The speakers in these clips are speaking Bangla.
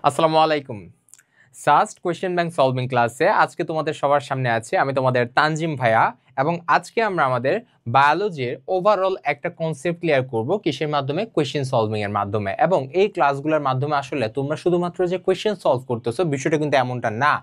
আসসালামু আলাইকুম। সাস্ট কোয়েশ্চেন ব্যাংক সলভিং ক্লাসে আজকে তোমাদের সবার সামনে আছে আমি তোমাদের তানজিম ভাইয়া, এবং আজকে আমরা আমাদের বায়োলজির ওভারঅল একটা কনসেপ্ট ক্লিয়ার করব কিসের মাধ্যমে, কোয়েশ্চেন সলভিং এর মাধ্যমে। এবং এই ক্লাসগুলোর মাধ্যমে আসলে তোমরা শুধুমাত্র যে কোয়েশ্চেন সলভ করতেছো বিষয়টা কিন্তু এমনটা না।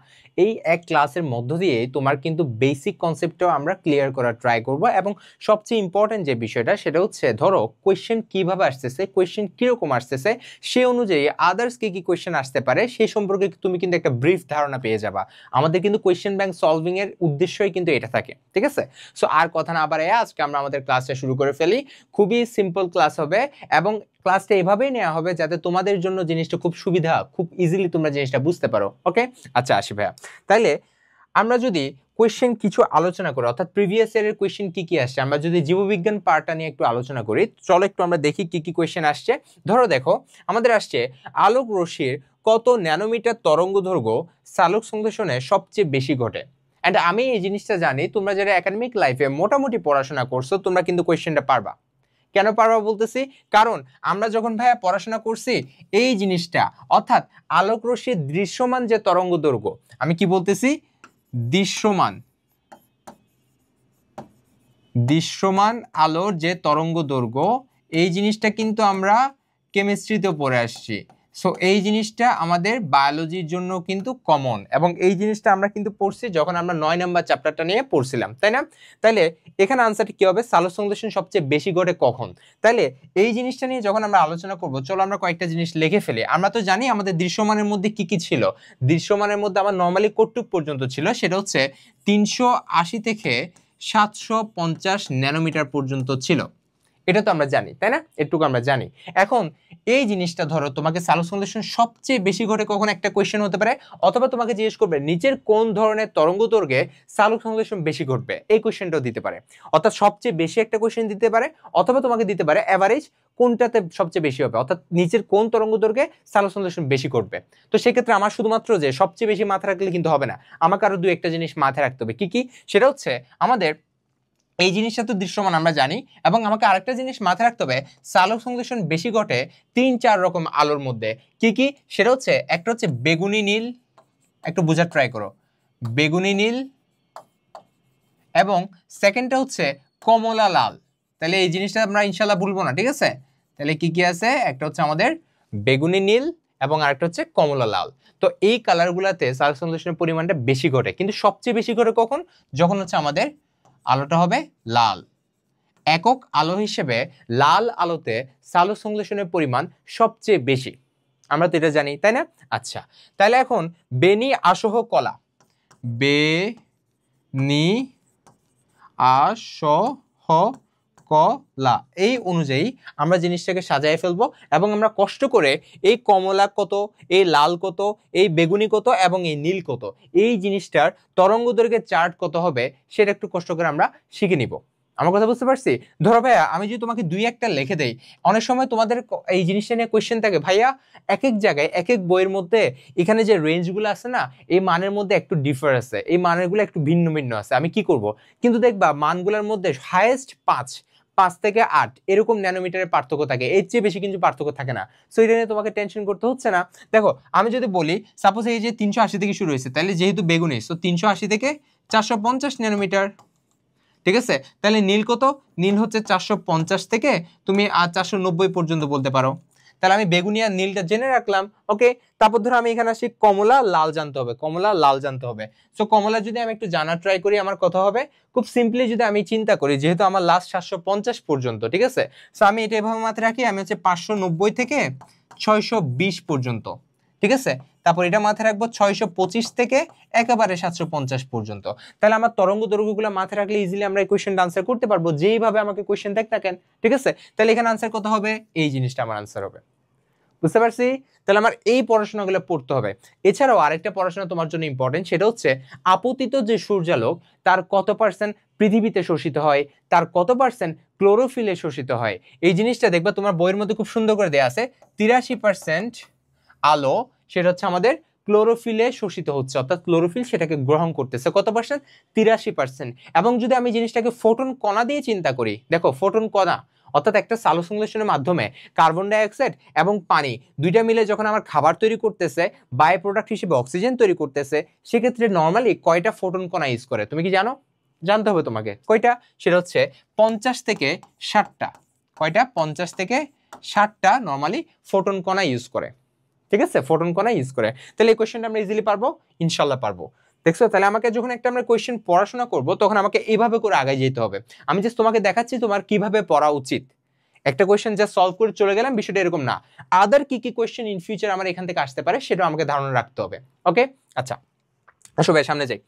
এই এক ক্লাসের মধ্য দিয়ে তোমার কিন্তু বেসিক কনসেপ্টটাও আমরা ক্লিয়ার করার ট্রাই করব। এবং সবচেয়ে ইম্পর্টেন্ট যে বিষয়টা সেটা হচ্ছে, ধরো কোয়েশ্চেন কিভাবে আসতেছে, কোয়েশ্চেন কিরকম আসতেছে, সেই অনুযায়ী আদার্স কি কি কোয়েশ্চেন আসতে পারে সেই সম্পর্কে তুমি কিন্তু একটা ব্রিফ ধারণা পেয়ে যাবা। আমাদের কিন্তু কোয়েশ্চেন ব্যাংক সলভিং এর উদ্দেশ্যই কিন্তু এটা থাকে, ঠিক আছে? সো আর কথা না বাড়ায় আজকে আমরা আমাদের ক্লাসটা শুরু করে ফেলি। খুবই সিম্পল ক্লাস হবে এবং ক্লাসটা এভাবেই নেওয়া হবে যাতে তোমাদের জন্য জিনিসটা খুব সুবিধা, খুব ইজিলি তোমরা জিনিসটা বুঝতে পারো। ওকে, আচ্ছা আসি ভাইয়া। তাইলে আমরা যদি কোয়েশ্চেন কিছু আলোচনা করি, অর্থাৎ প্রিভিয়াস ইয়ারের কোয়েশ্চেন কি কি আসছে, আমরা যদি জীববিজ্ঞান পার্টটা নিয়ে একটু আলোচনা করি, চলো একটু আমরা দেখি কি কি কোয়েশ্চেন আসছে। ধরো দেখো, আমাদের আসছে আলোক রশ্মির কত ন্যানোমিটার তরঙ্গ দৈর্ঘ্য সালোক সংশ্লেষণে সবচেয়ে বেশি ঘটে। অ্যান্ড আমি এই জিনিসটা জানি, তোমরা যারা একাডেমিক লাইফে মোটামুটি পড়াশোনা করছো তোমরা কিন্তু কোয়েশ্চেনটা পারবা। কেন পারবা বলতেছি, কারণ আমরা যখন ভাইয়া পড়াশোনা করছি এই জিনিসটা, অর্থাৎ আলোক রশ্মির দৃশ্যমান যে তরঙ্গ দৈর্ঘ্য, আমি কি বলতেছি, দৃশ্যমান দৃশ্যমান আলোর যে তরঙ্গ দৈর্ঘ্য, এই জিনিসটা কিন্তু আমরা কেমিস্ট্রিতে পড়ে আসছি। সো এই জিনিসটা আমাদের বায়োলজির জন্য কিন্তু কমন, এবং এই জিনিসটা আমরা কিন্তু পড়ছি যখন আমরা 9 নম্বর চ্যাপ্টারটা নিয়ে পড়ছিলাম, তাই না? তাইলে এখানে আনসারটা কি হবে, সালোক সংশ্লেষণ সবচেয়ে বেশি ঘটে কখন। তাইলে এই জিনিসটা নিয়ে যখন আমরা আলোচনা করব, চলো আমরা কয়েকটা জিনিস লিখে ফেলি। আমরা তো জানি আমাদের দৃশ্যমানের মধ্যে কি কি ছিল। দৃশ্যমানের মধ্যে আমার নর্মালি কতটুকু পর্যন্ত ছিল, সেটা হচ্ছে 380 থেকে 750 ন্যানোমিটার পর্যন্ত ছিল। এটা তো আমরা জানি, তাই না? এটুকু আমরা জানি। এখন এই জিনিসটা ধরো তোমাকে সালোক সংশ্লেষণ সবচেয়ে বেশি ঘটে কখন একটা কোয়েশ্চেন হতে পারে, অথবা তোমাকে জিজ্ঞেস করবে নিচের কোন ধরনের তরঙ্গ দৈর্ঘ্যে সালোক সংশ্লেষণ বেশি ঘটবে, এই কোয়েশ্চেনটাও দিতে পারে। অর্থাৎ সবচেয়ে বেশি একটা কোয়েশ্চেন দিতে পারে, অথবা তোমাকে দিতে পারে এভারেজ কোনটাতে সবচেয়ে বেশি হবে, অর্থাৎ নিচের কোন তরঙ্গ দৈর্ঘ্যে সালোক সংশ্লেষণ বেশি ঘটবে। তো সেক্ষেত্রে আমার শুধুমাত্র যে সবচেয়ে বেশি মাথায় রাখলে কিন্তু হবে না, আমাকে আরো দু একটা জিনিস মাথায় রাখতে হবে। কি কি? সেটা হচ্ছে আমাদের এই জিনিসটা তো দৃশ্যমান আমরা জানি, এবং আমাকে আরেকটা জিনিস মাথায় রাখতে হবে, সালোক সংশ্লেষণ বেশি ঘটে 3-4 রকম আলোর মধ্যে। কি কি? সেটা হচ্ছে, একটা হচ্ছে বেগুনি নীল, একটু বোঝার ট্রাই করো, বেগুনি নীল, এবং সেকেন্ডটা হচ্ছে কমলা লাল। তাহলে এই জিনিসটা আমরা ইনশাল্লাহ ভুলবো না, ঠিক আছে? তাহলে কি কি আছে, একটা হচ্ছে আমাদের বেগুনি নীল এবং আরেকটা হচ্ছে কমলা লাল। তো এই কালারগুলোতে সালোক সংশ্লেষণের পরিমাণটা বেশি ঘটে, কিন্তু সবচেয়ে বেশি ঘটে কখন, যখন হচ্ছে আমাদের আলোটা হবে লাল। একক আলো হিসেবে লাল আলোতে সালোক সংশ্লেষণের পরিমাণ সবচেয়ে বেশি, আমরা তো এটা জানি, তাই না? আচ্ছা, তাহলে এখন বেনি আসহ কলা, বেনি আসহ কলা, এই অনুযায়ী আমরা জিনিসটাকে সাজায় ফেলবো, এবং আমরা কষ্ট করে এই কমলা কত, এই লাল কত, এই বেগুনি কত এবং এই নীল কত, এই জিনিসটার তরঙ্গ দৈর্ঘ্যের চার্ট কত হবে সেটা একটু কষ্ট করে আমরা শিখে নিব। আমার কথা বুঝতে পারছি? ধরো ভাইয়া, আমি যদি তোমাকে দুই একটা লিখে দেই, অনেক সময় তোমাদের এই জিনিসটা নিয়ে কোয়েশ্চেন থাকে, ভাইয়া এক এক জায়গায় এক এক বইয়ের মধ্যে এখানে যে রেঞ্জগুলো আছে না, এই মানের মধ্যে একটু ডিফার আছে, এই মানেরগুলো একটু ভিন্ন ভিন্ন আছে, আমি কি করব? কিন্তু দেখবা মানগুলোর মধ্যে হাইয়েস্ট 5 থেকে 8 এরকম ন্যানোমিটারের পার্থক্য থাকে, এর চেয়ে বেশি কিন্তু পার্থক্য থাকে না। সো এটা নিয়ে তোমাকে টেনশন করতে হচ্ছে না। দেখো, আমি যদি বলি সাপোজ এই যে 380 থেকে শুরু হয়েছে, তাহলে যেহেতু বেগুনি, সো 380 থেকে 450 ন্যানোমিটার, ঠিক আছে? তাহলে নীল কত? নীল হচ্ছে 450 থেকে তুমি 490 পর্যন্ত বলতে পারো। তাহলে আমি বেগুনি আর নীলটা জেনে রাখলাম। ওকে, তারপর ধরো আমি এখানে আসি কমলা লাল জানতে হবে, কমলা লাল জানতে হবে। সো কমলা যদি আমি একটু জানার ট্রাই করি, আমার কথা হবে খুব সিম্পলি, যদি আমি চিন্তা করি যেহেতু আমার লাস্ট 750 পর্যন্ত, ঠিক আছে? সো আমি এটা এভাবে মাথায় রাখি, আমি হচ্ছে 590 থেকে 620 পর্যন্ত, ঠিক আছে? তারপর এটা মাথায় রাখবো 625 থেকে একেবারে 750 পর্যন্ত। তাহলে আমার তরঙ্গ দৈর্ঘ্যগুলো মাথায় রাখলে ইজিলি আমরা এই কোয়েশ্চেনটা আনসার করতে পারবো, যেইভাবে আমাকে কোয়েশ্চেন দেখ না কেন, ঠিক আছে? তাহলে এখানে আনসার কত হবে, এই জিনিসটা আমার আনসার হবে। বুঝতে পারছি? তাহলে আমার এই পড়াশোনাগুলো পড়তে হবে। এছাড়াও আরেকটা পড়াশোনা তোমার জন্য ইম্পর্টেন্ট, সেটা হচ্ছে আপতিত যে সূর্যালোক তার কত পার্সেন্ট পৃথিবীতে শোষিত হয়, তার কত পার্সেন্ট ক্লোরোফিলে শোষিত হয়। এই জিনিসটা দেখবা তোমার বইয়ের মধ্যে খুব সুন্দর করে দেয়া আছে, 83% আলো সেটা হচ্ছে আমাদের ক্লোরোফিলে শোষিত হচ্ছে, অর্থাৎ ক্লোরোফিল সেটাকে গ্রহণ করতেছে কত পার্সেন্ট, 83%। এবং যদি আমি জিনিসটাকে ফোটন কণা দিয়ে চিন্তা করি, দেখো ফোটন কণা অর্থাৎ একটা সালোকসংশ্লেষণের মাধ্যমে কার্বন ডাই অক্সাইড এবং পানি দুইটা মিলে যখন আমার খাবার তৈরি করতেছে, বাই প্রোডাক্ট হিসেবে অক্সিজেন তৈরি করতেছে, সেক্ষেত্রে নর্মালি কয়টা ফোটন কণা ইউজ করে তুমি কি জানো? জানতে হবে তোমাকে কয়টা, সেটা হচ্ছে 50 থেকে 60টা। কয়টা? 50 থেকে 60টা নর্মালি ফোটন কণা ইউজ করে। ঠিক আছে, ফোটন কণা ইউজ করে। তাহলে এই কোশ্চেনটা আমরা ইজিলি পারবো, ইনশাল্লাহ পারবো। দেখছো, তাহলে আমাকে যখন একটা আমরা কোশ্চেন পড়াশোনা করব তখন আমাকে এইভাবে করে আগায় যেতে হবে। আমি জাস্ট তোমাকে দেখাচ্ছি তোমার কিভাবে পড়া উচিত। একটা কোশ্চেন যা সলভ করে চলে গেলাম, বিষয়টা এরকম না। আদার কি কি কোশ্চেন ইন ফিউচার আমার এখান থেকে আসতে পারে সেটা আমাকে ধারণা রাখতে হবে। ওকে, আচ্ছা আসো ভাই সামনে যাই।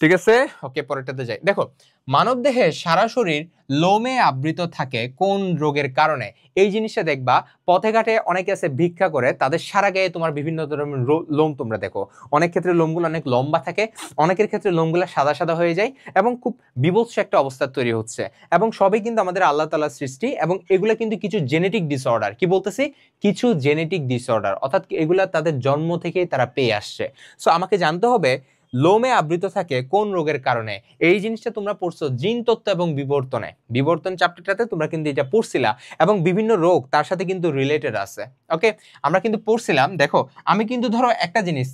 ঠিক আছে, ওকে পরেরটাতে যাই। দেখো, মানব দেহে সারা শরীর লোমে আবৃত থাকে কোন রোগের কারণে? এই জিনিসটা দেখবা পথে ঘাটে অনেকে আছে ভিক্ষা করে, তাদের সারা গায়ে তোমার বিভিন্ন ধরনের লোম তোমরা দেখো। অনেক ক্ষেত্রে লোমগুলো অনেক লম্বা থাকে, অনেকের ক্ষেত্রে লোমগুলো সাদা সাদা হয়ে যায় এবং খুব বিভৎস একটা অবস্থা তৈরি হচ্ছে। এবং সবই কিন্তু আমাদের আল্লাহ তাআলার সৃষ্টি, এবং এগুলো কিন্তু কিছু জেনেটিক ডিসঅর্ডার। কি বলতেছি? কিছু জেনেটিক ডিসঅর্ডার, অর্থাৎ এগুলা তাদের জন্ম থেকেই তারা পেয়ে আসছে। সো আমাকে জানতে হবে লোমে আবৃত থাকে কোন রোগের কারণে। এই জিনিসটা তোমরা পড়ছো জিন তত্ত্ব এবং বিবর্তনে, বিবর্তন চ্যাপ্টারটাতে তোমরা কিন্তু এটা পড়ছিলা, এবং বিভিন্ন রোগ তার সাথে কিন্তু রিলেটেড আছে। ওকে, আমরা কিন্তু পড়ছিলাম। দেখো, আমি কিন্তু ধরো একটা জিনিস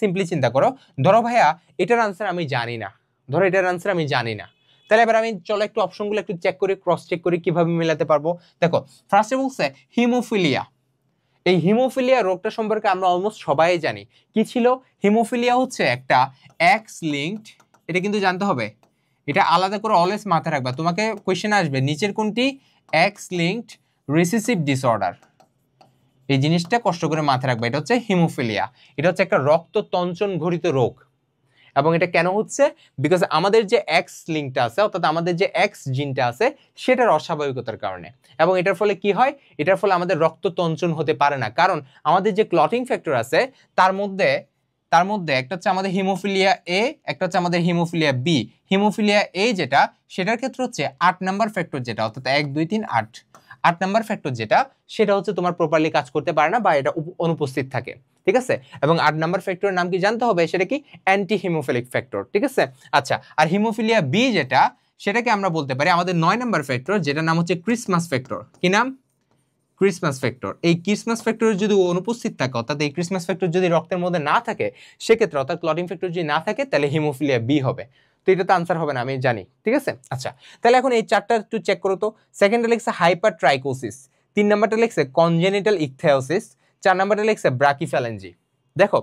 সিম্পলি চিন্তা করো, ধরো ভাইয়া এটার আনসার আমি জানি না, ধরো এটার আনসার আমি জানি না, তাহলে এবার আমি চলো একটু অপশনগুলো একটু চেক করি, ক্রস চেক করি কিভাবে মেলাতে পারবো। দেখো, ফার্স্টে বলছে হিমোফিলিয়া। এই হিমোফিলিয়া রোগটা সম্পর্কে আমরা অলমোস্ট সবাই জানি। কি ছিল? হিমোফিলিয়া হচ্ছে একটা এক্স লিঙ্কড, এটা কিন্তু জানতে হবে, এটা আলাদা করে অলওয়েজ মাথায় রাখবা। তোমাকে কোশ্চেন আসবে নিচের কোনটি এক্স লিঙ্কড রিসেসিভ ডিসঅর্ডার, এই জিনিসটা কষ্ট করে মাথায় রাখবা। এটা হচ্ছে হিমোফিলিয়া, এটা হচ্ছে একটা রক্ততঞ্চন ঘটিত রোগ। এবং এটা কেন হচ্ছে? বিকজ আমাদের যে এক্স লিঙ্কটা আছে, অর্থাৎ আমাদের যে এক্স জিনটা আছে, সেটার অস্বাভাবিকতার কারণে। এবং এটার ফলে কি হয়? এটার ফলে আমাদের রক্ত তঞ্চন হতে পারে না, কারণ আমাদের যে ক্লটিং ফ্যাক্টর আছে তার মধ্যে একটা হচ্ছে আমাদের হিমোফিলিয়া এ, একটা হচ্ছে আমাদের হিমোফিলিয়া বি। হিমোফিলিয়া এ যেটা, সেটার ক্ষেত্রে হচ্ছে 8 নাম্বার ফ্যাক্টর যেটা, অর্থাৎ 1 2 3 8 নাম্বার ফ্যাক্টর যেটা, সেটা হচ্ছে তোমার প্রপারলি কাজ করতে পারে না বা এটা অনুপস্থিত থাকে। ঠিক আছে, এবং 8 নাম্বার ফ্যাক্টরের নাম কি জানতে হবে, সেটা কি অ্যান্টি হিমোফিলিক ফ্যাক্টর। ঠিক আছে, আচ্ছা, আর হিমোফিলিয়া বি যেটা, সেটাকে আমরা বলতে পারি আমাদের 9 নাম্বার ফ্যাক্টর, যেটা নাম হচ্ছে ক্রিসমাস ফ্যাক্টর। কি নাম? Christmas factor. এই ক্রিসমাস ফ্যাক্টর যদি অনুপস্থিত থাকে, অর্থাৎ এই ক্রিসমাস ফ্যাক্টর যদি রক্তের মধ্যে না থাকে, সেক্ষেত্রে অর্থাৎ ক্লটিং ফ্যাক্টর যদি না থাকে, তাহলে হিমোফিলিয়া বি হবে। তো এটা তো আনসার হবে না, আমি জানি। ঠিক আছে, আচ্ছা, তাহলে এখন এই চারটা একটু চেক করো তো। সেকেন্ডটা লিখছে হাইপার ট্রাইকোসিস, 3 নাম্বারটা লিখছে কনজেনিটাল ইকথিওসিস, 4 নাম্বারটা লিখছে ব্রাকিফ্যালেঞ্জি। দেখো,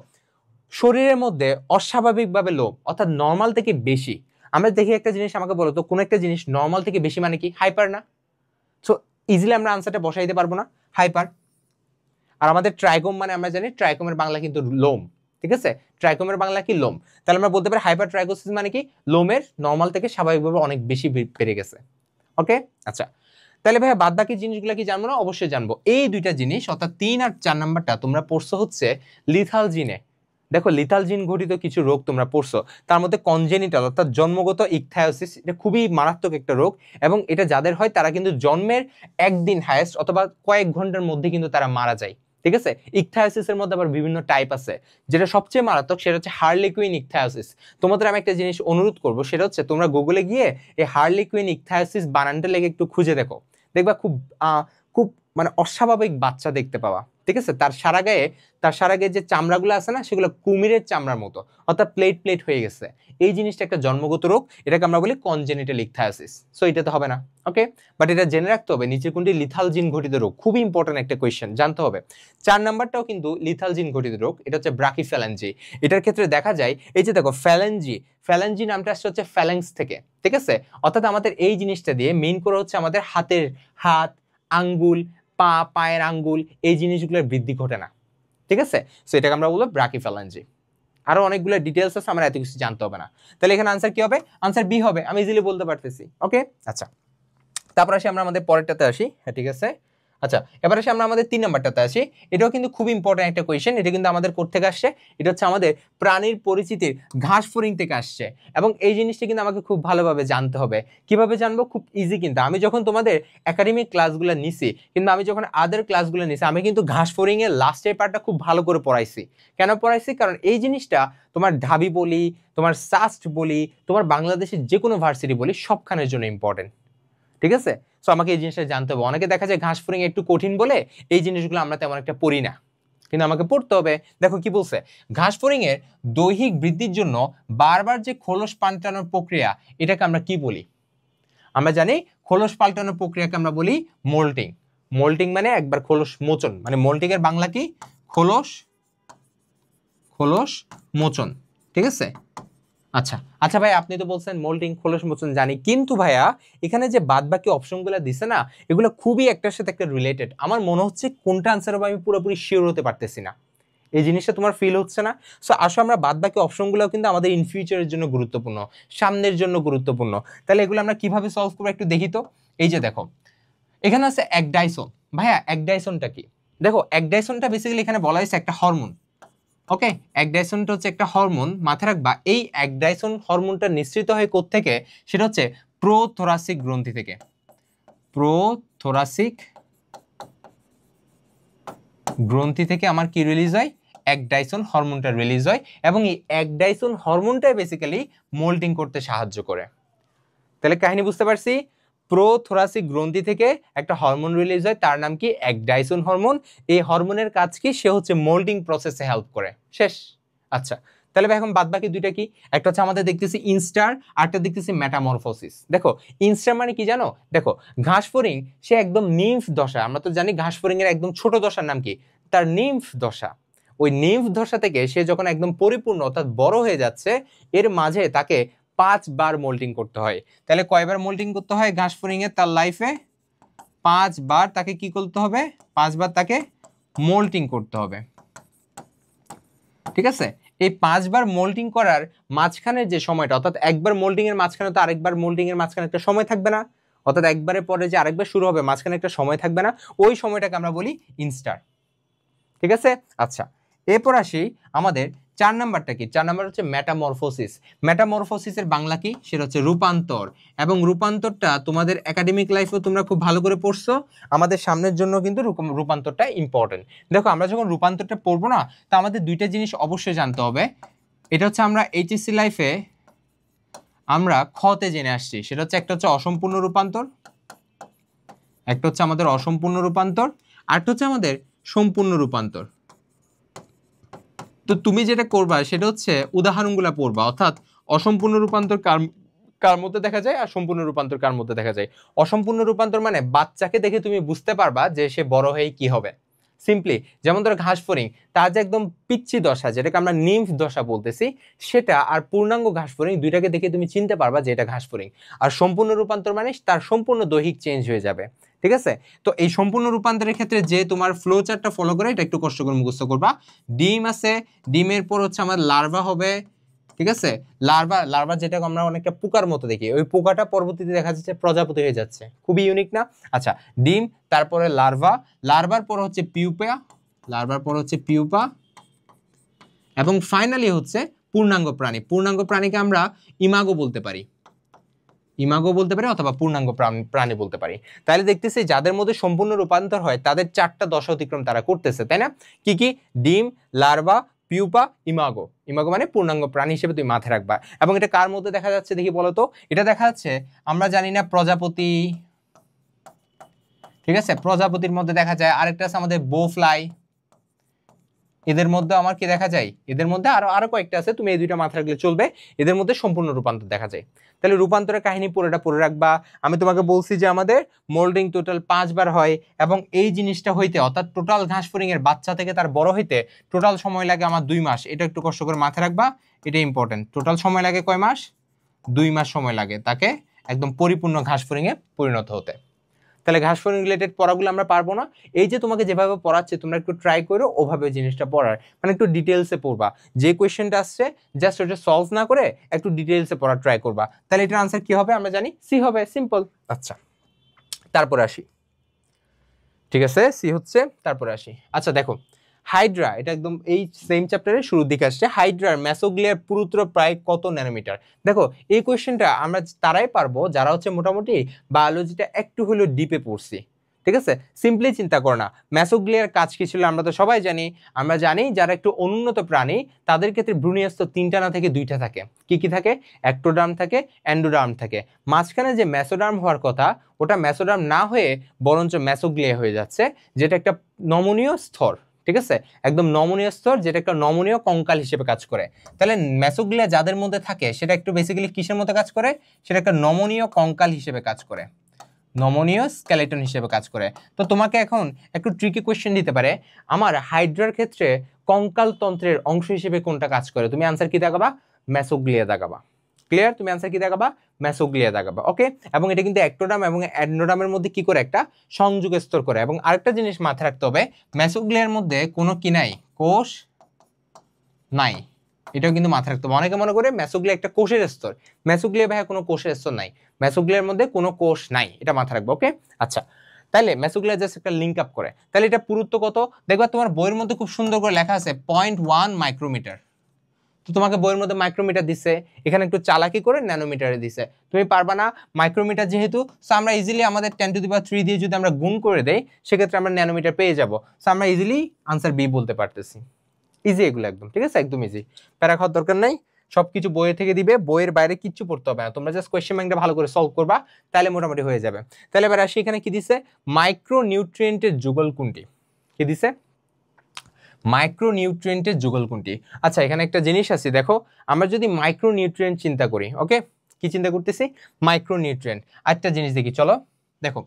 শরীরের মধ্যে অস্বাভাবিকভাবে লোম, অর্থাৎ নর্মাল থেকে বেশি, আমরা দেখি একটা জিনিস, আমাকে বলো তো কোন একটা জিনিস নর্মাল থেকে বেশি মানে কি? হাইপার না? সো ইজিলি আমরা আনসারটা বসাই দিতে পারবো না, হাইপার। আর আমাদের ট্রাইকোম মানে আমরা জানি ট্রাইকোমের বাংলা কিন্তু লোম। ঠিক আছে, ট্রাইকোমের বাংলা কি? লোম। তাহলে আমরা বলতে পারি হাইপার ট্রাইকোসিস মানে কি? লোমের নর্মাল থেকে স্বাভাবিকভাবে অনেক বেশি বেড়ে গেছে। ওকে, আচ্ছা, তাহলে ভাই বাদ বাকি জিনিসগুলো কি জানবো না? অবশ্যই জানবো। এই দুইটা জিনিস অর্থাৎ 3 আর 4 নাম্বারটা তোমরা পড়ছো হচ্ছে লিথাল জিনে। দেখো, লিথাল জিন ঘটিত কিছু রোগ তোমরা পড়ছো, তার মধ্যে কনজেনিটাল অর্থাৎ জন্মগত ইকথিওসিস, এটা খুবই মারাত্মক একটা রোগ, এবং এটা যাদের হয় তারা কিন্তু জন্মের একদিন হায়েস্ট অথবা কয়েক ঘন্টার মধ্যে কিন্তু তারা মারা যায়। ঠিক আছে, ইকথিওসিসের মধ্যে আবার বিভিন্ন টাইপ আছে, যেটা সবচেয়ে মারাত্মক সেটা হচ্ছে হার্লিকুইন ইকথিওসিস। তোমাদের আমি একটা জিনিস অনুরোধ করবো, সেটা হচ্ছে তোমরা গুগলে গিয়ে এই হার্লিকুইন ইকথিওসিস বানানটা লেগে একটু খুঁজে দেখো, দেখবা খুব খুব মানে অস্বাভাবিক বাচ্চা দেখতে পাওয়া। ঠিক আছে, তার সারা গায়ে যে চামড়াগুলো আছে না, সেগুলো কুমিরের চামড়ার মতো, অর্থাৎ প্লেট প্লেট হয়ে গেছে। এই জিনিসটা একটা জন্মগত রোগ, এটাকে আমরা বলি কনজেনিটাল ইকথিওসিস। সো এটা তো হবে না। ওকে, বাট এটা জেনে রাখতে হবে নিচের কোনটি লিথাল জিন ঘটিত রোগ, খুবই ইম্পর্টেন্ট একটা কোয়েশ্চেন, জানতে হবে। 4 নাম্বারটাও কিন্তু লিথাল জিন ঘটিত রোগ, এটা হচ্ছে ব্রাকিফ্যালেঞ্জি। এটার ক্ষেত্রে দেখা যায়, এই যে দেখো ফ্যালেঞ্জি নামটা আসছে হচ্ছে ফ্যালেংস থেকে। ঠিক আছে, অর্থাৎ আমাদের এই জিনিসটা দিয়ে মেইন করে হচ্ছে আমাদের হাত, আঙ্গুল, পায়ের আঙ্গুল, এই জিনিসগুলোর বৃদ্ধি ঘটে না। ঠিক আছে, সো এটাকে আমরা বলবো ব্রাকিফ্যালেঞ্জি। আরো অনেকগুলো ডিটেলস আছে, আমরা এত কিছু জানতে হবে না। তাহলে এখানে আনসার কি হবে? আনসার বি হবে, আমি ইজিলি বলতে পারতেছি। ওকে, আচ্ছা, তারপর আসি আমরা আমাদের পরেরটাতে আসি। হ্যাঁ, ঠিক আছে, আচ্ছা, এবার আসি আমরা আমাদের 3 নাম্বারটাতে আসি। এটাও কিন্তু খুব ইম্পর্টেন্ট একটা কোয়েশ্চেন। এটা কিন্তু আমাদের কোথা থেকে আসছে? এটা হচ্ছে আমাদের প্রাণীর পরিচিতির ঘাস ফড়িং থেকে আসছে, এবং এই জিনিসটা কিন্তু আমাকে খুব ভালোভাবে জানতে হবে। কিভাবে জানবো? খুব ইজি। কিন্তু আমি যখন তোমাদের একাডেমিক ক্লাসগুলো নিছি, কিন্তু আমি যখন আদার ক্লাসগুলো নিছি, আমি কিন্তু ঘাস ফড়িং এর লাস্টের পার্টটা খুব ভালো করে পড়াইছি। কেন পড়াইছি? কারণ এই জিনিসটা তোমার ঢাবি বলি, তোমার সাস্ট বলি, তোমার বাংলাদেশের যে কোনো ভার্সিটি বলি, সবখানের জন্য ইম্পর্টেন্ট। ঠিক আছে, সো আমাকে এই জিনিসটা জানতে হবে। অনেকে দেখা যায় ঘাস ফড়িং একটু কঠিন বলে এই জিনিসগুলো আমরা তেমন একটা পড়ি না, কিন্তু আমাকে পড়তে হবে। দেখো কি বলছে, ঘাস ফড়িং এর দৈহিক বৃদ্ধির জন্য বারবার যে খোলস পাল্টানোর প্রক্রিয়া, এটাকে আমরা কি বলি? আমরা জানি খোলস পাল্টানোর প্রক্রিয়াকে আমরা বলি মোল্টিং। মোল্টিং মানে একবার খোলস মোচন, মানে মোল্টিং এর বাংলা কি? খোলস মোচন। ঠিক আছে? আচ্ছা আচ্ছা ভাই, আপনি তো বলছেন মোল্টিং খোলস মোচন জানি, কিন্তু ভাইয়া এখানে যে বাদ বাকি অপশনগুলো দিছে না, এগুলো খুবই একটার সাথে একটা রিলেটেড। আমার মনে হচ্ছে কোনটা আনসার হবে আমি পুরোপুরি শিওর হতে পারতেছি না। এই জিনিসটা তোমার ফিল হচ্ছে না? সো আসো আমরা বাদ বাকি অপশনগুলো কিন্তু আমাদের ইন ফিউচারের জন্য গুরুত্বপূর্ণ, সামনের জন্য গুরুত্বপূর্ণ। তাহলে এগুলো আমরা কিভাবে সলভ করবো একটু দেখি তো। এই যে দেখো এখানে আছে একডাইসন। ভাইয়া একডাইসনটা কি? দেখো একডাইসনটা বেসিক্যালি এখানে বলা হয়েছে একটা হরমোন। ওকে, একডাইসনটা হচ্ছে একটা হরমোন, মাথায় রাখবা। এই একডাইসন হরমোনটা নিঃসৃত হয় কোত্থেকে? সেটা হচ্ছে প্রোথোরাসিক গ্রন্থি থেকে। প্রোথোরাসিক গ্রন্থি থেকে আমার কি রিলিজ হয়? একডাইসন হরমোনটা রিলিজ হয়, এবং এই একডাইসন হরমোনটাই বেসিক্যালি মোল্টিং করতে সাহায্য করে। তাহলে কাহিনী বুঝতে পারছি? প্রোথোরাসিক গ্রন্থি থেকে একটা হরমোন রিলিজ হয়, তার নাম কি? একডাইসন হরমোন। এই হরমোনের কাজ কি? সে হচ্ছে মোল্ডিং প্রসেসে হেল্প করে। শেষ। আচ্ছা, তাহলে এখন বাদ বাকি দুইটা কি? একটা হচ্ছে আমাদের দেখতেছি ইনস্টার, আরেকটা দেখতেছি মেটামরফোসিস। দেখো ইনস্টার মানে কি জানো? দেখো ঘাস ফড়িং সে একদম নিম্ফ দশা, আমরা তো জানি ঘাস ফড়িং এর একদম ছোট দশার নাম কি? তার নিম্ফ দশা। ওই নিম্ফ দশা থেকে সে যখন একদম পরিপূর্ণ অর্থাৎ বড় হয়ে যাচ্ছে, এর মাঝে তাকে 5 বার মোল্টিং করতে হয়। তাহলে কয়বার মোল্টিং করতে হয় ঘাস ফড়িং এর তার লাইফে? 5 বার তাকে কি করতে হবে? 5 বার তাকে মোল্টিং করতে হবে। ঠিক আছে? এই 5 বার মোল্টিং করার মাঝখানের যে সময়টা, অর্থাৎ একবার মোল্টিং এর মাঝখানে তো আরেকবার মোল্টিং এর মাঝখানে একটা সময় থাকবে না, অর্থাৎ একবারের পরে যে আরেকবার শুরু হবে মাঝখানে একটা সময় থাকবে না, ওই সময়টাকে আমরা বলি ইনস্টার। ঠিক আছে? আচ্ছা, এরপর আসি আমাদের 4 নাম্বারটা কি? 4 নাম্বার হচ্ছে মেটামরফোসিস। মেটামরফোসিসের বাংলা কি? সেটা হচ্ছে রূপান্তর। এবং রূপান্তরটা তোমাদের একাডেমিক লাইফেও তোমরা খুব ভালো করে পড়ছো, আমাদের সামনের জন্য কিন্তু রূপান্তরটা ইম্পর্টেন্ট। দেখো আমরা যখন রূপান্তরটা পড়বো না, তা আমাদের দুইটা জিনিস অবশ্যই জানতে হবে। এটা হচ্ছে আমরা এইচএসসি লাইফে আমরা খতে জেনে আসছি, সেটা হচ্ছে একটা হচ্ছে অসম্পূর্ণ রূপান্তর, একটা হচ্ছে আমাদের অসম্পূর্ণ রূপান্তর, আরেকটা হচ্ছে আমাদের সম্পূর্ণ রূপান্তর। তো তুমি যেটা করবা সেটা হচ্ছে উদাহরণগুলো পড়বা, অর্থাৎ অসম্পূর্ণ রূপান্তর কার মধ্যে দেখা যায় আর সম্পূর্ণ রূপান্তর কার মধ্যে দেখা যায়। অসম্পূর্ণ রূপান্তর মানে বাচ্চাকে দেখে তুমি বুঝতে পারবা যে সে বড় হয়ে কি হবে। সিম্পলি যেমন ধরো ঘাস ফড়িং, তার যে একদম পিচ্ছি দশা যেটাকে আমরা নিম্ফ দশা বলতেছি, সেটা আর পূর্ণাঙ্গ ঘাস ফড়িং দুইটাকে দেখে তুমি চিনতে পারবা যে এটা ঘাস ফড়িং। আর সম্পূর্ণ রূপান্তর মানে তার সম্পূর্ণ দৈহিক চেঞ্জ হয়ে যাবে। ঠিক আছে? তো এই সম্পূর্ণ রূপান্তরের ক্ষেত্রে যে তোমার ফ্লো চার্টটা ফলো করে এটা একটু কষ্ট করে মুখস্থ করবা। ডিম আছে, ডিমের পর হচ্ছে আমার লার্ভা হবে। ঠিক আছে? লার্ভা যেটাকে আমরা অনেকটা পোকার মতো দেখি, ওই পোকাটা পরবর্তীতে দেখা যাচ্ছে প্রজাপতি হয়ে যাচ্ছে। খুবই ইউনিক না? আচ্ছা, ডিম, তারপরে লার্ভার পর হচ্ছে পিউপা, এবং ফাইনালি হচ্ছে পূর্ণাঙ্গ প্রাণী। পূর্ণাঙ্গ প্রাণীকে আমরা ইমাগো বলতে পারি অথবা পূর্ণাঙ্গ প্রাণী বলতে পারি। তাহলে দেখতেছি যাদের মধ্যে সম্পূর্ণ রূপান্তর হয় তাদের 4টা দশা অতিক্রম তারা করতেছে, তাই না? কি কি? ডিম, লার্ভা, পিউপা, ইমাগো মানে পূর্ণাঙ্গ প্রাণী হিসেবে তুমি মাথায় রাখবা। এবং এটা কার মধ্যে দেখা যাচ্ছে দেখি বলো তো? এটা দেখা যাচ্ছে আমরা জানি না প্রজাপতি। ঠিক আছে? প্রজাপতির মধ্যে দেখা যায়। আরেকটা আছে আমাদের বোফ্লাই, এদের মধ্যে আমার কি দেখা যায়? এদের মধ্যে আরো কয়েকটা আছে, তুমি এই দুইটা মাথায় রাখলে চলবে। এদের মধ্যে সম্পূর্ণ রূপান্তর দেখা যায়। তাহলে রূপান্তরের কাহিনী পুরোটা পড়ে রাখবা। আমি তোমাকে বলছি যে আমাদের মোল্ডিং টোটাল 5 বার হয়, এবং এই জিনিসটা হইতে অর্থাৎ টোটাল ঘাস ফড়িং এর বাচ্চা থেকে তার বড় হইতে টোটাল সময় লাগে আমার 2 মাস। এটা একটু কষ্ট করে মাথায় রাখবা, এটা ইম্পর্টেন্ট। টোটাল সময় লাগে কয় মাস? 2 মাস সময় লাগে তাকে একদম পরিপূর্ণ ঘাস ফড়িং এ পরিণত হতে। তাহলে ঘাস ফড়িং রিলেটেড পড়াগুলো আমরা পারবো না। এই যে তোমাকে যেভাবে পড়াচ্ছে তোমরা একটু ট্রাই করো ওভাবে জিনিসটা পড়ার, মানে একটু ডিটেলসে পড়বা। যে কোয়েশ্চেনটা আসছে জাস্ট ওটা সলভ না করে একটু ডিটেলসে পড়ার ট্রাই করবা। তাহলে এটার আনসার কি হবে? আমরা জানি সি হবে, সিম্পল। আচ্ছা, তারপরে আসি। ঠিক আছে, সি হচ্ছে, তারপরে আসি। আচ্ছা দেখো হাইড্রা, এটা একদম এই সেম চ্যাপ্টারের শুরুর দিকে আসছে। হাইড্রার মেসোগ্লিয়ার পুরুত্ব প্রায় কত ন্যানোমিটার? দেখো এই কোয়েশ্চেনটা আমরা তারাই পারবো যারা হচ্ছে মোটামুটি বায়োলজিটা একটু হলেও ডিপে পড়ছি। ঠিক আছে, সিম্পলি চিন্তা করো না মেসোগ্লিয়ার কাজ কি ছিল আমরা তো সবাই জানি। আমরা জানি যারা একটু অনুন্নত প্রাণী তাদের ক্ষেত্রে ভ্রূণস্থ 3টা না থেকে 2টা থাকে। কি কি থাকে? অ্যাক্টোডার্ম থাকে, এন্ডোডার্ম থাকে। মাঝখানে যে মেসোডার্ম হওয়ার কথা ওটা মেসোডার্ম না হয়ে বরঞ্চ মেসোগ্লিয়া হয়ে যাচ্ছে, যেটা একটা নমনীয় স্তর। ঠিক আছে, একদম নমনীয় স্তর, যেটা একটা নমনীয় কঙ্কাল হিসেবে কাজ করে। তাহলে মেসোগ্লিয়া যাদের মধ্যে থাকে সেটা একটু বেসিক্যালি কিসের মতো কাজ করে? সেটা একটা নমনীয় কঙ্কাল হিসেবে কাজ করে, নমনীয় স্কেলেটন হিসেবে কাজ করে। তো তোমাকে এখন একটু ট্রিকি কোয়েশ্চেন দিতে পারে, আমার হাইড্রার ক্ষেত্রে কঙ্কাল তন্ত্রের অংশ হিসেবে কোনটা কাজ করে? তুমি আনসার কি দেখাবা? মেসোগ্লিয়া দেখাবা। ক্লিয়ার? তুমি আনসার কি দেখাবা? মেসোগ্লিয়া দেখাবা। ওকে, এবং এটা কিন্তু অ্যাক্টোডার্ম এবং এন্ডোডার্মের মধ্যে কি করে? একটা সংযোগ স্তর করে। এবং আরেকটা জিনিস মাথায় রাখতে হবে, মেসোগ্লিয়ার মধ্যে কোনো কি নাই? কোষ নাই। এটাও কিন্তু মাথায় রাখতে হবে। অনেকে মনে করে মেসোগ্লিয়া একটা কোষের স্তর। মেসোগ্লিয়া ভাইয়া কোনো কোষের স্তর নাই, মেসোগ্লিয়ার মধ্যে কোনো কোষ নাই, এটা মাথায় রাখবো। ওকে, আচ্ছা, তাহলে মেসোগ্লিয়া জাস্ট একটা লিঙ্ক আপ করে। তাহলে এটা পুরুত্ব কত? দেখবা তোমার বইয়ের মধ্যে খুব সুন্দর করে লেখা আছে 0.1 মাইক্রোমিটার। তো তোমাকে বইয়ের মধ্যে মাইক্রোমিটার দিছে, এখানে একটু চালাকি করে ন্যানোমিটারে দিছে। তুমি পারবা না মাইক্রোমিটার যেহেতু, সো আমরা ইজিলি আমাদের 10⁻³ দিয়ে যদি আমরা গুণ করে দেই সেক্ষেত্রে আমরা ন্যানোমিটার পেয়ে যাব। সো আমরা ইজিলি আনসার বি বলতে পারতেছি। ইজি এগুলো একদম, ঠিক আছে, একদম ইজি, প্যারা খাওয়ার দরকার নাই। সবকিছু বইয়ে থেকে দিবে, বইয়ের বাইরে কিচ্ছু পড়তে হবে না, তোমরা জাস্ট কোয়েশ্চেন ব্যাংকটা ভালো করে সলভ করবা, তাহলে মোটামুটি হয়ে যাবে। তাহলে এবার আসি, এখানে কি দিছে? মাইক্রোনিউট্রিয়েন্টের যুগল কোনটি? কি দিছে? মাইক্রোনিউট্রিয়েন্টের যুগল কোনটি? আচ্ছা, এখানে একটা জিনিস আছে, দেখো আমরা যদি মাইক্রোনিউট্রিয়েন্ট চিন্তা করি, ওকে, কি চিন্তা করতেছি? মাইক্রোনিউট্রিয়েন্ট। আরেকটা জিনিস দেখি, চলো দেখো,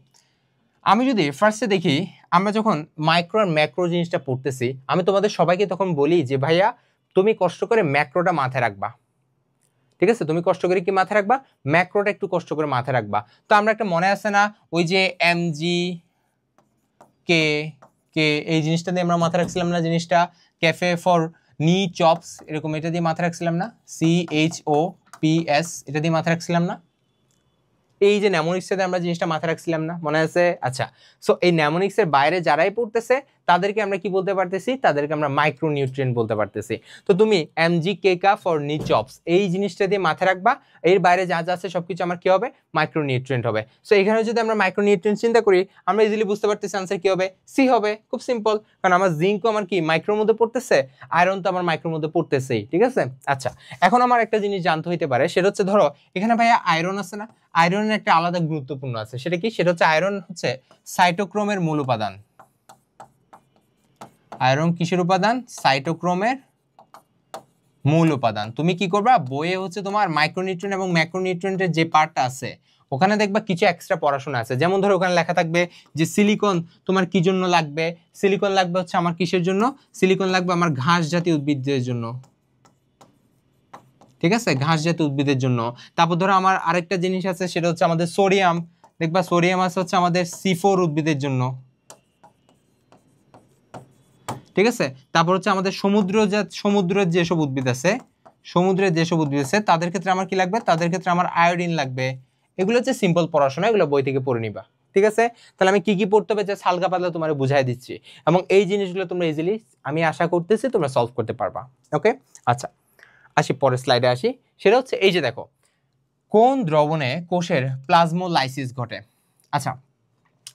আমি যদি ফার্স্টে দেখি, আমরা যখন মাইক্রো আর ম্যাক্রো জিনিসটা পড়তেছি, আমি তোমাদের সবাইকে তখন বলি যে ভাইয়া তুমি কষ্ট করে ম্যাক্রোটা মাথায় রাখবা। ঠিক আছে, তুমি কষ্ট করে কি মাথায় রাখবা? ম্যাক্রোটা একটু কষ্ট করে মাথায় রাখবা। তো আমরা একটা মনে আছে না, ওই যে এমজি কে কে এই জিনিসটা দিয়ে আমরা মাথায় রাখছিলাম না, জিনিসটা ক্যাফে ফর নি চপস, এরকম এটা দিয়ে মাথায় রাখছিলাম না, CHOPS, এটা দিয়ে মাথায় রাখছিলাম না? এই যে ন্যামোনিক্সে আমরা জিনিসটা মাথায় রাখছিলাম না, মনে আছে? আচ্ছা, সো এই ন্যামোনিক্সের বাইরে যারাই পড়তেছে তাদেরকে আমরা কি বলতে পারতেছি? তাদেরকে আমরা মাইক্রোনিউট্রিয়েন্ট বলতে পারতেছি। তো তুমি MGK ফর নিচপস এই জিনিসটা দিয়ে মাথায় রাখবা, এর বাইরে যা যা আছে সবকিছু আমার কি হবে? মাইক্রোনিউট্রিয়েন্ট হবে। সো এখানে যদি আমরা মাইক্রোনিউট্রিয়েন্ট চিন্তা করি, আমরা ইজিলি বুঝতে পারতেছি আনসার কি হবে? সি হবে। খুব সিম্পল, কারণ আমার জিঙ্কও আমার কি মাইক্রোর মধ্যে পড়তেছে, আয়রন তো আমার মাইক্রোর মধ্যে পড়তেছেই। ঠিক আছে, আচ্ছা, এখন আমার একটা জিনিস জানতে হইতে পারে, সেটা হচ্ছে ধরো এখানে ভাইয়া আয়রন আছে না, আয়রনের একটা আলাদা গুরুত্বপূর্ণ আছে, সেটা কি? সেটা হচ্ছে আয়রন হচ্ছে সাইটোক্রোমের মূল উপাদান। আয়রন কিসের উপাদান? সাইটোক্রোমের মূল উপাদান। তুমি কি করবা, বইয়ে হচ্ছে তোমার মাইক্রোনিউট্রিয়েন্ট এবং ম্যাক্রোনিউট্রিয়েন্টের যে পার্টটা আছে ওখানে দেখবা কিছু এক্সট্রা পড়াশোনা আছে। যেমন ধরো ওখানে লেখা থাকবে যে সিলিকন তোমার কি জন্য লাগবে? সিলিকন লাগবে হচ্ছে আমার কিসের জন্য? সিলিকন লাগবে আমার ঘাস জাতীয় উদ্ভিদের জন্য। ঠিক আছে, ঘাস জাতীয় উদ্ভিদের জন্য। তারপর ধরো আমার আরেকটা জিনিস আছে, সেটা হচ্ছে আমাদের সোডিয়াম, দেখবা সোডিয়াম আছে হচ্ছে আমাদের C4 উদ্ভিদের জন্য। ঠিক আছে, তারপর হচ্ছে আমাদের সমুদ্রের যেসব উদ্ভিদ আছে, সমুদ্রের যেসব উদ্ভিদ আছে তাদের ক্ষেত্রে আমার কি লাগবে? তাদের ক্ষেত্রে আমার আয়োডিন লাগবে। এগুলো হচ্ছে সিম্পল পড়াশোনা, এগুলো বই থেকে পড়ে নিবা। ঠিক আছে, তাহলে আমি কি কি পড়তে হবে জাস্ট হালকা পাতলা তোমার বুঝাই দিচ্ছি, এবং এই জিনিসগুলো তোমরা ইজিলি, আমি আশা করতেছি তোমরা সলভ করতে পারবা। ওকে, আচ্ছা, আসি পরের স্লাইডে আসি। সেটা হচ্ছে এই যে দেখো, কোন দ্রবণে কোষের প্লাজমোলাইসিস ঘটে? আচ্ছা,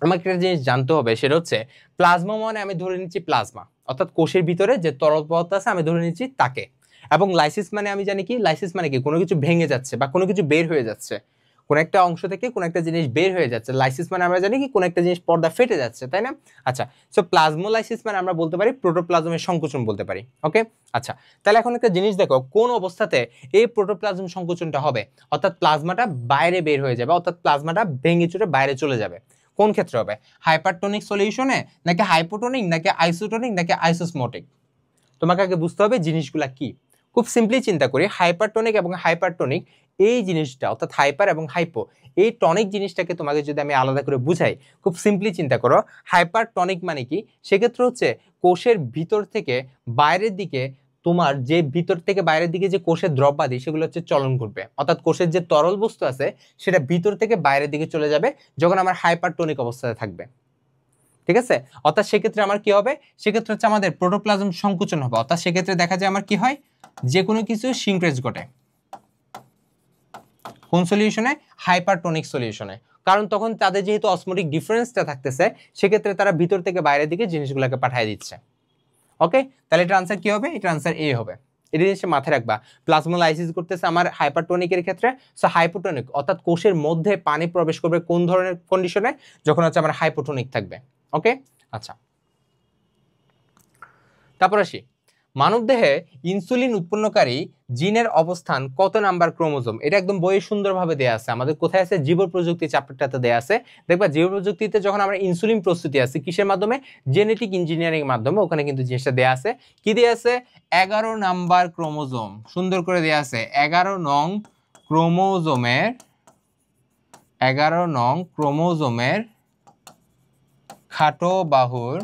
আমাকে একটা জিনিস জানতে হবে, সেটা হচ্ছে প্লাজমা মানে আমি ধরে নিচ্ছি প্লাজমা, অর্থাৎ কোষের ভিতরে যে তরল পদার্থ আছে আমি ধরে নিচ্ছি তাকে। এবং লাইসিস মানে আমি জানি কি? লাইসিস মানে কি? কোনো কিছু ভেঙে যাচ্ছে বা কোনো কিছু বের হয়ে যাচ্ছে, কোন একটা অংশ থেকে কোন একটা জিনিস বের হয়ে যাচ্ছে। লাইসিস মানে আমরা জানি কি? কোন একটা জিনিস পর্দা ফেটে যাচ্ছে, তাই না? আচ্ছা, সো প্লাজমোলাইসিস মানে আমরা বলতে পারি প্রোটোপ্লাজমের সংকোচন বলতে পারি। ওকে, আচ্ছা, তাহলে এখন একটা জিনিস দেখো, কোন অবস্থাতে এই প্রোটোপ্লাজম সংকোচনটা হবে, অর্থাৎ প্লাজমাটা বাইরে বের হয়ে যাবে, অর্থাৎ প্লাজমাটা ভেঙে চুরে বাইরে চলে যাবে। কোন ক্ষেত্রে হবে? হাইপারটোনিক সলিউশনে, নাকি হাইপোটোনিক, নাকি আইসোটোনিক, নাকি আইসোসমোটিক? তোমাকে আগে বুঝতে হবে জিনিসগুলা কি। খুব সিম্পলি চিন্তা করি, হাইপারটোনিক এবং হাইপারটোনিক এই জিনিসটা, অর্থাৎ হাইপার এবং হাইপো, এই টনিক জিনিসটাকে তোমাকে যদি আমি আলাদা করে বুঝাই, খুব সিম্পলি চিন্তা করো, হাইপারটনিক মানে কি? সেক্ষেত্রে হচ্ছে কোষের ভিতর থেকে বাইরের দিকে, তোমার যে ভিতর থেকে বাইরের দিকে যে কোষের দ্রব্যাদি সেগুলো হচ্ছে চলন ঘটবে, অর্থাৎ কোষের যে তরল বস্তু আছে সেটা ভিতর থেকে বাইরের দিকে চলে যাবে যখন আমার হাইপারটনিক অবস্থায় থাকবে। ঠিক আছে, অর্থাৎ সেক্ষেত্রে আমার কি হবে? সেক্ষেত্রে হচ্ছে আমাদের প্রোটোপ্লাজম সংকোচন হবে, অর্থাৎ সেক্ষেত্রে দেখা যায় আমার কি হয়? যে কোনো কিছু সিনক্রেজ ঘটে। কোন সলিউশনে? হাইপারটোনিক সলিউশনে। কারণ তখন তাদের যেহেতু অসমোটিক ডিফারেন্সটা থাকতেছে, সেক্ষেত্রে তারা ভিতর থেকে বাইরের দিকে জিনিসগুলোকে পাঠিয়ে দিচ্ছে। ওকে, তাহলে এটার আনসার কি হবে? এটার আনসার এ হবে। এটা জিনিসটা মাথায় রাখবা। প্লাজমোলাইসিস করতেছে আমার হাইপারটোনিকের ক্ষেত্রে। সো হাইপোটোনিক অর্থাৎ কোষের মধ্যে পানি প্রবেশ করবে কোন ধরনের কন্ডিশনে? যখন হচ্ছে আমার হাইপোটোনিক থাকবে। ওকে, আচ্ছা, তারপর আসি মানবদেহে ইনসুলিন উৎপন্নকারী জিনের অবস্থান কত নাম্বার ক্রোমোজোম? এটা একদম বইয়ে সুন্দরভাবে দেয়া আছে। আমাদের কোথায় আছে? জীব প্রযুক্তি চ্যাপ্টারটাতে দেয়া আছে। দেখবা জীব প্রযুক্তিতে যখন আমরা ইনসুলিন প্রস্তুতি আছে কিসের মাধ্যমে? জেনেটিক ইঞ্জিনিয়ারিং এর মাধ্যমে। ওখানে কিন্তু জিনিসটা দেয়া আছে। কি দেয়া আছে? 11 নাম্বার ক্রোমোজোম, সুন্দর করে দেয়া আছে। 11 নং ক্রোমোজোমের খাটো বাহুর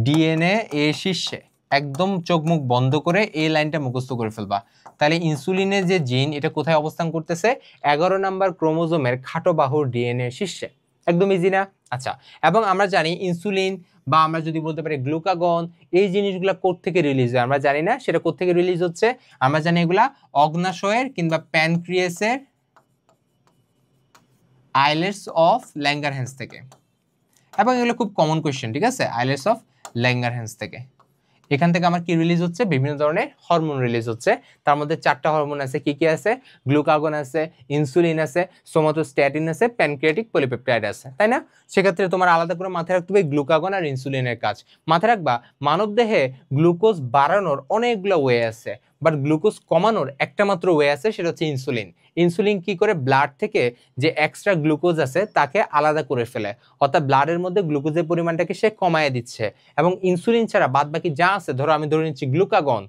ডিএনএ এর শীর্ষে। একদম চোখ মুখ বন্ধ করে এই লাইনটা মুখস্থ করে ফেলবা। তাহলে ইনসুলিনের যে জিন, এটা কোথায় অবস্থান করতেছে? 11 নাম্বার ক্রোমোজোমের খাটো বাহুর ডিএনএ এর শীর্ষে। একদম ইজি না? আচ্ছা, এবং আমরা জানি ইনসুলিন বা আমরা যদি বলতে পারি গ্লুকাগন, এই জিনিসগুলো কোত্থেকে রিলিজ হয় আমরা জানি না। সেটা কোত্থেকে রিলিজ হচ্ছে? আমরা জানি এগুলা অগ্ন্যাশয়ের কিংবা প্যানক্রিয়াসের আইলেটস অফ ল্যাঙ্গারহ্যান্স থেকে। এবং এগুলো খুব কমন কোয়েশ্চেন, ঠিক আছে? আইলেটস অফ ল্যাঙ্গারহ্যান্স থেকে। এখান থেকে আমার কি রিলিজ হচ্ছে? বিভিন্ন ধরনের হরমোন রিলিজ হচ্ছে। তার মধ্যে 4টা হরমোন আছে। কি কি আছে? গ্লুকাগন আছে, ইনসুলিন আছে, সোমাটোস্ট্যাটিন আছে, প্যানক্রিয়াটিক পলিপেপটাইড আছে, তাই না? সেক্ষেত্রে তোমার আলাদা করে মাথায় রাখতে হবে গ্লুকাগন আর ইনসুলিনের কাজ। মাথায় রাখবা মানবদেহে গ্লুকোজ বাড়ানোর অনেকগুলো ওয়ে আছে, বাট গ্লুকোজ কমানোর একটা মাত্র ওয়ে আছে, সেটা হচ্ছে ইনসুলিন। ইনসুলিন কি করে? ব্লাড থেকে যে এক্সট্রা গ্লুকোজ আছে তাকে আলাদা করে ফেলে, অর্থাৎ ব্লাডের মধ্যে গ্লুকোজের পরিমাণটাকে সে কমায় দিচ্ছে। এবং ইনসুলিন ছাড়া বাদ বাকি যা আছে, ধরো আমি ধরে নিচ্ছি গ্লুকাগন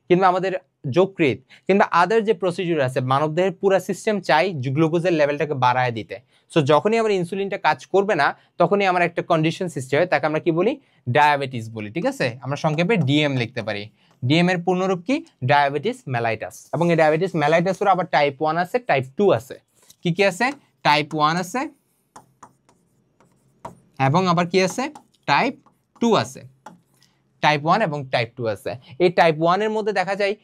কিংবা আমাদের যকৃৎ কিংবা আদার যে প্রসিডিউর আছে, মানবদেহের পুরো সিস্টেম চাই গ্লুকোজের লেভেলটাকে বাড়ায় দিতে। সো যখনই আমার ইনসুলিনটা কাজ করবে না, তখনই আমার একটা কন্ডিশন সৃষ্টি হয়, তাকে আমরা কি বলি? ডায়াবেটিস বলি, ঠিক আছে? আমরা সংক্ষেপে ডিএম লিখতে পারি। ডিএম এর পূর্ণরূপ কি? Diabetes mellitus. এবং এই ডায়াবেটিস মেলাইটাসের আবার টাইপ 1 আছে, টাইপ 2 আছে। কি কি আছে? টাইপ 1 আছে এবং আবার কি আছে? টাইপ 2 আছে। টাইপ 1 এবং টাইপ 2 আছে। এই টাইপ 1 এর মধ্যে দেখা যায়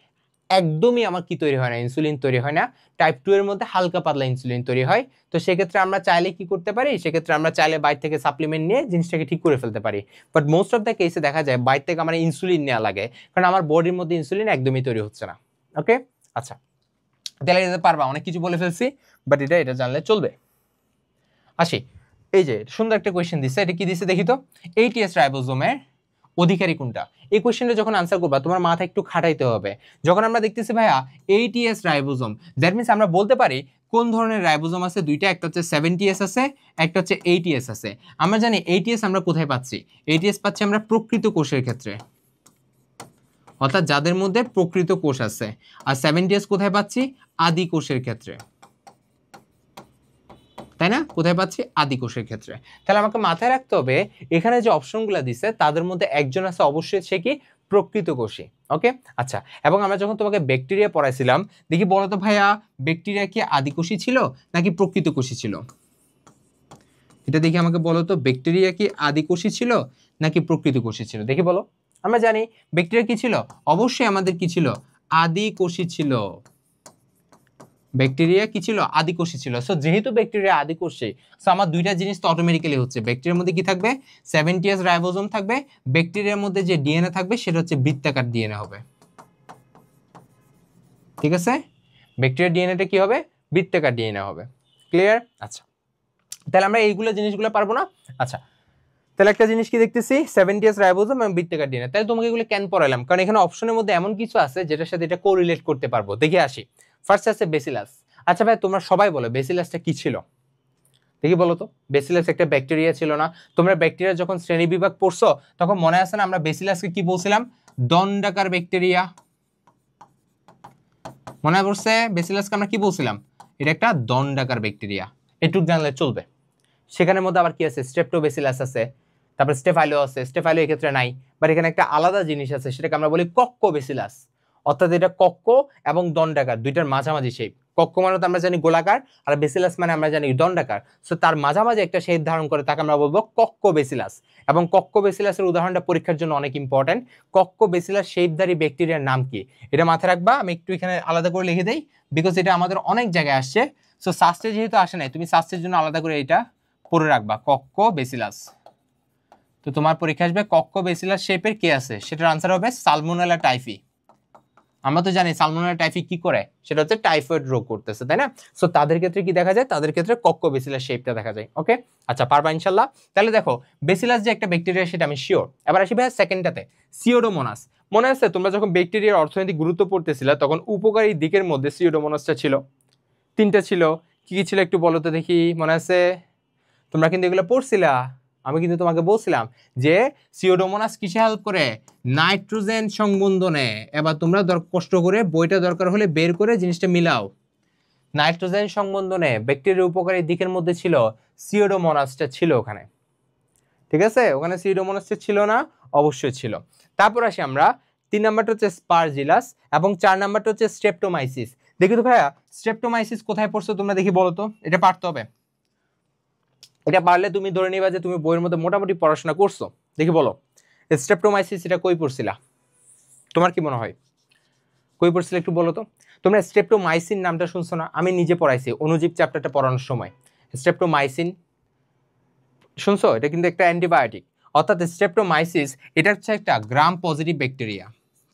একদমই আমার কি তৈরি হয় না? ইনসুলিন তৈরি হয় না। টাইপ 2 এর মধ্যে হালকা পাতলা ইনসুলিন তৈরি হয়। তো সেক্ষেত্রে আমরা চাইলে কি করতে পারি? সেক্ষেত্রে আমরা চাইলে বাইরে থেকে সাপ্লিমেন্ট নিয়ে জিনিসটাকে ঠিক করে ফেলতে পারি। বাট মোস্ট অফ দ্য কেসে দেখা যায় বাইরে থেকে আমার ইনসুলিন নেওয়া লাগে, কারণ আমার বডির মধ্যে ইনসুলিন একদমই তৈরি হচ্ছে না। ওকে, আচ্ছা, তাহলে এটা পারবা। অনেক কিছু বলে ফেলছি, বাট এটা জানলে চলবে। আসি, এই যে সুন্দর একটা কোয়েশ্চেন দিচ্ছে। এটা কি দিচ্ছে দেখি তো? ATS রাইবোজোমের অধিকারী কোনটা? এই কোয়েশ্চেনটা যখন আনসার করবা তোমার মাথা একটু খাটাইতে হবে। যখন আমরা দেখতেছি ভাইয়া ATS রাইবোজোম, দ্যাট মিনস আমরা বলতে পারি কোন ধরনের রাইবোজোম আছে? দুইটা, একটা হচ্ছে 70S আছে, একটা হচ্ছে 80S আছে। আমরা জানি 80S আমরা কোথায় পাচ্ছি? 80S পাচ্ছি আমরা প্রকৃত কোষের ক্ষেত্রে, অর্থাৎ যাদের মধ্যে প্রকৃত কোষ আছে। আর 70S কোথায় পাচ্ছি? আদি কোষের ক্ষেত্রে, তাই না? কোথায় পাচ্ছি? আদি কোষের ক্ষেত্রে। তাহলে আমাকে মাথায় রাখতে হবে এখানে যে অপশনগুলো দিছে তাদের মধ্যে একজন আছে অবশ্যই, সে কি? প্রকৃত কোষী। ওকে, আচ্ছা, এবং আমরা যখন তোমাকে ব্যাকটেরিয়া পড়াইছিলাম, দেখি বলো তো ভাইয়া, ব্যাকটেরিয়া কি আদি কোষী ছিল নাকি প্রকৃত কোষী ছিল? এটা দেখি আমাকে বলো তো, ব্যাকটেরিয়া কি আদি কোষী ছিল নাকি প্রকৃত কোষী ছিল? দেখি বলো। আমরা জানি ব্যাকটেরিয়া কি ছিল? অবশ্যই আমাদের কি ছিল? আদি কোষী ছিল। ব্যাকটেরিয়া কি ছিল? আদি কোষী ছিল। সো যেহেতু ব্যাকটেরিয়া আদি কোষী, সো আমার দুইটা জিনিস তো অটোমেটিক্যালি হচ্ছে। ব্যাকটেরিয়ার মধ্যে কি থাকবে? 70S রাইবোজোম থাকবে। ব্যাকটেরিয়ার মধ্যে যে ডিএনএ থাকবে সেটা হচ্ছে বৃত্তাকার ডিএনএ হবে, ঠিক আছে? ব্যাকটেরিয়ার ডিএনএটা কি হবে? বৃত্তাকার ডিএনএ হবে। ক্লিয়ার? আচ্ছা, তাহলে আমরা এইগুলো জিনিসগুলো পারবো না। আচ্ছা, তাহলে একটা জিনিস কি দেখতেছি? 70S রাইবোজোম এবং বৃত্তাকার ডিএনএ। তাহলে তোমাকে এগুলো কেন পড়াইলাম? কারণ এখানে অপশনের মধ্যে এমন কিছু আছে যেটার সাথে এটা কোরিলেট করতে পারবো। দেখে আসি। ফার্স্ট আছে বেসিলাস। আচ্ছা ভাই, তোমরা সবাই বলো বেসিলাসটা কি ছিল? দেখি বলো তো। বেসিলাস একটা ব্যাকটেরিয়া ছিল না? তোমরা ব্যাকটেরিয়া যখন শ্রেণী বিভাগ পড়ছো তখন মনে আছে না আমরা বেসিলাসকে কি বলছিলাম? দণ্ডাকার ব্যাকটেরিয়া। মনে পড়ছে? বেসিলাসকে আমরা কি বলছিলাম? এটা একটা দণ্ডাকার ব্যাকটেরিয়া। এটুক জানলে চলবে। সেখানের মধ্যে আবার কি আছে? স্ট্রেপ্টোবেসিলাস আছে, তারপর স্টেফাইলো আছে। স্টেফাইলো এক্ষেত্রে নাই, বাট এখানে একটা আলাদা জিনিস আছে, সেটাকে আমরা বলি কক্কোবেসিলাস। অর্থাৎ এটা কক্কো এবং দণ্ডাকার দুইটার মাঝামাঝি শেপ। কক্কো মানে তো আমরা জানি গোলাকার, আর বেসিলাস মানে আমরা জানি দণ্ডাকার। সো তার মাঝামাঝি একটা শেপ ধারণ করে তাকে আমরা বলবো কক্কোবেসিলাস। এবং কক্কোবেসিলাসের উদাহরণটা পরীক্ষার জন্য অনেক ইম্পর্টেন্ট। কক্কোবেসিলাস শেপধারী ব্যাকটেরিয়ার নাম কি? এটা মাথায় রাখবা। আমি একটু এখানে আলাদা করে লিখে দেই, বিকজ এটা আমাদের অনেক জায়গায় আসছে। সো সাস্টে যেহেতু আসে নাই, তুমি সাস্টের জন্য আলাদা করে এটা পড়ে রাখবা, কক্কো বেসিলাস। তো তোমার পরীক্ষা আসবে কক্কো বেসিলাস শেপের কে আছে, সেটার আনসার হবে সালমোনেলা টাইফি। আমরা তো জানি সালমোনেলা টাইফি কি করে, সেটা হচ্ছে টাইফয়েড রোগ করতেছে, তাই না? সো তাদের ক্ষেত্রে কি দেখা যায়, তাদের ক্ষেত্রে কক্কো বেসিলাস শেপটা দেখা যায়। ওকে, আচ্ছা পারবা ইনশাল্লাহ। তাহলে দেখো বেসিলাস যে একটা ব্যাকটেরিয়া সেটা আমি শিওর। এবার আসি ভাই সেকেন্ডটাতে, সিওডোমোনাস। মনে আছে তোমরা যখন ব্যাকটেরিয়ার অর্থনৈতিক গুরুত্ব পড়তেছিলা তখন উপকারী দিকের মধ্যে সিওডোমোনাসটা ছিল, তিনটা ছিল। কি কি ছিল একটু বলো তো দেখি, মনে আছে? তোমরা কিন্তু এগুলো পড়ছিলা, আমি কিন্তু তোমাকে বলছিলাম যে সিওডোমোনাস কিসে হেল্প করে, নাইট্রোজেন সংবন্ধনে। এবার তোমরা কষ্ট করে বইটা দরকার হলে বের করে জিনিসটা মিলাও। নাইট্রোজেন সংবন্ধনে ব্যাকটেরিয়ার উপকারী দিকের মধ্যে ছিল সিওডোমোনাসটা ছিল ওখানে, ঠিক আছে? ওখানে সিওডোমোনাসটা ছিল না? অবশ্যই ছিল। তারপর আসি আমরা 3 নাম্বারটা হচ্ছে স্পারজিলাস এবং 4 নাম্বারটা হচ্ছে স্ট্রেপ্টোমাইসিস। দেখি তো ভাইয়া স্ট্রেপ্টোমাইসিস কোথায় পড়ছো তোমরা, দেখি বলো তো। এটা পারতে হবে, এটা পারলে তুমি ধরে নিবা যে তুমি বইয়ের মধ্যে মোটামুটি পড়াশোনা করছো। দেখি বলো স্ট্রেপ্টোমাইসিস এটা কই পড়ছিলা, তোমার কি মনে হয় কই পড়ছিলে একটু বলো তো। তোমরা স্ট্রেপ্টোমাইসিন নামটা শুনছো না? আমি নিজে পড়াইছি অণুজীব চ্যাপ্টারটা পড়ানোর সময়। স্ট্রেপ্টোমাইসিন শুনছো? এটা কিন্তু একটা অ্যান্টিবায়োটিক। অর্থাৎ স্ট্রেপ্টোমাইসিস এটা হচ্ছে একটা গ্রাম পজিটিভ ব্যাকটেরিয়া।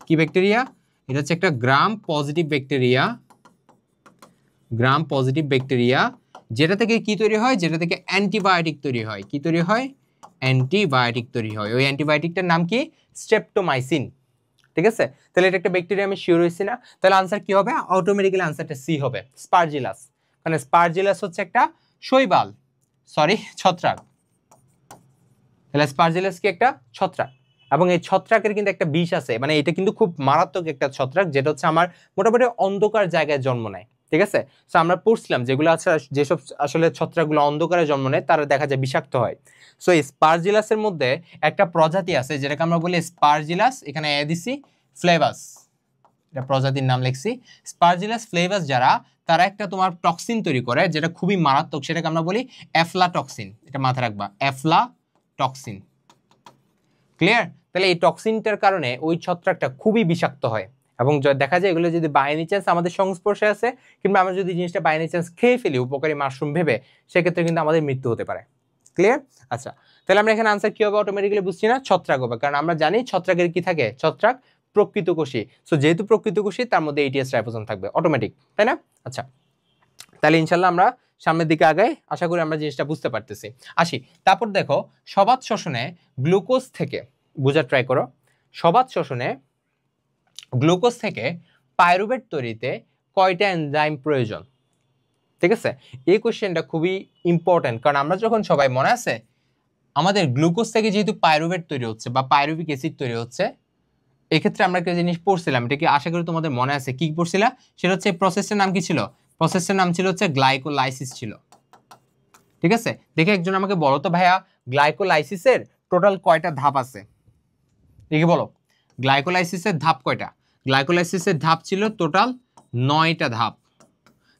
কি ব্যাকটেরিয়া? এটা হচ্ছে একটা gram positive bacteria, gram positive bacteria, যেটা থেকে কি তৈরি হয়, যেটা থেকে অ্যান্টিবায়োটিক তৈরি হয়। কি তৈরি হয়? অ্যান্টিবায়োটিক তৈরি হয়। ওই অ্যান্টিবায়োটিকটার নাম কি? স্ট্রেপ্টোমাইসিন। ঠিক আছে, তাহলে এটা একটা ব্যাকটেরিয়া, আমি শিওর হইছি না? তাহলে আনসার কি হবে? অটোমেটিক্যালি আনসারটা সি হবে, স্পারজিলাস। মানে স্পারজিলাস হচ্ছে একটা শৈবাল, সরি ছত্রাক। তাহলে স্পারজিলাস কি একটা ছত্রাক, এবং এই ছত্রাকের কিন্তু একটা বিষ আছে, মানে এটা কিন্তু খুব মারাত্মক একটা ছত্রাক, যেটা হচ্ছে আমার মোটামুটি অন্ধকার জায়গায় জন্ম নেয়। ঠিক আছে, তো আমরা পড়ছিলাম যেগুলো আছে, যেসব আসলে ছত্রাকগুলো অন্ধকারে জন্ম নেয় তারা দেখা যায় বিষাক্ত হয়। সো এই স্পারজিলাসের মধ্যে একটা প্রজাতি আছে যেটাকে আমরা বলি স্পারজিলাস, এখানে এ দিছি ফ্লেভাস, এটা প্রজাতির নাম লিখছি স্পারজিলাস ফ্লেভাস। যারা তারা একটা তোমার টক্সিন তৈরি করে যেটা খুবই মারাত্মক, সেটাকে আমরা বলি অ্যাফলাটক্সিন। এটা মাথায় রাখবা, অ্যাফলাটক্সিন। ক্লিয়ার? তাহলে এই টক্সিনটার কারণে ওই ছত্রাকটা খুবই বিষাক্ত হয়, এবং দেখা যায় এগুলো যদি বাই এনি চান্স আমাদের সংস্পর্শে আছে, কিংবা আমরা যদি জিনিসটা বাই এনি চান্স খেয়ে ফেলি উপকারী মাশরুম ভেবে, সেক্ষেত্রে কিন্তু আমাদের মৃত্যু হতে পারে। ক্লিয়ার? আচ্ছা, তাহলে আমরা এখানে আনসার কি হবে অটোমেটিক্যালি বুঝছি না? ছত্রাক হবে, কারণ আমরা জানি ছত্রাকের কি থাকে, ছত্রাক প্রকৃতকোষী। সো যেহেতু প্রকৃতকোষী তার মধ্যে ATS রাইবোজোম থাকবে অটোমেটিক, তাই না? আচ্ছা, তাহলে ইনশাল্লাহ আমরা সামনের দিকে আগাই, আশা করি আমরা জিনিসটা বুঝতে পারতেছি। আসি, তারপর দেখো সবাত শ্বসনে গ্লুকোজ থেকে, বোঝার ট্রাই করো, সবাত শ্বসনে গ্লুকোজ থেকে পাইরুভেট তৈরিতে কয়টা এনজাইম প্রয়োজন? ঠিক আছে, এই কোশ্চেনটা খুবই ইম্পর্টেন্ট, কারণ আমরা যখন সবাই মনে আছে আমাদের গ্লুকোজ থেকে যেহেতু পাইরুভেট তৈরি হচ্ছে বা পাইরুভিক অ্যাসিড তৈরি হচ্ছে, এক্ষেত্রে আমরা একটা জিনিস পড়ছিলাম, এটা কি আশা করি তোমাদের মনে আছে, কি পড়ছিলা? সেটা হচ্ছে প্রসেসটার নাম কি ছিল? প্রসেসটার নাম ছিল হচ্ছে গ্লাইকোলাইসিস ছিল। ঠিক আছে, দেখে একজন আমাকে বলো তো ভাইয়া গ্লাইকোলাইসিসের টোটাল কয়টা ধাপ আছে? দেখি বলো, গ্লাইকোলাইসিসের ধাপ কয়টা? গ্লাইকোলাইসিসের ধাপ ছিল টোটাল 9টা ধাপ।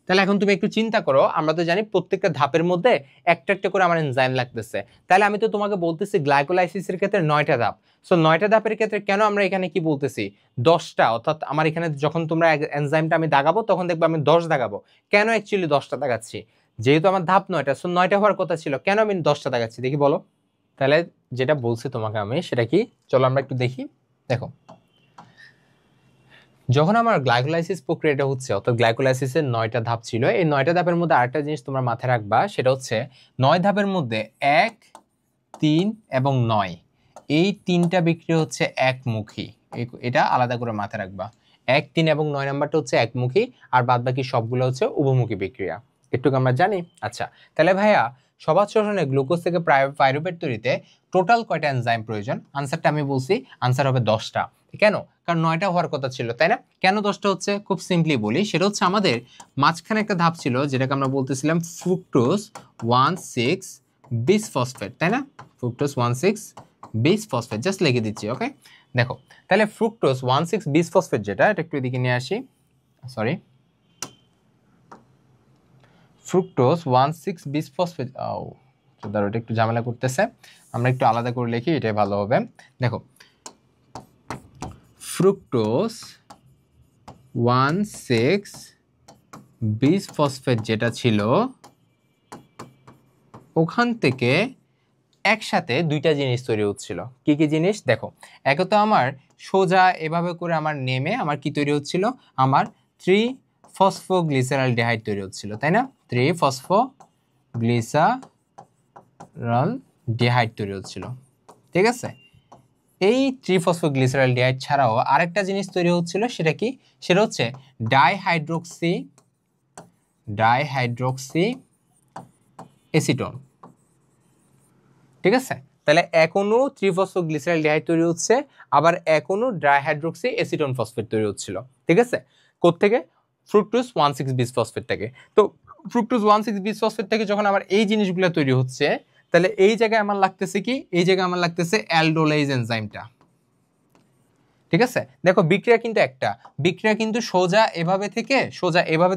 তাহলে এখন তুমি একটু চিন্তা করো, আমরা তো জানি প্রত্যেকটা ধাপের মধ্যে একটা একটা করে আমার এনজাইম লাগতেছে, তাহলে আমি তো তোমাকে বলতেছি গ্লাইকোলাইসিসের ক্ষেত্রে 9টা ধাপ। সো 9টা ধাপের ক্ষেত্রে কেন আমরা এখানে কি বলতেছি 10টা? অর্থাৎ আমার এখানে যখন তোমরা এনজাইমটা আমি দাগাবো তখন দেখবো আমি 10 দাগাবো। কেন অ্যাকচুয়ালি 10টা দাগাচ্ছি? যেহেতু আমার ধাপ 9টা, সো 9টা হওয়ার কথা ছিল, কেন আমি 10টা দাগাচ্ছি দেখি বলো। তাহলে যেটা বলছি তোমাকে আমি সেটা কি, চলো আমরা একটু দেখি। দেখো, যখন আমার গ্লাইকোলাইসিস প্রক্রিয়াটা হচ্ছে, অর্থাৎ গ্লাইকোলাইসিসের 9টা ধাপ ছিল, এই 9টা ধাপের মধ্যে আরেকটা জিনিস তোমরা মাথায় রাখবা, সেটা হচ্ছে 9 ধাপের মধ্যে 1, 3 এবং 9 এই 3টা বিক্রিয়া হচ্ছে একমুখী। এটা আলাদা করে মাথায় রাখবা, 1, 3 এবং 9 নাম্বারটা হচ্ছে একমুখী, আর বাদ বাকি সবগুলো হচ্ছে উভমুখী বিক্রিয়া। একটু আমরা জানি। আচ্ছা, তাহলে ভাইয়া সবাত শ্বসনে গ্লুকোজ থেকে পাইরুভেট তৈরিতে টোটাল কয়টা এনজাইম প্রয়োজন? আনসারটা আমি বলছি, আনসার হবে 10টা। কেন? কারণ 9টা হওয়ার কথা ছিল, তাই না? কেন 10টা হচ্ছে? খুব সিম্পলি বলি, সেটা হচ্ছে আমাদের মাঝখানে একটা ধাপ ছিল যেটাকে আমরা বলতেছিলাম ফ্রুক্টোজ 1,6 বিসফসফেট, তাই না? ফ্রুক্টোজ 1,6 বিসফসফেট, জাস্ট লিখে দিচ্ছি। ওকে, দেখো তাহলে ফ্রুক্টোজ 1,6 বিসফসফেট যেটা, এটা একটু এদিকে নিয়ে আসি, সরি, ফ্রুক্টোজ 1,6 বিসফসফেট, ধরো এটা একটু ঝামেলা করতেছে, আমরা একটু আলাদা করে লিখি, এটাই ভালো হবে। দেখো, ফ্রুক্টোজ 1,6 বিসফসফেট যেটা ছিল ওখান থেকে একসাথে দুইটা জিনিস তৈরি হচ্ছিল। কি কি জিনিস দেখো, একে তো আমার সোজা এভাবে করে আমার নেমে আমার কি তৈরি হচ্ছিল, আমার 3-ফসফোগ্লিসারালডিহাইড তৈরি হচ্ছিল, তাই না? 3-ফসফোগ্লিসারালডিহাইড তৈরি হচ্ছিল, ঠিক আছে? এই 3-ফসফোগ্লিসারালডিহাইড ছাড়াও আরেকটা জিনিস তৈরি হচ্ছিল, সেটা কি? সেটা হচ্ছে ডাইহাইড্রোক্সি এসিটোন, ঠিক আছে? তাহলে এখনো 3-ফসফোগ্লিসারালডিহাইড তৈরি হচ্ছে, আবার এখনো ডাইহাইড্রোক্সি এসিটোন ফসফেট তৈরি হচ্ছিল, ঠিক আছে? কোত্থেকে? ফ্রুক্টোজ 1,6 বিসফসফেট থেকে। তো ফ্রুক্টোজ 1,6 বিসফসফেট থেকে যখন আমার এই জিনিসগুলো তৈরি হচ্ছে, তাহলে এই জায়গায় আমার লাগতেছে কি? এই জায়গায় আমার লাগতেছে অ্যালডোলাইজ এনজাইমটা, ঠিক আছে? দেখো বিক্রিয়া কিন্তু একটা, বিক্রিয়া কিন্তু সোজা এভাবে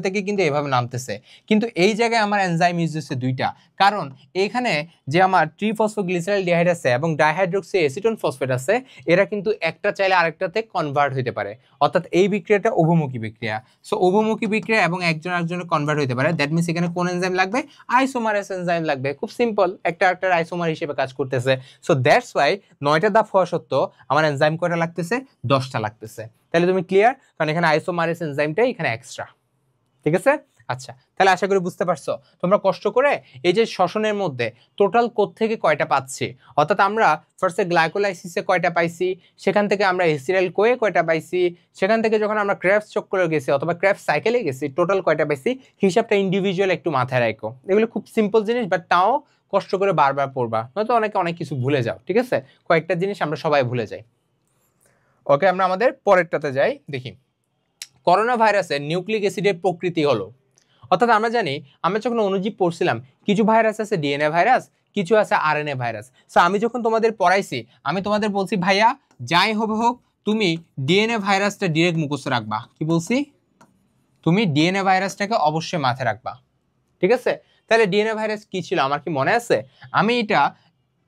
থেকে কিন্তু এভাবে নামতেছে, কিন্তু এই জায়গায় আমার এনজাইম ইউজ হচ্ছে দুইটা। কারণ এখানে যে আমার 3-ফসফোগ্লিসারালডিহাইড আছে এবং ডাইহাইড্রোক্সি এসিটোন ফসফেট আছে, এরা কিন্তু একটা চাইলে আরেকটাতে কনভার্ট হতে পারে, অর্থাৎ এই বিক্রিয়াটা উভমুখী বিক্রিয়া। সো উভমুখী বিক্রিয়া এবং একজন আরেকজনের কনভার্ট হতে পারে। দ্যাট মিনস এখানে কোন এনজাইম লাগবে? আইসোমারেস এনজাইম লাগবে। খুব সিম্পল, একটা আইসোমার হিসেবে কাজ করতেছে। সো দ্যাটস ওয়াই 9টা ধাপ হওয়া সত্ত্বেও আমার এনজাইম কয়টা লাগতেছে? 10টা লাগতেছে। তাহলে তুমি ক্লিয়ার? কারণ এখানে আইসোমারেস এনজাইমটাই এখানে এক্সট্রা, ঠিক আছে? আচ্ছা, তাহলে আশা করি বুঝতে পারছো। তোমরা কষ্ট করে এই যে শ্বসনের মধ্যে টোটাল কোড থেকে কয়টা পাচ্ছি, অর্থাৎ আমরা ফার্স্টে গ্লাইকোলাইসিসে কয়টা পাইছি, সেখান থেকে আমরা এসিটাইল কোয়ে কয়টা পাইছি, সেখান থেকে যখন আমরা ক্রেবস চক্রে গেছি অথবা ক্রেবস সাইকেলে গেছি টোটাল কয়টা পাইছি, হিসাবটা ইন্ডিভিজুয়াল একটু মাথায় রাখো। এগুলো খুব সিম্পল জিনিস, বাট তাও কষ্ট করে বারবার পড়বা, নয়তো অনেক কিছু ভুলে যাও, ঠিক আছে? কয়েকটা জিনিস আমরা সবাই ভুলে যাই। ওকে, আমরা আমাদের পরেরটাতে যাই, দেখি। করোনা ভাইরাসের নিউক্লিক অ্যাসিডের প্রকৃতি হলো, অর্থাৎ আমরা জানি, আমরা যখন অণুজীব পড়ছিলাম, কিছু ভাইরাস আছে ডিএনএ ভাইরাস, কিছু আছে আরএনএ ভাইরাস। সো আমি যখন তোমাদের পড়াইছি, আমি তোমাদের বলছি ভাইয়া যাই হবে হোক তুমি ডিএনএ ভাইরাসটা ডিরেক্ট মুখস্থ রাখবা। কি বলছি? তুমি ডিএনএ ভাইরাসটাকে অবশ্যই মাথায় রাখবা, ঠিক আছে? তাহলে ডিএনএ ভাইরাস কি ছিল আমার কি মনে আছে? আমি এটা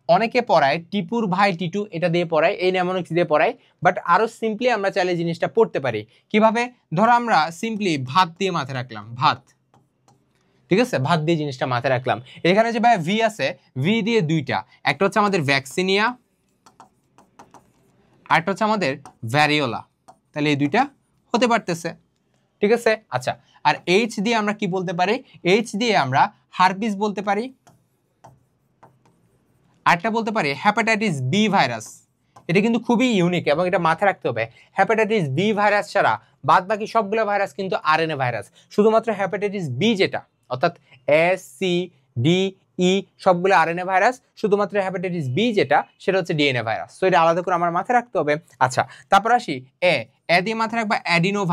অনেকে পড়ায় টিপুর ভাই টিটু, এটা দিয়ে পড়ায়, এই নেমোনিক্স দিয়ে পড়ায়, বাট আরো সিম্পলি আমরা চাইলে জিনিসটা পড়তে পারি। কিভাবে? ধরো আমরা সিম্পলি ভাত দিয়ে মাথায় রাখলাম, ভাত, ঠিক আছে? ভাত দিয়ে জিনিসটা মাথায় রাখলাম। এখানে যে ভাই ভি আছে, ভি দিয়ে দুইটা, একটা হচ্ছে আমাদের ভ্যাকসিনিয়া, আরেকটা হচ্ছে আমাদের ভ্যারিওলা। তাহলে এই দুইটা হতে পারতেছে, ঠিক আছে? আচ্ছা, আর এইচ দিয়ে আমরা কি বলতে পারি? এইচ দিয়ে আমরা হারপিস বলতে পারি, আরেকটা বলতে পারি হ্যাপাটাইটিস বি ভাইরাস। এটা কিন্তু খুবই ইউনিক এবং এটা মাথায় রাখতে হবে। হ্যাপাটাইটিস বি ভাইরাস ছাড়া বাদ বাকি সবগুলো ভাইরাস কিন্তু আরএনএ ভাইরাস। শুধুমাত্র হ্যাপাটাইটিস বি যেটা, অর্থাৎ এস সি ডি ই সবগুলো আরএনএ ভাইরাস, শুধুমাত্র হ্যাপাটাইটিস বি যেটা সেটা হচ্ছে ডিএনএ ভাইরাস। তো এটা আলাদা করে আমার মাথায় রাখতে হবে। আচ্ছা, তারপর আসি এ দিয়ে মাথায় রাখবা অ্যাডিনো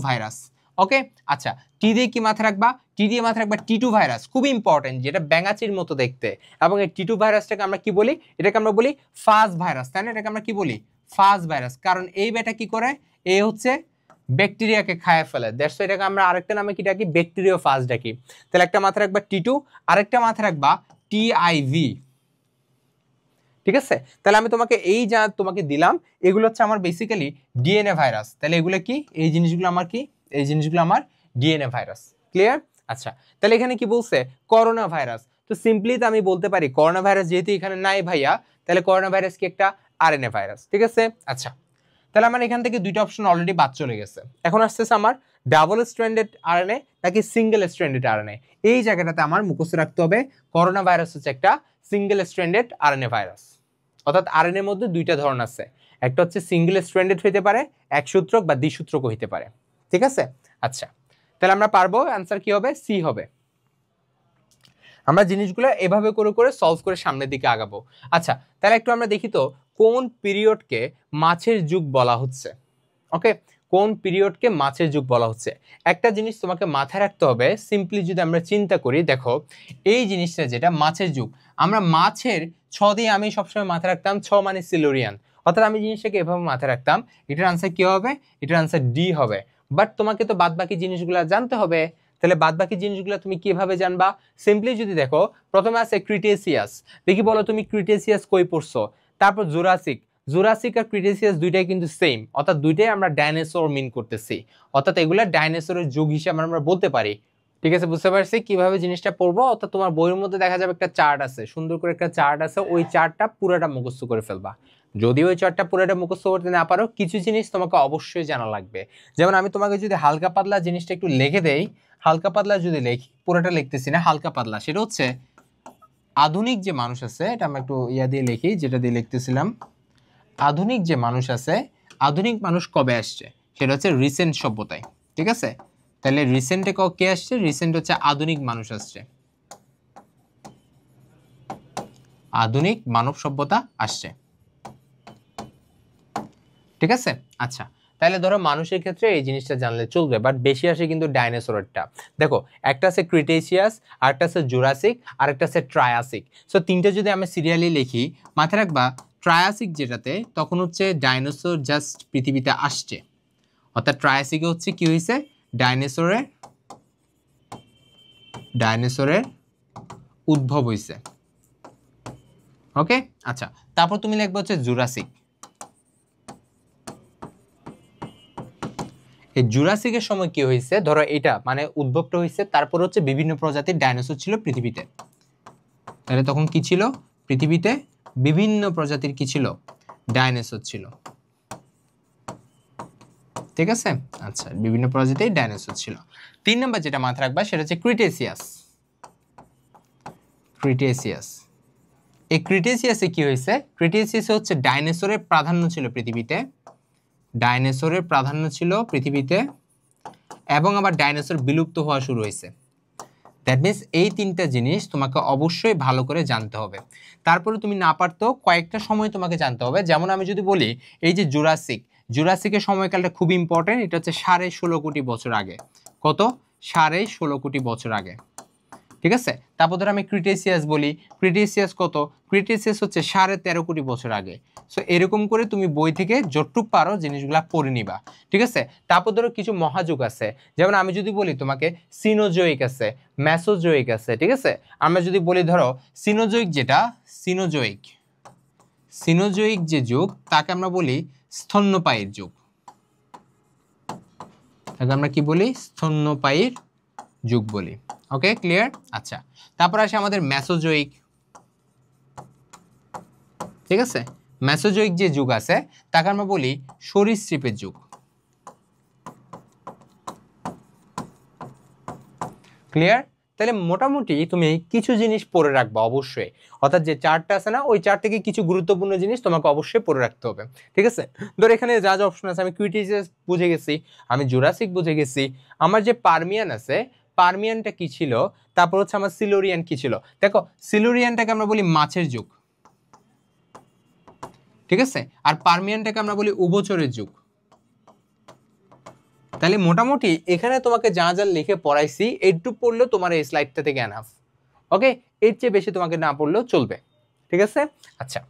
ভাইরাস, ওকে? আচ্ছা, টি দিয়ে কি মাথায় রাখবা? টি দিয়ে মাথায় রাখবা টি2 ভাইরাস, খুব ইম্পর্টেন্ট, যেটা ব্যাঙাচির মতো দেখতে। এবং এই টি2 ভাইরাসটাকে আমরা কি বলি? এটাকে আমরা বলি ফাজ ভাইরাস, তাই না? এটাকে আমরা কি বলি? ফাজ ভাইরাস। কারণ এই বেটা কি করে? এ হচ্ছে ব্যাকটেরিয়াকে খায় ফেলে, দ্যাটস ওয়াই এটাকে আমরা আরেকটা নামে কি ডাকি? ব্যাকটেরিওফাজ ডাকি। তাহলে একটা মাথায় রাখবা টি2, আরেকটা মাথায় রাখবা টিআইভি, ঠিক আছে? তাহলে আমি তোমাকে এই যা তোমাকে দিলাম, এগুলো হচ্ছে আমার বেসিক্যালি ডিএনএ ভাইরাস। তাহলে এগুলো কি? এই জিনিসগুলো আমার কি? এই জিনিসগুলো আমার ডিএনএ ভাইরাস। ক্লিয়ার? আচ্ছা, তাহলে এখানে কি বলছে? Corona virus. তো সিম্পলি তো আমি বলতে পারি করোনা ভাইরাস যেহেতু এখানে নাই ভাইয়া, তাহলে করোনা ভাইরাস কি একটা আরএনএ ভাইরাস, ঠিক আছে? আচ্ছা, তাহলে আমার এখান থেকে দুইটা অপশন অলরেডি বাদ চলে গেছে। এখন আসতেছে আমার ডাবল স্ট্র্যান্ডেড আরএনএ নাকি সিঙ্গেল স্ট্র্যান্ডেড আরএনএ। এই জায়গাটাতে আমার মুখস্থ রাখতে হবে করোনা ভাইরাস হচ্ছে একটা সিঙ্গেল স্ট্র্যান্ডেড আরএনএ ভাইরাস। অর্থাৎ আরএনএর মধ্যে দুইটা ধরন আছে, একটা হচ্ছে সিঙ্গেল স্ট্র্যান্ডেড হইতে পারে, একসূত্রক বা দ্বিসূত্রক হইতে পারে, ঠিক আছে? আচ্ছা, তাহলে আমরা পারবো, অ্যান্সার কি হবে? সি হবে। আমরা জিনিসগুলো এভাবে করে করে সলভ করে সামনের দিকে আগাবো। আচ্ছা, তাহলে একটু আমরা দেখি তো কোন পিরিয়ডকে মাছের যুগ বলা হচ্ছে। ওকে, কোন পিরিয়ডকে মাছের যুগ বলা হচ্ছে? একটা জিনিস তোমাকে মাথায় রাখতে হবে, সিম্পলি যদি আমরা চিন্তা করি, দেখো এই জিনিসটা যেটা মাছের যুগ, আমরা মাছের ছ দিয়ে আমি সবসময় মাথায় রাখতাম, ছ মানে সিলোরিয়ান, অর্থাৎ আমি জিনিসটাকে এভাবে মাথায় রাখতাম। এটার আনসার কি হবে? এটার আনসার ডি হবে। বাট তোমাকে তো বাদবাকি জিনিসগুলো জানতে হবে। তাহলে বাদবাকি জিনিসগুলো তুমি কিভাবে জানবা? সিম্পলি যদি দেখো, প্রথমে আছে ক্রিটেসিয়াস, দেখি বলো তুমি ক্রিটেসিয়াস কই পড়ছো? তারপর জুরাসিক, জুরাসিক আর ক্রিটেসিয়াস দুইটাই কিন্তু সেম, অর্থাৎ দুইটাই আমরা ডাইনোসর মিন করতেছি, অর্থাৎ এগুলা ডাইনোসরের যুগ হিসেবে আমরা বলতে পারি। ঠিক আছে, বুঝতে পারছি কিভাবে জিনিসটা পড়বো। অর্থাৎ তোমার বইয়ের মধ্যে দেখা যাবে একটা চার্ট আছে, সুন্দর করে একটা চার্ট আছে, ওই চার্টটা পুরোটা মুখস্থ করে ফেলবা। যদি ওই চার্টটা পুরোটা মুখস্থ করতে না পারো, কিছু জিনিস তোমাকে অবশ্যই জানা লাগবে। যেমন আমি তোমাকে যদি হালকা পাতলা জিনিসটা একটু লিখে দেই, হালকা পাতলা যদি লিখি, পুরোটা লিখতেছি না, হালকা পাতলা, সেটা হচ্ছে আধুনিক যে মানুষ আছে, এটা আমরা একটু ইয়া দিয়ে লিখি, যেটা দিয়ে লিখতেছিলাম, আধুনিক যে মানুষ আছে, আধুনিক মানুষ কবে আসছে, সেটা হচ্ছে রিসেন্ট সভ্যতায়। ঠিক আছে, তাহলে রিসেন্টে কে আসছে, রিসেন্ট হচ্ছে আধুনিক মানুষ আসছে, আধুনিক মানব সভ্যতা আসছে। ঠিক আছে, আচ্ছা, তাহলে ধরো মানুষের ক্ষেত্রে এই জিনিসটা জানলে চলবে, বাট বেশি আসে কিন্তু ডাইনোসরেরটা। দেখো, একটা আছে ক্রিটেসিয়াস, আরেকটা আছে জুরাসিক, আরেকটা আছে ট্রায়াসিক। সো তিনটা যদি আমি সিরিয়ালি লিখি, মাথায় রাখবা ট্রায়াসিক যেটাতে তখন হচ্ছে ডাইনোসর জাস্ট পৃথিবীতে আসছে, অর্থাৎ ট্রায়াসিকে হচ্ছে কি হয়েছে, ডাইনোসরের উদ্ভব হয়েছে। ওকে, আচ্ছা, তারপর তুমি লিখবে হচ্ছে জুরাসিক। এই জুরাসিকের সময় কি হয়েছে, ধরো এটা মানে উদ্ভবটা হয়েছে, তারপর হচ্ছে বিভিন্ন প্রজাতির ডাইনোসর ছিল পৃথিবীতে। তাহলে তখন কি ছিল, পৃথিবীতে বিভিন্ন প্রজাতির কি ছিল, ডাইনোসর ছিল। ঠিক আছে, আচ্ছা, বিভিন্ন প্রজাতির ডাইনোসর ছিল। 3 নম্বর যেটা মাথায় রাখবা সেটা হচ্ছে ক্রিটেসিয়াস। এই ক্রিটেসিয়াসে কি হয়েছে, ক্রিটেসিয়াসে হচ্ছে ডাইনোসরের প্রাধান্য ছিল পৃথিবীতে, ডাইনোসরের প্রাধান্য ছিল পৃথিবীতে, এবং আবার ডাইনোসর বিলুপ্ত হওয়া শুরু হয়েছে। দ্যাট মিনস এই তিনটা জিনিস তোমাকে অবশ্যই ভালো করে জানতে হবে। তারপরে তুমি না পারতেও কয়েকটা সময় তোমাকে জানতে হবে। যেমন আমি যদি বলি এই যে জুরাসিকের সময়কালটা খুব ইম্পর্টেন্ট, এটা হচ্ছে 16.5 কোটি বছর আগে। কত, 16.5 কোটি বছর আগে। ঠিক আছে, তারপর ধর আমি ক্রিটেসিয়াস বলি, ক্রিটেসিয়াস কত, ক্রিটেসিয়াস হচ্ছে 13.5 কোটি বছর আগে। সো এরকম করে তুমি বই থেকে যতটুক পারো জিনিসগুলা পড়ে নিবা। ঠিক আছে, তারপর ধরো কিছু মহাযুগ আছে, যেমন আমি যদি বলি তোমাকে সিনোজোইক আছে, মেসোজোইক আছে। ঠিক আছে, আমরা যদি বলি ধরো সিনোজোইক, যেটা সিনোজোইক যে যুগ, তাকে আমরা বলি স্তন্যপায়ীর যুগ। তাকে আমরা কি বলি, স্তন্যপায়ীর যুগ বলি। ওকে, ক্লিয়ার? আচ্ছা, তারপর আসে আমাদের মেসোজোইক। ঠিক আছে, মেসোজোইক যে যুগ আছে তাকে আমরা বলি সরীসৃপের যুগ। ক্লিয়ার? তাহলে মোটামুটি তুমি কিছু জিনিস পড়ে রাখবা অবশ্যই, অর্থাৎ যে চার্টটা আছে না, ওই চার্ট থেকে কিছু গুরুত্বপূর্ণ জিনিস তোমাকে অবশ্যই পড়ে রাখতে হবে। ঠিক আছে, ধর এখানে যা যা অপশন আছে, আমি ক্রিটেসিয়াস বুঝে গেছি, আমি জুরাসিক বুঝে গেছি, আমার যে পার্মিয়ান আছে, পার্মিয়ানটা কি ছিল, তারপর হচ্ছে আমার সিলুরিয়ান কি ছিল। দেখো, সিলুরিয়ানটাকে আমরা বলি মাছের যুগ। ঠিক আছে, আর পার্মিয়ানটাকে আমরা বলি উভচরের যুগ। তাহলে মোটামুটি এখানে তোমাকে যা যা লিখে পড়াইছি, এইটুকু পড়লেও তোমার এই স্লাইডটা থেকে এনাফ। ওকে, এর চেয়ে বেশি তোমাকে না পড়লেও চলবে। ঠিক আছে, আচ্ছা,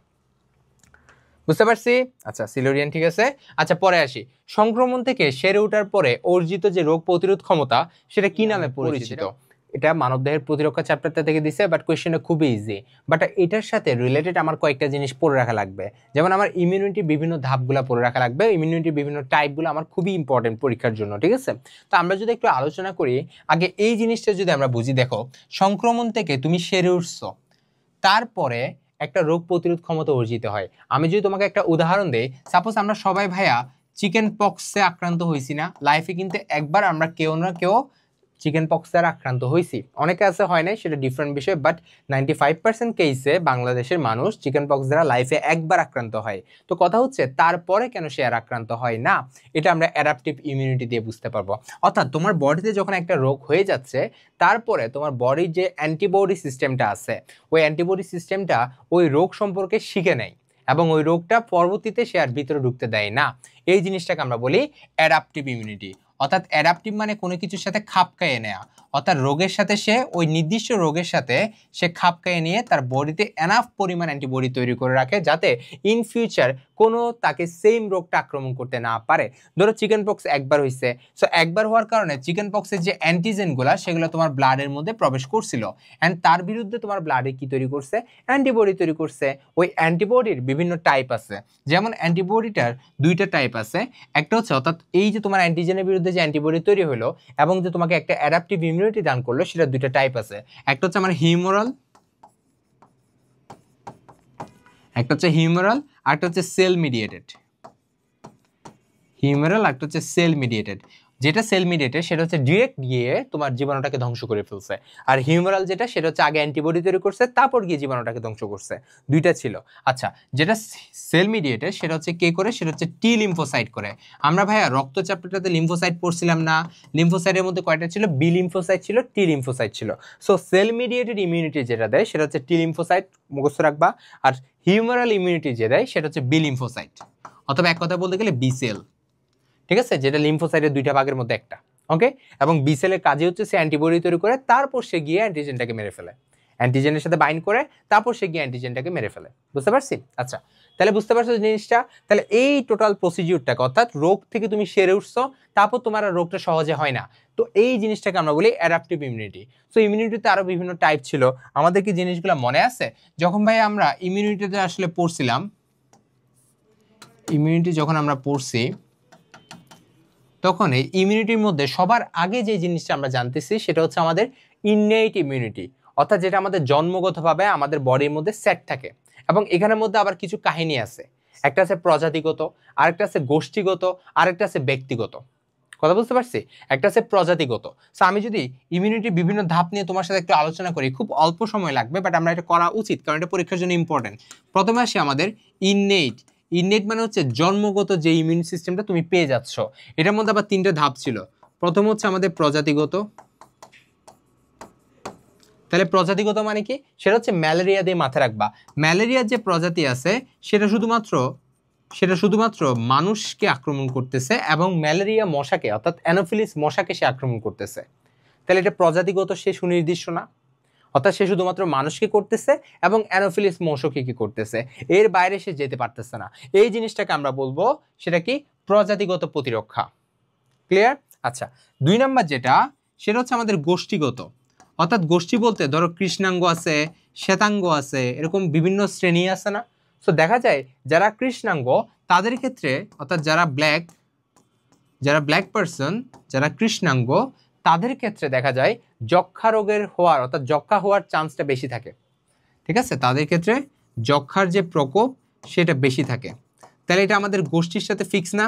বুঝতে পারছি। আচ্ছা, সিলুরিয়ান ঠিক আছে। আচ্ছা, পরে আসি, সংক্রমণ থেকে সেরে ওঠার পরে অর্জিত যে রোগ প্রতিরোধ ক্ষমতা, সেটা কি নামে পরিচিত? এটা মানবদেহের প্রতিরক্ষা চ্যাপ্টারটা থেকে দিছে, বাট কোয়েশ্চেনটা খুবই ইজি। বাট এটার সাথে রিলেটেড আমার কয়েকটা জিনিস পড়ে রাখা লাগবে। যেমন আমার ইমিউনিটি বিভিন্ন ধাপগুলা পড়ে রাখা লাগবে, ইমিউনিটি বিভিন্ন টাইপগুলো আমার খুবই ইম্পর্টেন্ট পরীক্ষার জন্য। ঠিক আছে, তো আমরা যদি একটু আলোচনা করি, আগে এই জিনিসটা যদি আমরা বুঝি, দেখো সংক্রমণ থেকে তুমি সেরে উঠছো, তারপরে একটা রোগ প্রতিরোধ ক্ষমতা অর্জিত হয়। আমি যদি তোমাকে একটা উদাহরণ দেই, সাপোজ আমরা সবাই ভাইয়া চিকেন পক্সে আক্রান্ত হয়েছি না লাইফে, কিন্তু একবার আমরা কেউ না কেউ চিকেন পক্স দ্বারা আক্রান্ত হয়েছি। অনেকে আছে হয় নাই, সেটা ডিফারেন্ট বিষয়, বাট 95% কেসে বাংলাদেশের মানুষ চিকেন পক্স দ্বারা লাইফে একবার আক্রান্ত হয়। তো কথা হচ্ছে তারপরে কেন সে আর আক্রান্ত হয় না, এটা আমরা অ্যাডাপটিভ ইমিউনিটি দিয়ে বুঝতে পারবো। অর্থাৎ তোমার বডিতে যখন একটা রোগ হয়ে যাচ্ছে, তারপরে তোমার বডির যে অ্যান্টিবডি সিস্টেমটা আছে, ওই অ্যান্টিবডি সিস্টেমটা ওই রোগ সম্পর্কে শিখে নেয়, এবং ওই রোগটা পরবর্তীতে সে আর ভিতরে ঢুকতে দেয় না। এই জিনিসটাকে আমরা বলি অ্যাডাপটিভ ইমিউনিটি। অর্থাৎ অ্যাডাপটিভ মানে কোনো কিছুর সাথে খাপ খাইয়ে নেওয়া, অর্থাৎ রোগের সাথে সে ওই নির্দিষ্ট রোগের সাথে সে খাপ খাইয়ে নিয়ে তার বডিতে এনাফ পরিমাণ অ্যান্টিবডি তৈরি করে রাখে, যাতে ইন ফিউচার কোনো তাকে সেম রোগটা আক্রমণ করতে না পারে। ধরো চিকেন পক্স একবার হয়েছে, সো একবার হওয়ার কারণে চিকেন পক্সের যে অ্যান্টিজেনগুলো সেগুলো তোমার ব্লাডের মধ্যে প্রবেশ করছিল, অ্যান্ড তার বিরুদ্ধে তোমার ব্লাডে কি তৈরি করছে, অ্যান্টিবডি তৈরি করছে। ওই অ্যান্টিবডির বিভিন্ন টাইপ আছে, যেমন অ্যান্টিবডিটার দুইটা টাইপ আছে। একটা হচ্ছে অর্থাৎ এই যে তোমার অ্যান্টিজেনের বিরুদ্ধে যে অ্যান্টিবডি তৈরি হলো এবং যে তোমাকে একটা অ্যাডাপটিভ ইমিউনিটি দান করলো, সেটা দুইটা টাইপ আছে। একটা হচ্ছে আমার হিউমোরাল, একটা হচ্ছে হিউমেরাল, আর একটা হচ্ছে সেল মিডিয়েটেড। হিউমেরাল আর একটা হচ্ছে সেল মিডিয়েটেড। যেটা সেল মিডিয়েটেড সেটা হচ্ছে ডিরেক্ট গিয়ে তোমার জীবাণুটাকে ধ্বংস করে ফেলছে, আর হিউমেরাল যেটা সেটা হচ্ছে আগে অ্যান্টিবডি তৈরি করছে তারপর গিয়ে জীবাণুটাকে ধ্বংস করছে। দুইটা ছিল। আচ্ছা, যেটা সেল মিডিয়েটেড সেটা হচ্ছে কে করে, সেটা হচ্ছে টি লিম্ফোসাইট করে। আমরা ভাইয়া রক্তচাপটাতে লিম্ফোসাইট পড়ছিলাম না? লিম্ফোসাইটের মধ্যে কয়টা ছিল? বি লিম্ফোসাইট ছিল, টি লিম্ফোসাইট ছিল। সো সেল মিডিয়েটেড ইমিউনিটি যেটা দেয় সেটা হচ্ছে টি লিম্ফোসাইট, মুখস্থ রাখবা। আর হিউমেরাল ইমিউনিটি যে দেয় সেটা হচ্ছে বি লিম্ফোসাইট, অথবা এক কথা বলতে গেলে বি সেল। ঠিক আছে, যেটা লিম্ফোসাইটের দুইটা ভাগের মধ্যে একটা। ওকে, এবং বি সেলের কাজই হচ্ছে সে অ্যান্টিবডি তৈরি করে, তারপর সে গিয়ে অ্যান্টিজেনটাকে মেরে ফেলে, অ্যান্টিজেনের সাথে বাইন্ড করে তারপর সে গিয়ে অ্যান্টিজেনটাকে মেরে ফেলে। বুঝতে পারছি? আচ্ছা, তাহলে বুঝতে পারছো জিনিসটা? তাহলে এই টোটাল প্রসিডিউরটাকে, অর্থাৎ রোগ থেকে তুমি সেরে উঠছো, তারপর তোমার আর রোগটা সহজে হয় না, তো এই জিনিসটাকে আমরা বলি অ্যাডাপটিভ ইমিউনিটি। সো ইমিউনিটিতে আরো বিভিন্ন টাইপ ছিল। আমাদের কি জিনিসগুলো মনে আছে? যখন ভাই আমরা ইমিউনিটিতে আসলে পড়ছিলাম, ইমিউনিটি যখন আমরা পড়ছি, তখন এই ইমিউনিটির মধ্যে সবার আগে যে জিনিসটা আমরা জানতেছি সেটা হচ্ছে আমাদের ইননেট ইমিউনিটি, অর্থাৎ যেটা আমাদের জন্মগতভাবে আমাদের বডির মধ্যে সেট থাকে। এবং এখানের মধ্যে আবার কিছু কাহিনী আছে, একটা আছে প্রজাতিগত, আরেকটা আছে গোষ্ঠীগত, আরেকটা আছে ব্যক্তিগত। কথা বুঝতে পারছি? একটা আছে প্রজাতিগত। সো আমি যদি ইমিউনিটির বিভিন্ন ধাপ নিয়ে তোমার সাথে একটু আলোচনা করি, খুব অল্প সময় লাগবে, বাট আমরা এটা করা উচিত কারণ এটা পরীক্ষার জন্য ইম্পর্টেন্ট। প্রথমে আসি আমাদের ইননেট। ইননেট মানে হচ্ছে জন্মগত যে ইমিউন সিস্টেমটা তুমি পেয়ে যাচ্ছ। এটার মধ্যে আবার তিনটা ধাপ ছিল। প্রথম হচ্ছে আমাদের প্রজাতিগত। তাহলে প্রজাতিগত মানে কি? সেটা হচ্ছে ম্যালেরিয়া দিয়ে মাথায় রাখবা। ম্যালেরিয়ার যে প্রজাতি আছে সেটা শুধুমাত্র মানুষকে আক্রমণ করতেছে এবং ম্যালেরিয়া মশাকে, অর্থাৎ অ্যানোফিলিস মশাকে সে আক্রমণ করতেছে। তাহলে এটা প্রজাতিগত, সে সুনির্দিষ্ট না, অর্থাৎ সে শুধুমাত্র মানুষকে করতেছে এবং অ্যানোফিলিস মশাকে কি করতেছে, এর বাইরে সে যেতে পারতেছে না। এই জিনিসটাকে আমরা বলবো সেটা কি? প্রজাতিগত প্রতিরক্ষা। ক্লিয়ার? আচ্ছা, 2 নাম্বার যেটা, সেটা হচ্ছে আমাদের গোষ্ঠীগত। অর্থাৎ গোষ্ঠী বলতে ধরো কৃষ্ণাঙ্গ আছে, শ্বেতাঙ্গ আছে, এরকম বিভিন্ন শ্রেণী আছে না? সো দেখা যায় যারা কৃষ্ণাঙ্গ তাদের ক্ষেত্রে, অর্থাৎ যারা ব্ল্যাক পার্সন, যারা কৃষ্ণাঙ্গ তাদের ক্ষেত্রে দেখা যায় যক্ষা রোগের হওয়ার, অর্থাৎ যক্ষা হওয়ার চান্সটা বেশি থাকে। ঠিক আছে, তাদের ক্ষেত্রে যক্ষার যে প্রকোপ সেটা বেশি থাকে। তাহলে এটা আমাদের গোষ্ঠীর সাথে ফিক্স না?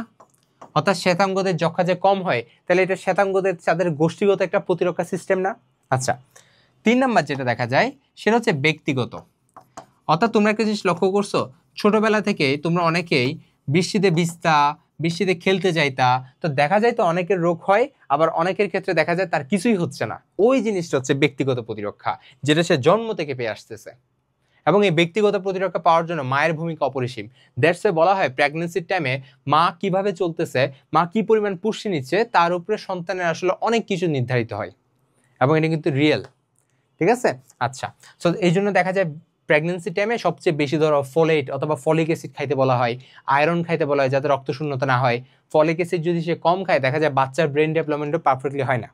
অর্থাৎ শ্বেতাঙ্গদের যক্ষা যে কম হয়, তাহলে এটা শ্বেতাঙ্গদের তাদের গোষ্ঠীগত একটা প্রতিরক্ষা সিস্টেম না? আচ্ছা, 3 নাম্বার যেটা দেখা যায় সেটা হচ্ছে ব্যক্তিগত। অর্থাৎ তোমরা একটা জিনিস লক্ষ্য করছো, ছোটবেলা থেকে তোমরা অনেকেই বৃষ্টিতে ভিজতা, বৃষ্টিতে খেলতে যাইতা, তো দেখা যায় তো অনেকের রোগ হয়, আবার অনেকের ক্ষেত্রে দেখা যায় তার কিছুই হচ্ছে না। ওই জিনিসটা হচ্ছে ব্যক্তিগত প্রতিরক্ষা, যেটা সে জন্ম থেকে পেয়ে আসতেছে। এবং এই ব্যক্তিগত প্রতিরক্ষা পাওয়ার জন্য মায়ের ভূমিকা অপরিসীম। দ্যাটস ওয়াই বলা হয় প্রেগন্যান্সির টাইমে মা কিভাবে চলতেছে, মা কি পরিমাণ পুষ্টি নিচ্ছে, তার উপরে সন্তানের আসলে অনেক কিছু নির্ধারিত হয়, এবং এটা কিন্তু রিয়েল। ঠিক আছে? আচ্ছা, সো এই জন্য দেখা যায় প্রেগন্যান্সি টাইমে সবচেয়ে বেশি ধরো ফোলেট অথবা ফলিক অ্যাসিড খাইতে বলা হয়, আয়রন খাইতে বলা হয় যাতে রক্ত শূন্যতা না হয়। ফলিক অ্যাসিড যদি সে কম খায় দেখা যায় বাচ্চার ব্রেন ডেভেলপমেন্টও পারফেক্টলি হয় না।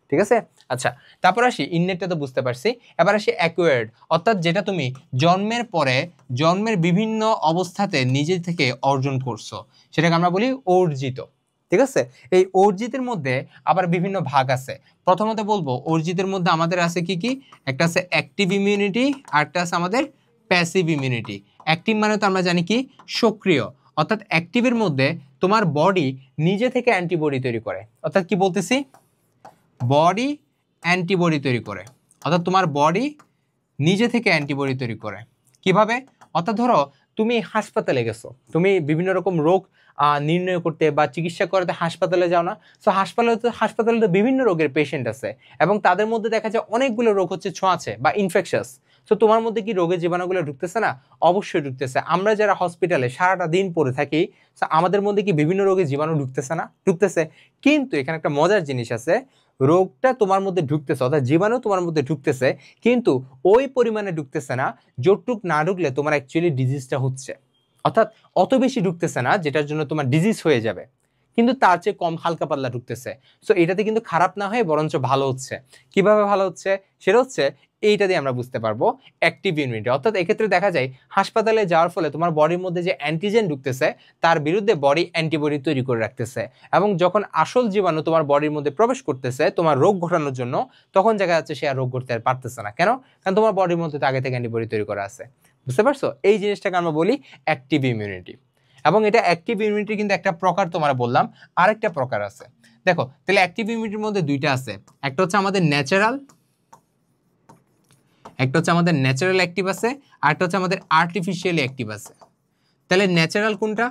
ঠিক আছে? আচ্ছা, তারপর আসি ইননেটটা তো বুঝতে পারছি, এবার আসি অ্যাকোয়ার্ড, অর্থাৎ যেটা তুমি জন্মের পরে, জন্মের বিভিন্ন অবস্থাতে নিজে থেকে অর্জন করছো, সেটাকে আমরা বলি অর্জিত। ঠিক আছে? এই অর্জিতের মধ্যে আবার বিভিন্ন ভাগ আছে। প্রথমত বলবো অর্জিতের মধ্যে আমাদের আছে কি কি? একটা আছে অ্যাক্টিভ ইমিউনিটি, আর একটা আছে আমাদের প্যাসিভ ইমিউনিটি। অ্যাক্টিভ মানে তো আমরা জানি কি? সক্রিয়। অর্থাৎ অ্যাক্টিভের মধ্যে তোমার বডি নিজে থেকে অ্যান্টিবডি তৈরি করে। অর্থাৎ কি বলতেছি? বডি অ্যান্টিবডি তৈরি করে, অর্থাৎ তোমার বডি নিজে থেকে অ্যান্টিবডি তৈরি করে। কিভাবে? অর্থাৎ ধরো তুমি হাসপাতালে গেছো, তুমি বিভিন্ন রকম রোগ নির্ণয় করতে বা চিকিৎসা করাতে হাসপাতালে যাও না? সো হাসপাতালে তো বিভিন্ন রোগের পেশেন্ট আছে, এবং তাদের মধ্যে দেখা যায় অনেকগুলো রোগ হচ্ছে ছোঁয়াচে বা ইনফেকশাস। সো তোমার মধ্যে কি রোগের জীবাণুগুলো ঢুকতেছে না? অবশ্যই ঢুকতেছে। আমরা যারা হসপিটালে সারাটা দিন পড়ে থাকি, আমাদের মধ্যে কি বিভিন্ন রোগের জীবাণু ঢুকতেছে না? ঢুকতেছে। কিন্তু এখানে একটা মজার জিনিস আছে, রোগটা তোমার মধ্যে ঢুকতেছে, অর্থাৎ জীবাণু তোমার মধ্যে ঢুকতেছে, কিন্তু ওই পরিমাণে ঢুকতেছে না যতটুক না ঢুকলে তোমার অ্যাকচুয়ালি ডিজিজটা হচ্ছে। অর্থাৎ অত বেশি ঢুকতেছে না যেটার জন্য তোমার ডিজিজ হয়ে যাবে, কিন্তু তার চেয়ে কম হালকা পাতলা ঢুকতেছে। সো এটাতে কিন্তু খারাপ না হয়ে বরঞ্চ ভালো হচ্ছে। কিভাবে ভালো হচ্ছে সেটা হচ্ছে এইটা দিয়ে আমরা বুঝতে পারবো অ্যাক্টিভ ইমিউনিটি। অর্থাৎ এক্ষেত্রে দেখা যায় হাসপাতালে যাওয়ার ফলে তোমার বডির মধ্যে যে অ্যান্টিজেন ঢুকতেছে তার বিরুদ্ধে বডি অ্যান্টিবডি তৈরি করে রাখতেছে, এবং যখন আসল জীবাণু তোমার বডির মধ্যে প্রবেশ করতেছে তোমার রোগ ঘটানোর জন্য, তখন দেখা যাচ্ছে সে আর রোগ করতে আর পারতেছে না। কেন? কারণ তোমার বডির মধ্যে তো আগে থেকে অ্যান্টিবডি তৈরি করা আছে। বুঝতে পারছো? এই জিনিসটাকে আমরা বলি অ্যাক্টিভ ইমিউনিটি। এবং এটা অ্যাক্টিভ ইমিউনিটি কিন্তু একটা প্রকার, তোমার বললাম আরেকটা প্রকার আছে। দেখো তাহলে অ্যাক্টিভ ইমিউনিটির মধ্যে দুইটা আছে, একটা হচ্ছে আমাদের ন্যাচারাল, একটা হচ্ছে আমাদের ন্যাচারাল অ্যাক্টিভ আছে, আর একটা হচ্ছে আমাদের আর্টিফিশিয়ালি অ্যাক্টিভ আছে। তাহলে ন্যাচারাল কোনটা?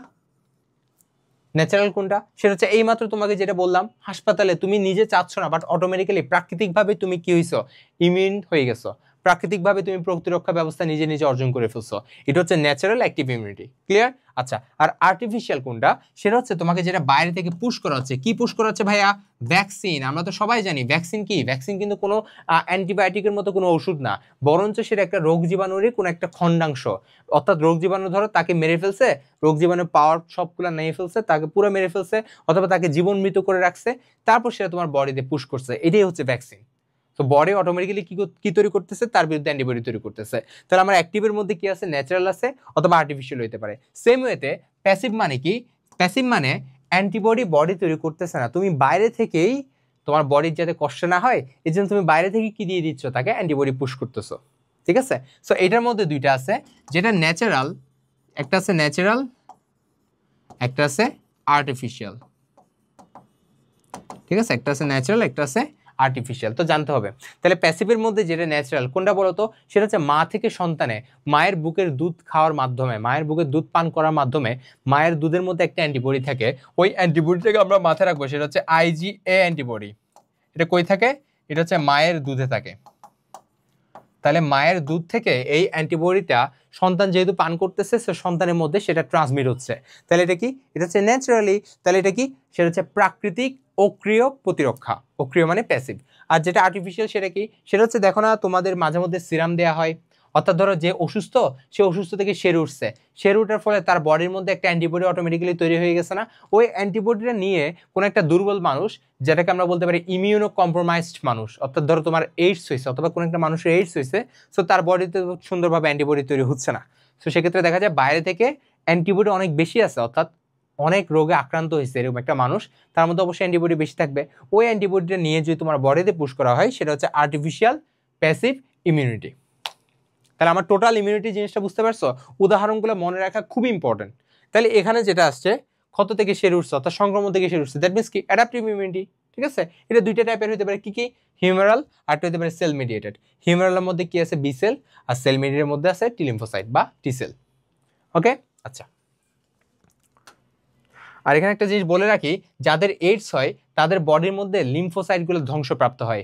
ন্যাচারাল কোনটা সেটা হচ্ছে এইমাত্র তোমাকে যেটা বললাম, হাসপাতালে তুমি নিজে চাচ্ছ না বাট অটোমেটিক্যালি প্রাকৃতিকভাবে তুমি কি হইছো, ইমিউন হয়ে গেছো, প্রাকৃতিকভাবে তুমি প্রতিরক্ষা ব্যবস্থা নিজে নিজে অর্জন করে ফেলছো। এটা হচ্ছে ন্যাচারাল অ্যাক্টিভ ইমিউনিটি। ক্লিয়ার? আচ্ছা, আর আর্টিফিশিয়াল কোনটা? সেটা হচ্ছে তোমাকে যেটা বাইরে থেকে পুশ করা হচ্ছে। কি পুশ করা হচ্ছে ভাইয়া? ভ্যাকসিন। আমরা তো সবাই জানি ভ্যাকসিন কি, ভ্যাকসিন কিন্তু কোনো অ্যান্টিবায়োটিকের মতো কোনো ওষুধ না, বরঞ্চ সেটা একটা রোগ জীবাণুরই কোনো একটা খণ্ডাংশ। অর্থাৎ রোগ জীবাণু ধরো তাকে মেরে ফেলছে, রোগ জীবাণু পাওয়ার সবগুলো নিয়ে ফেলছে, তাকে পুরো মেরে ফেলছে, অথবা তাকে জীবন মৃত করে রাখছে, তারপর সেটা তোমার বডিতে পুশ করছে। এটাই হচ্ছে ভ্যাকসিন। তো বডি অটোমেটিক্যালি কি তৈরি করতেছে? তার বিরুদ্ধে অ্যান্টিবডি তৈরি করতেছে। তাহলে আমার অ্যাক্টিভের মধ্যে কি আছে? ন্যাচারাল আছে অথবা আর্টিফিশিয়াল হতে পারে। সেম ওয়েতে প্যাসিভ মানে কি? প্যাসিভ মানে অ্যান্টিবডি বডি তৈরি করতেছে না, তুমি বাইরে থেকেই, তোমার বডির যাতে কষ্ট না হয় এই জন্য তুমি বাইরে থেকে কি দিয়ে দিচ্ছ, তাকে অ্যান্টিবডি পুশ করতেছো। ঠিক আছে? সো এটার মধ্যে দুইটা আছে, যেটা ন্যাচারাল, একটা আছে ন্যাচারাল, একটা আছে আর্টিফিশিয়াল। ঠিক আছে? একটা আছে ন্যাচারাল, একটা আছে আর্টিফিশিয়াল। তো জানতে হবে তাহলে প্যাসিভের মধ্যে যেটা ন্যাচারাল কোনটা বলো তো? সেটা হচ্ছে মা থেকে সন্তানে মায়ের বুকের দুধ খাওয়ার মাধ্যমে, মায়ের বুকের দুধ পান করার মাধ্যমে মায়ের দুধের মধ্যে একটা অ্যান্টিবডি থাকে, ওই অ্যান্টিবডিটাকে আমরা মাথায় রাখবো, সেটা হচ্ছে আইজিএ অ্যান্টিবডি। এটা কই থাকে? এটা হচ্ছে মায়ের দুধে থাকে। তাহলে মায়ের দুধ থেকে এই অ্যান্টিবডিটা সন্তান যেহেতু পান করতেছে, সে সন্তানের মধ্যে সেটা ট্রান্সমিট হচ্ছে। তাহলে এটা কি? এটা হচ্ছে ন্যাচারালি। তাহলে এটা কি? সেটা হচ্ছে প্রাকৃতিক অক্রিয় প্রতিরক্ষা। অক্রিয় মানে প্যাসিভ। আর যেটা আর্টিফিশিয়াল সেটা কি? সেটা হচ্ছে দেখো না তোমাদের মাঝে মধ্যে সিরাম দেওয়া হয়, অর্থাৎ ধরো যে অসুস্থ, সে অসুস্থ থেকে সেরে উঠছে, সেরে ওঠার ফলে তার বডির মধ্যে একটা অ্যান্টিবডি অটোমেটিক্যালি তৈরি হয়ে গেছে না, ওই অ্যান্টিবডিটা নিয়ে কোনো একটা দুর্বল মানুষ, যেটাকে আমরা বলতে পারি ইমিউনো কম্প্রোমাইজড মানুষ, অর্থাৎ ধরো তোমার এইডস হয়েছে অথবা কোনো একটা মানুষের এইডস হয়েছে, সো তার বডিতে সুন্দরভাবে অ্যান্টিবডি তৈরি হচ্ছে না। সো সেক্ষেত্রে দেখা যায় বাইরে থেকে অ্যান্টিবডি অনেক বেশি আছে, অর্থাৎ অনেক রোগে আক্রান্ত হয়েছে এরকম একটা মানুষ, তার মধ্যে অবশ্যই অ্যান্টিবডি বেশি থাকবে। ওই অ্যান্টিবডিটা নিয়ে যদি তোমার বডিতে পুশ করা হয় সেটা হচ্ছে আর্টিফিশিয়াল প্যাসিভ ইমিউনিটি। তাহলে আমার টোটাল ইমিউনিটি জিনিসটা বুঝতে পারছো? উদাহরণগুলো মনে রাখা খুবই ইম্পর্টেন্ট। তাহলে এখানে যেটা আসছে ক্ষত থেকে সেরে উঠছে, অর্থাৎ সংক্রমণ থেকে সেরে উঠছে, দ্যাট মিনস কি? Adaptive immunity. ঠিক আছে? এটা দুইটা টাইপের হতে পারে। কি কি? হিউমেরাল আর হতে পারে সেল মিডিয়েটেড। হিউমেরালের মধ্যে কি আছে? B cell. আর সেল মিডিয়েটের মধ্যে আছে টি লিম্ফোসাইট বা টি সেল। ওকে? আচ্ছা, আর এখানে একটা জিনিস বলে রাখি, যাদের এইডস হয় তাদের বডির মধ্যে লিম্ফোসাইটগুলো ধ্বংসপ্রাপ্ত হয়।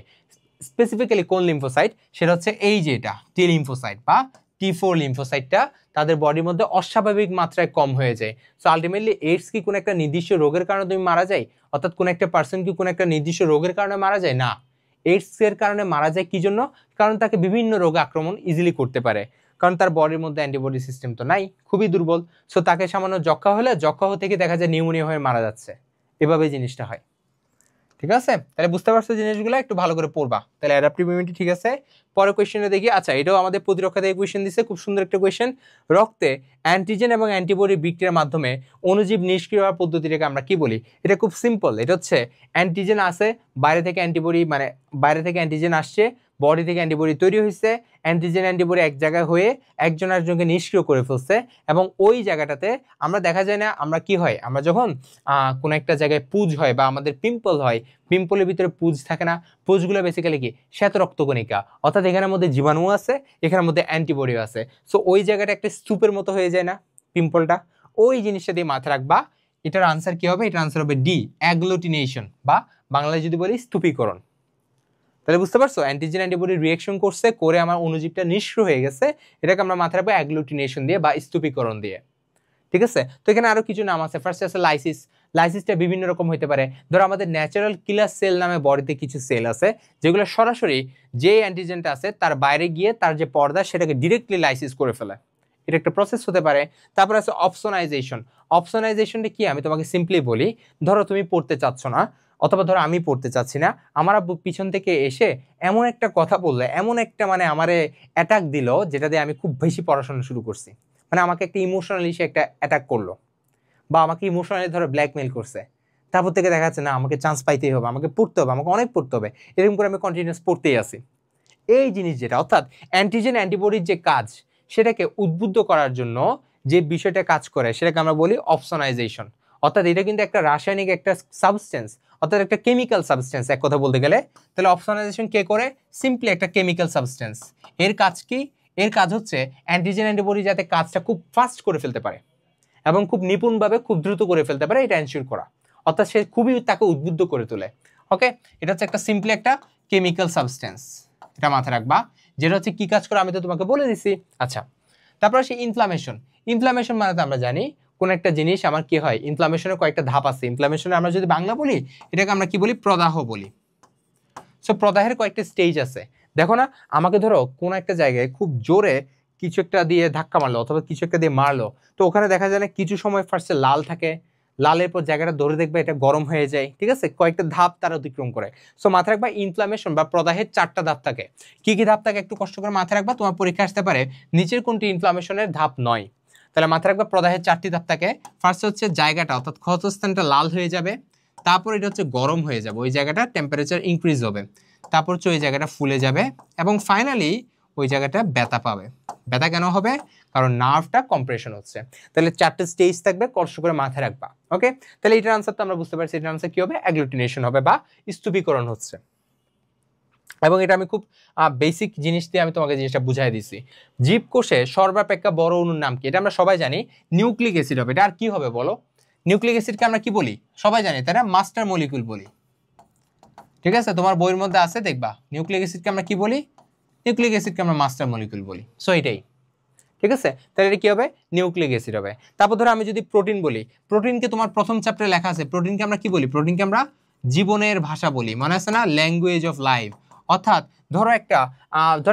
স্পেসিফিক্যালি কোন লিম্ফোসাইট? সেটা হচ্ছে এই যে এটা টি লিম্ফোসাইট বা T4 লিম্ফোসাইটটা তাদের বডির মধ্যে অস্বাভাবিক মাত্রায় কম হয়ে যায়। সো আলটিমেটলি এইডস কি কোনো একটা নির্দিষ্ট রোগের কারণে তুমি মারা যায়? অর্থাৎ কোনো একটা পার্সন কি কোনো একটা নির্দিষ্ট রোগের কারণে মারা যায়? না, এইডস এর কারণে মারা যায় কি জন্য? কারণ তাকে বিভিন্ন রোগ আক্রমণ ইজিলি করতে পারে, কারণ তার বডির মধ্যে অ্যান্টিবডি সিস্টেম তো নাই, খুবই দুর্বল। সো তাকে সামান্য যক্ষা হলে যক্ষা থেকে দেখা যায় নিউমোনিয়া হয়ে মারা যাচ্ছে। এভাবে জিনিসটা হয়। ঠিক আছে? তাহলে বুঝতে পারছো জিনিসগুলো, একটু ভালো করে পড়বা। তাহলে অ্যাডাপটিভ ইমিউনিটি ঠিক আছে। পরের কোয়েশ্চেনে দেখি। আচ্ছা, এটাও আমাদের প্রতিরক্ষা থেকে কোয়েশ্চেন দিচ্ছে, খুব সুন্দর একটা কোয়েশ্চেন। রক্তে অ্যান্টিজেন এবং অ্যান্টিবডি বিক্রিয়ার মাধ্যমে অণুজীব নিষ্ক্রিয় হওয়ার পদ্ধতিটাকে আমরা কি বলি? এটা খুব সিম্পল। এটা হচ্ছে অ্যান্টিজেন আছে, বাইরে থেকে অ্যান্টিবডি, মানে বাইরে থেকে অ্যান্টিজেন আসছে, বডি থেকে অ্যান্টিবডি তৈরি হয়েছে, অ্যান্টিজেন অ্যান্টিবডি এক জায়গায় হয়ে একজন আরেকজনকে নিষ্ক্রিয় করে ফেলছে, এবং ওই জায়গাটাতে আমরা দেখা যায় না, আমরা কি হয়, আমরা যখন কোনো একটা জায়গায় পুজ হয় বা আমাদের পিম্পল হয়, পিম্পলের ভিতরে পুজ থাকে না, পুজগুলো বেসিক্যালি কি? শ্বেত রক্তকণিকা, অর্থাৎ এখানের মধ্যে জীবাণু আছে, এখানের মধ্যে অ্যান্টিবডিও আছে। সো ওই জায়গাটা একটা স্তূপের মতো হয়ে যায় না পিম্পলটা? ওই জিনিসটা দিয়ে মাথায় রাখবা। এটার আনসার কি হবে? এটার আনসার হবে ডি, অ্যাগ্লুটিনেশন, বা বাংলায় যদি বলি স্তূপীকরণ। তাহলে বুঝতে পারছো, অ্যান্টিজেন অ্যান্টিবডি রিঅ্যাকশন করছে, করে আমার অণুজীবটা নিষ্ক্রিয় হয়ে গেছে, এটাকে আমরা মাথায় রাখবো অ্যাগ্লুটিনেশন দিয়ে বা স্তূপীকরণ দিয়ে। ঠিক আছে? তো এখানে আরো কিছু নাম আছে। ফার্স্ট আছে লাইসিস। লাইসিসটা বিভিন্ন রকম হতে পারে। ধরো আমাদের ন্যাচারাল কিলার সেল নামে বডিতে কিছু সেল আছে যেগুলো সরাসরি যে অ্যান্টিজেনটা আছে তার বাইরে গিয়ে তার যে পর্দা সেটাকে ডিরেক্টলি লাইসিস করে ফেলে। এটা একটা প্রসেস হতে পারে। তারপর আছে অপশনাইজেশন। অপশনাইজেশনটা কি আমি তোমাকে সিম্পলি বলি, ধরো তুমি পড়তে চাচ্ছ না, অথবা ধরো আমি পড়তে চাচ্ছি না, আমার আব্বু পিছন থেকে এসে এমন একটা কথা বললে, এমন একটা মানে আমারে অ্যাটাক দিল, যেটা দিয়ে আমি খুব বেশি পড়াশোনা শুরু করছি, মানে আমাকে একটা ইমোশনালি সে একটা অ্যাটাক করলো, বা আমাকে ইমোশনালি ধরো ব্ল্যাকমেইল করছে, তারপর থেকে দেখা যাচ্ছে না আমাকে চান্স পাইতেই হবে, আমাকে পড়তে হবে, আমাকে অনেক পড়তে হবে, এরকম করে আমি কন্টিনিউয়াস পড়তেই আছি। এই জিনিস যেটা অর্থাৎ অ্যান্টিজেন অ্যান্টিবডির যে কাজ, সেটাকে উদ্বুদ্ধ করার জন্য যে বিষয়টা কাজ করে সেটাকে আমরা বলি অপশনাইজেশন। অর্থাৎ এটা কিন্তু একটা রাসায়নিক একটা সাবস্টেন্স, অর্থাৎ একটা কেমিক্যাল সাবস্টেন্স এক কথা বলতে গেলে। তাহলে অপশনাইজেশন কে করে? সিম্পলি একটা কেমিক্যাল সাবস্টেন্স। এর কাজ কি? এর কাজ হচ্ছে অ্যান্টিজেন অ্যান্টিবডি যাতে কাজটা খুব ফাস্ট করে ফেলতে পারে এবং খুব নিপুণভাবে খুব দ্রুত করে ফেলতে পারে, এটা এনশিওর করা। অর্থাৎ সে খুবই তাকে উদ্বুদ্ধ করে তোলে। ওকে, এটা হচ্ছে একটা সিম্পলি একটা কেমিক্যাল সাবস্টেন্স, এটা মাথায় রাখবা। যেটা হচ্ছে কি কাজ করে আমি তো তোমাকে বলে দিছি। আচ্ছা, তারপর আসে ইনফ্লামেশন। ইনফ্লামেশন মানে তো আমরা জানি কোন একটা জিনিস আমার কি হয়, ইনফ্লামেশনের কয়েকটা ধাপ আছে। ইনফ্লামেশনে আমরা যদি বাংলা বলি এটাকে আমরা কি বলি? প্রদাহ বলি। সো প্রদাহের কয়েকটা স্টেজ আছে। দেখো না, আমাকে ধরো কোন একটা জায়গায় খুব জোরে কিছু একটা দিয়ে ধাক্কা মারলো অথবা কিছু একটা দিয়ে মারলো, তো ওখানে দেখা যায় না কিছু সময় ফার্স্টে লাল থাকে, লালের পর জায়গাটা ধরে দেখবে এটা গরম হয়ে যায়, ঠিক আছে? কয়েকটা ধাপ তারা অতিক্রম করে। সো মাথায় রাখবা ইনফ্লামেশন বা প্রদাহের 4টা ধাপ থাকে। কি কি ধাপ থাকে একটু কষ্ট করে মাথায় রাখবা, তোমার পরীক্ষা আসতে পারে নিচের কোনটি ইনফ্লামেশনের ধাপ নয়। তাহলে মাথায় রাখবা প্রদাহের 4টি ধাপ থাকে। ফার্স্ট হচ্ছে জায়গাটা অর্থাৎ ক্ষতস্থানটা লাল হয়ে যাবে, তারপর এটা হচ্ছে গরম হয়ে যাবে, ওই জায়গাটা টেম্পারেচার ইনক্রিজ হবে, তারপর হচ্ছে ওই জায়গাটা ফুলে যাবে, এবং ফাইনালি ওই জায়গাটা ব্যথা পাবে। ব্যথা কেন হবে? কারণ নার্ভটা কম্প্রেশন হচ্ছে। তাহলে 4টে স্টেজ থাকবে, কষ্ট করে মাথায় রাখবা। ওকে, তাহলে এটার আনসার তো আমরা বুঝতে পারছি, এটার আনসার কি হবে? অ্যাগ্লুটিনেশন হবে বা স্তূপীকরণ হচ্ছে। এবং এটা আমি খুব বেসিক জিনিস দিয়ে আমি তোমাকে জিনিসটা বুঝাই দিছি। জীবকোষে সর্বাপেক্ষা বড় অণুর নাম কি? এটা আমরা সবাই জানি, নিউক্লিক অ্যাসিড হবে। এটা আর কি হবে বলো? নিউক্লিক অ্যাসিডকে আমরা কি বলি? সবাই জানি তাই না? মাস্টার মলিকিউল বলি। ঠিক আছে, তোমার বইয়ের মধ্যে আছে দেখবা, নিউক্লিক অ্যাসিডকে আমরা কি বলি? নিউক্লিক অ্যাসিডকে আমরা মাস্টার মলিকিউল বলি। সো এটাই, ঠিক আছে? তাহলে এটা কি হবে? নিউক্লিক অ্যাসিড হবে। তারপর ধরো আমি যদি প্রোটিন বলি, প্রোটিনকে তোমার প্রথম চ্যাপ্টারে লেখা আছে, প্রোটিনকে আমরা কি বলি? প্রোটিনকে আমরা জীবনের ভাষা বলি, মনে আছে না? Language of life. অর্থাৎ ধরো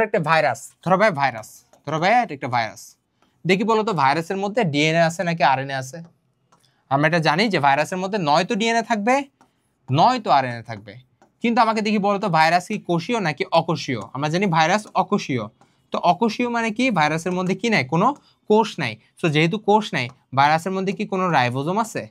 একটা ভাইরাস, ধরো ভাই ভাইরাস, ধরো ভাই একটা ভাইরাস, দেখি বলো তো ভাইরাসের মধ্যে ডিএনএ আছে নাকি আরএনএ আছে? আমরা এটা জানি যে ভাইরাসের মধ্যে নয়তো ডিএনএ থাকবে, নয়তো আরএনএ থাকবে। কিন্তু আমাকে দেখি বলতো ভাইরাস কি কোষীয় নাকি অকোষীয়? আমরা জানি ভাইরাস অকোষীয়। তো অকোষীয় মানে কি? ভাইরাসের মধ্যে কি নাই? কোনো কোষ নাই। সো যেহেতু কোষ নাই, ভাইরাসের মধ্যে কি কোনো রাইবোজোম আছে?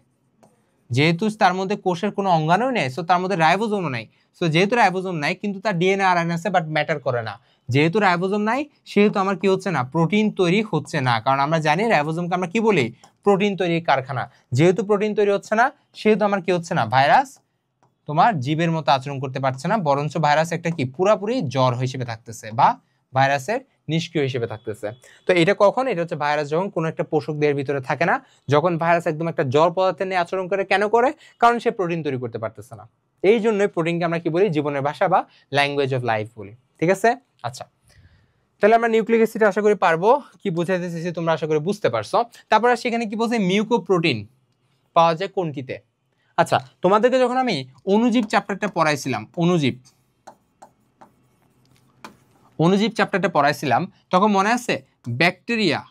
যেহেতু তার মধ্যে কোষের কোনো অঙ্গাণুই নেই, সো তার মধ্যে রাইবোজোমও নাই। সো যেহেতু রাইবোজোম নাই কিন্তু তার ডিএনএ আর আরএনএ আছে, বাট ম্যাটার করে না। যেহেতু রাইবোজোম নাই সেহেতু আমার কি হচ্ছে না? প্রোটিন তৈরি হচ্ছে না। কারণ আমরা জানি রাইবোজোমকে আমরা কি বলি? প্রোটিন তৈরির কারখানা। যেহেতু প্রোটিন তৈরি হচ্ছে না সেহেতু আমার কি হচ্ছে না? ভাইরাস তোমার জীবের মতো আচরণ করতে পারছে না, বরঞ্চ ভাইরাস একটা কি পুরাপুরি জ্বর হিসেবে থাকতেছে বা ভাইরাসের নিষ্ক্রিয় হিসেবে থাকতেছে। তো এটা কখন? এটা হচ্ছে ভাইরাস যখন কোনো একটা পোষক দেহের ভিতরে থাকে না, যখন ভাইরাস একদম একটা জ্বর পদার্থের নিয়ে আচরণ করে। কেন করে? কারণ সে প্রোটিন তৈরি করতে পারতেছে না। এই জন্যই প্রোটিনকে আমরা কি বলি? জীবনের ভাষা বা ল্যাঙ্গুয়েজ অফ লাইফ বলি। ঠিক আছে? আচ্ছা, তাহলে আমরা নিউক্লিক অ্যাসিড আশা করি পারবো, কি বুঝাইতে চাইছি তোমরা আশা করি বুঝতে পারছো। তারপর সেখানে কি বলছে? মিউকোপ্রোটিন পাওয়া যায় কোনটিতে? আচ্ছা, তোমাদেরকে যখন আমি অণুজীব চ্যাপ্টারটা পড়াইছিলাম, অণুজীব চ্যাপ্টারটা পড়াইছিলাম, তখন মনে আছে ব্যাকটেরিয়া